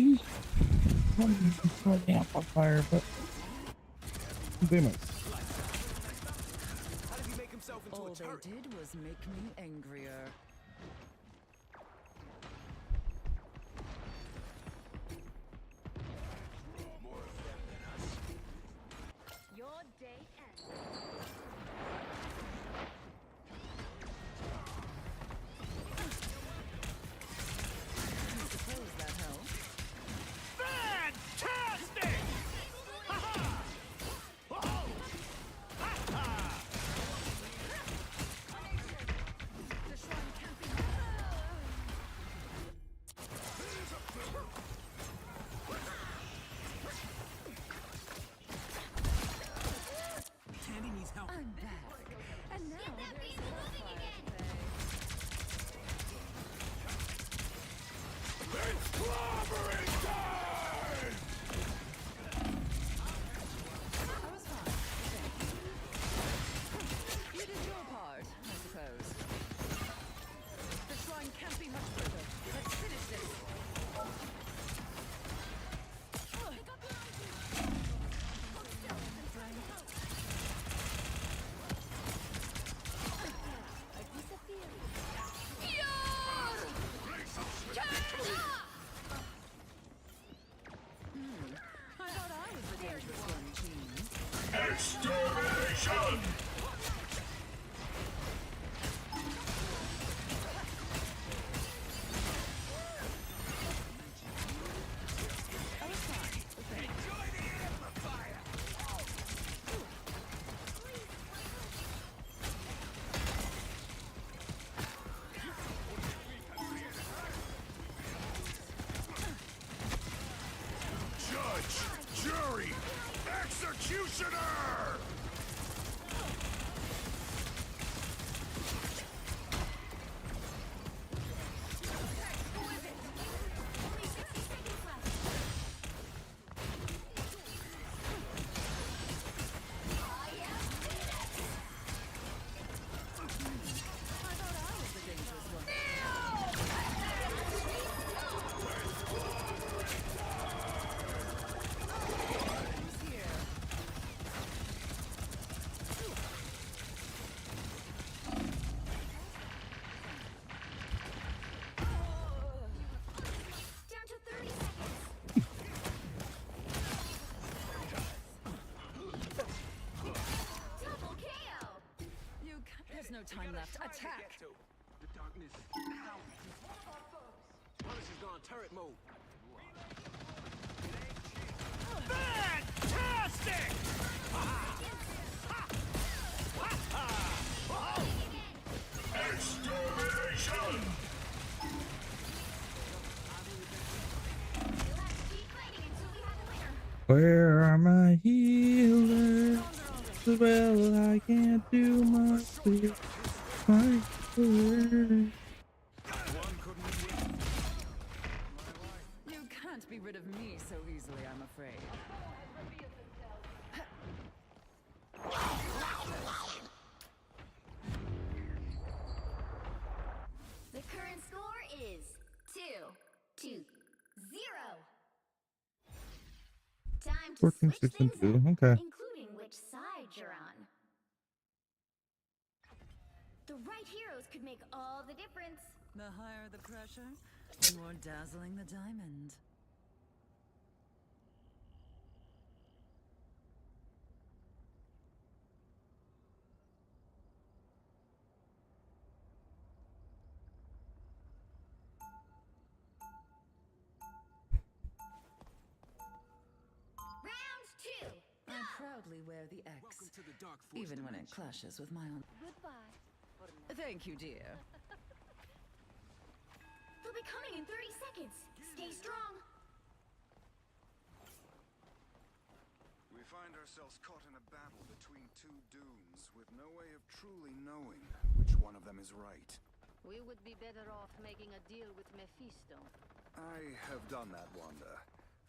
He's the amplifier, but damn it. All they did was make me angrier. Your day ends. I suppose that helps. Fantastic! Ha-ha! Whoa! Ha-ha! The shrine can't be. Candy needs help. I'm back. And now there's more fire to pay. It's clobbering time! I was fine. Thank you. You did your part, I suppose. The shrine can't be much further. Let's finish this. I thought I was the dangerous one, Gene. Extermination! I was fine. Thank you. Judge, jury, executioner! I thought I was the dangerous one. Who's here? Down to 30 seconds. Double KO. There's no time left. Attack! The darkness. Punish is gone turret mode. Fantastic! Extermination! Where are my healers? Well, I can't do much with my healers. You can't be rid of me so easily, I'm afraid. The current score is 2-0. Time to 14, switch 16, things 2. up, Okay. including which side you're on. The right heroes could make all the difference. The higher the pressure, the more dazzling the diamond. Round 2. I proudly wear the X, Welcome to the Dark Force even when it dimension. clashes with my own. Goodbye. Thank you, dear. They'll be coming in 30 seconds. Stay strong. We find ourselves caught in a battle between two dooms with no way of truly knowing which one of them is right. We would be better off making a deal with Mephisto. I have done that, Wanda.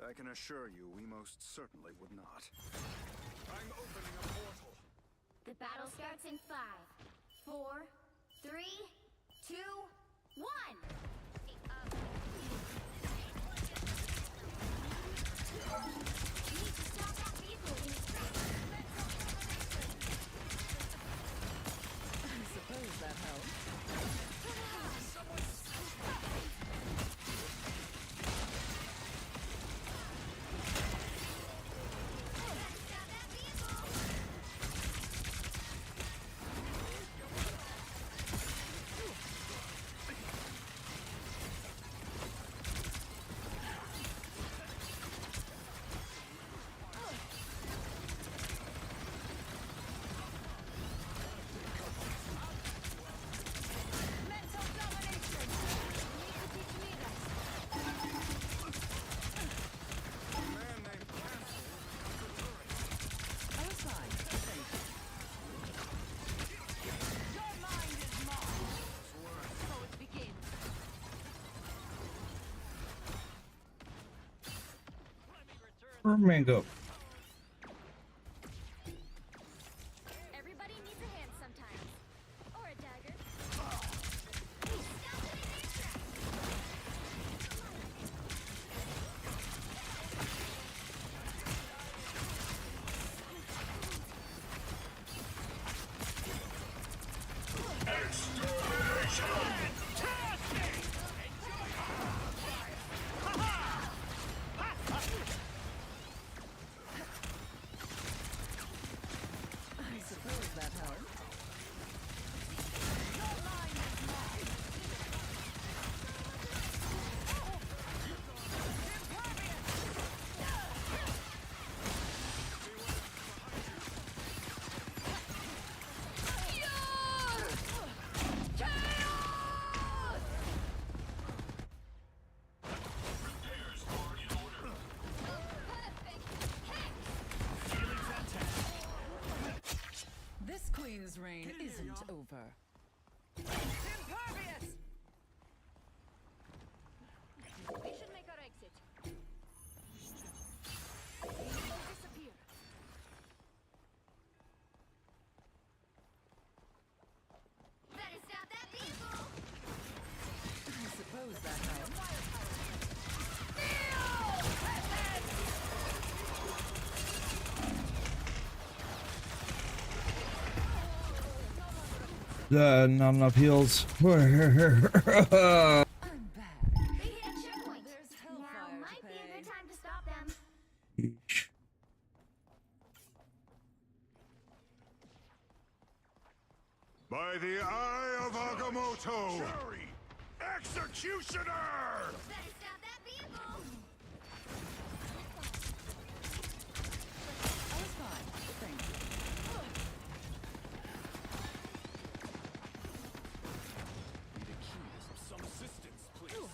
I can assure you we most certainly would not. I'm opening a portal. The battle starts in 5, 4, 3, 2, 1. Or mango. Everybody needs a hand sometimes. Or a dagger. I suppose that helped. This queen's reign isn't over. Impervious! We should make our exit. Disappear. Better stop that vehicle. I suppose that helped. Not enough heals. They hit a checkpoint. There's Now hellfire might to be a pay. good time to stop them. Yeesh. By the eye of Agamotto! Shuri! Executioner! Better stop that vehicle. I was fine. Thank you. Need accused some assistance, please.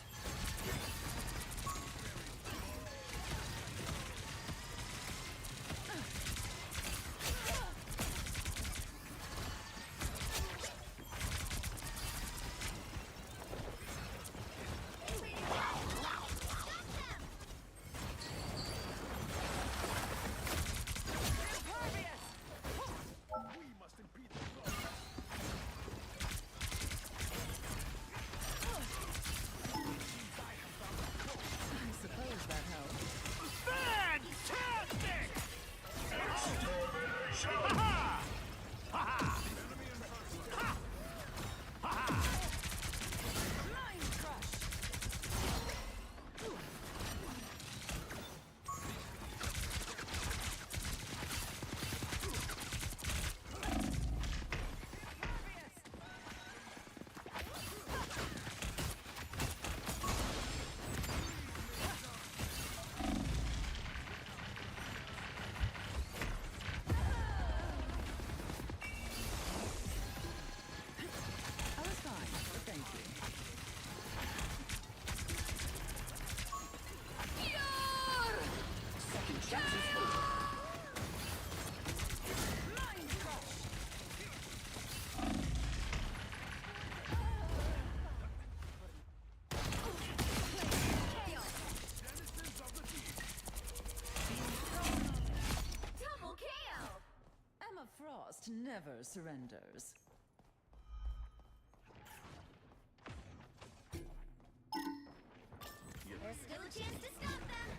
I suppose that helped. Fantastic! Ha-ha! Ha-ha! Ha-ha! Mind crush! I was fine. Thank you. Second chances. Mind crush! Double KO. Emma Frost never surrenders. There's still a chance to stop them.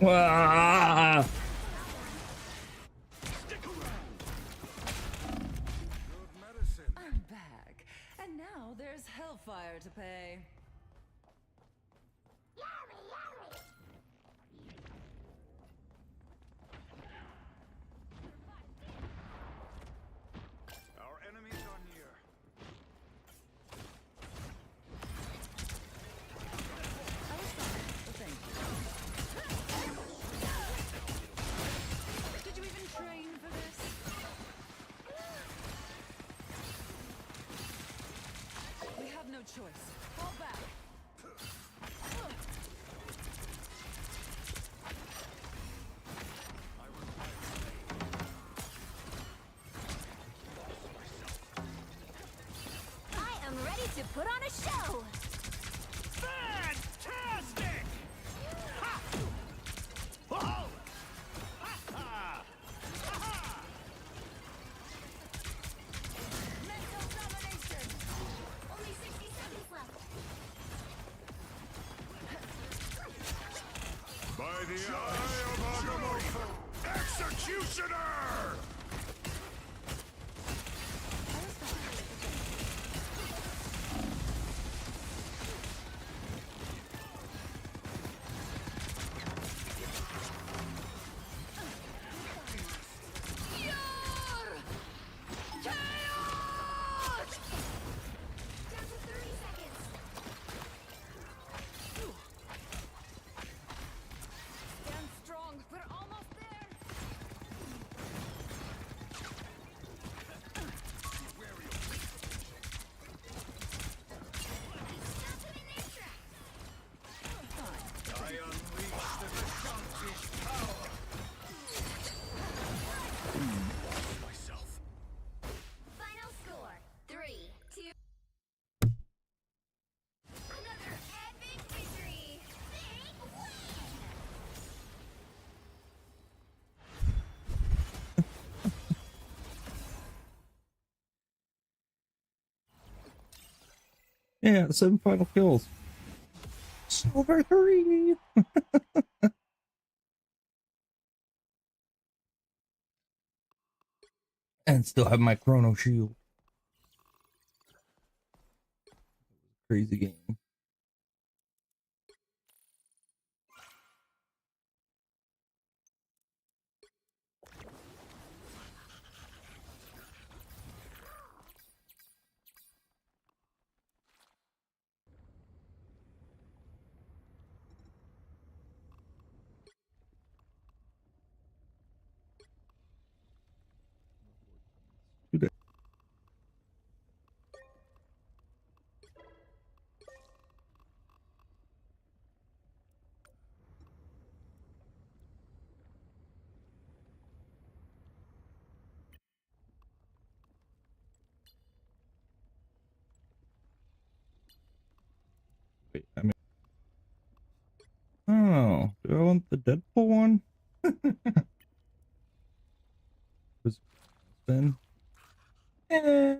Ah. I'm back. And now there's hellfire to pay. Our enemies are near. I was fine. Thank you. to put on a show. Fantastic! Ha! Oh! Ha ha! Ha! Mental domination. Only 60 seconds left. By the eye of Agamotto! Executioner! Stand strong. We're almost there. I unleash the Vishanti's power! Lost myself. Final score 3, 2. Another epic victory. Big win. Yeah, 7 final kills. Silver 3. And still have my chrono shield. Crazy game. Today. Wait, I mean, oh, do I want the Deadpool one? Was then? Eh.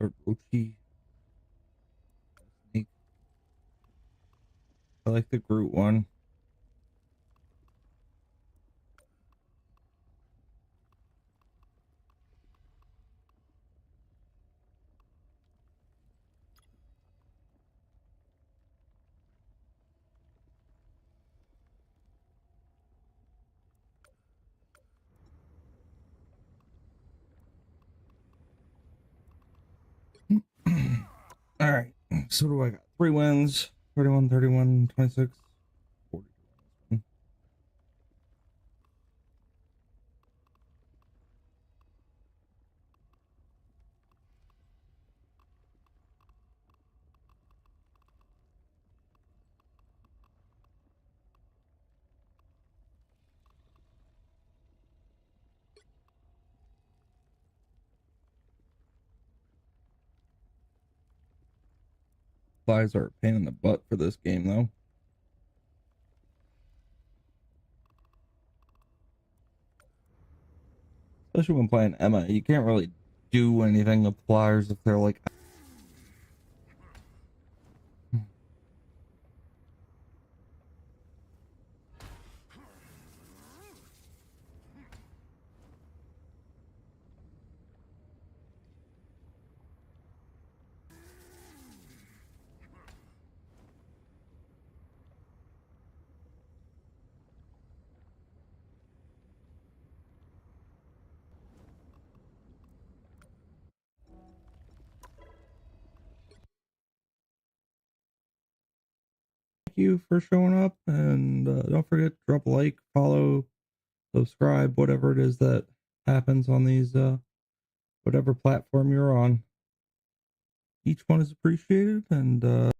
Or Rochi. Snake. I like the Groot one. All right. So what do I got? 3 wins. 31, 31, 26. 40. Flies are a pain in the butt for this game, though. Especially when playing Emma, you can't really do anything with flyers if they're like. Thank you for showing up, and don't forget to drop a like, follow, subscribe, whatever it is that happens on these whatever platform you're on. Each one is appreciated, and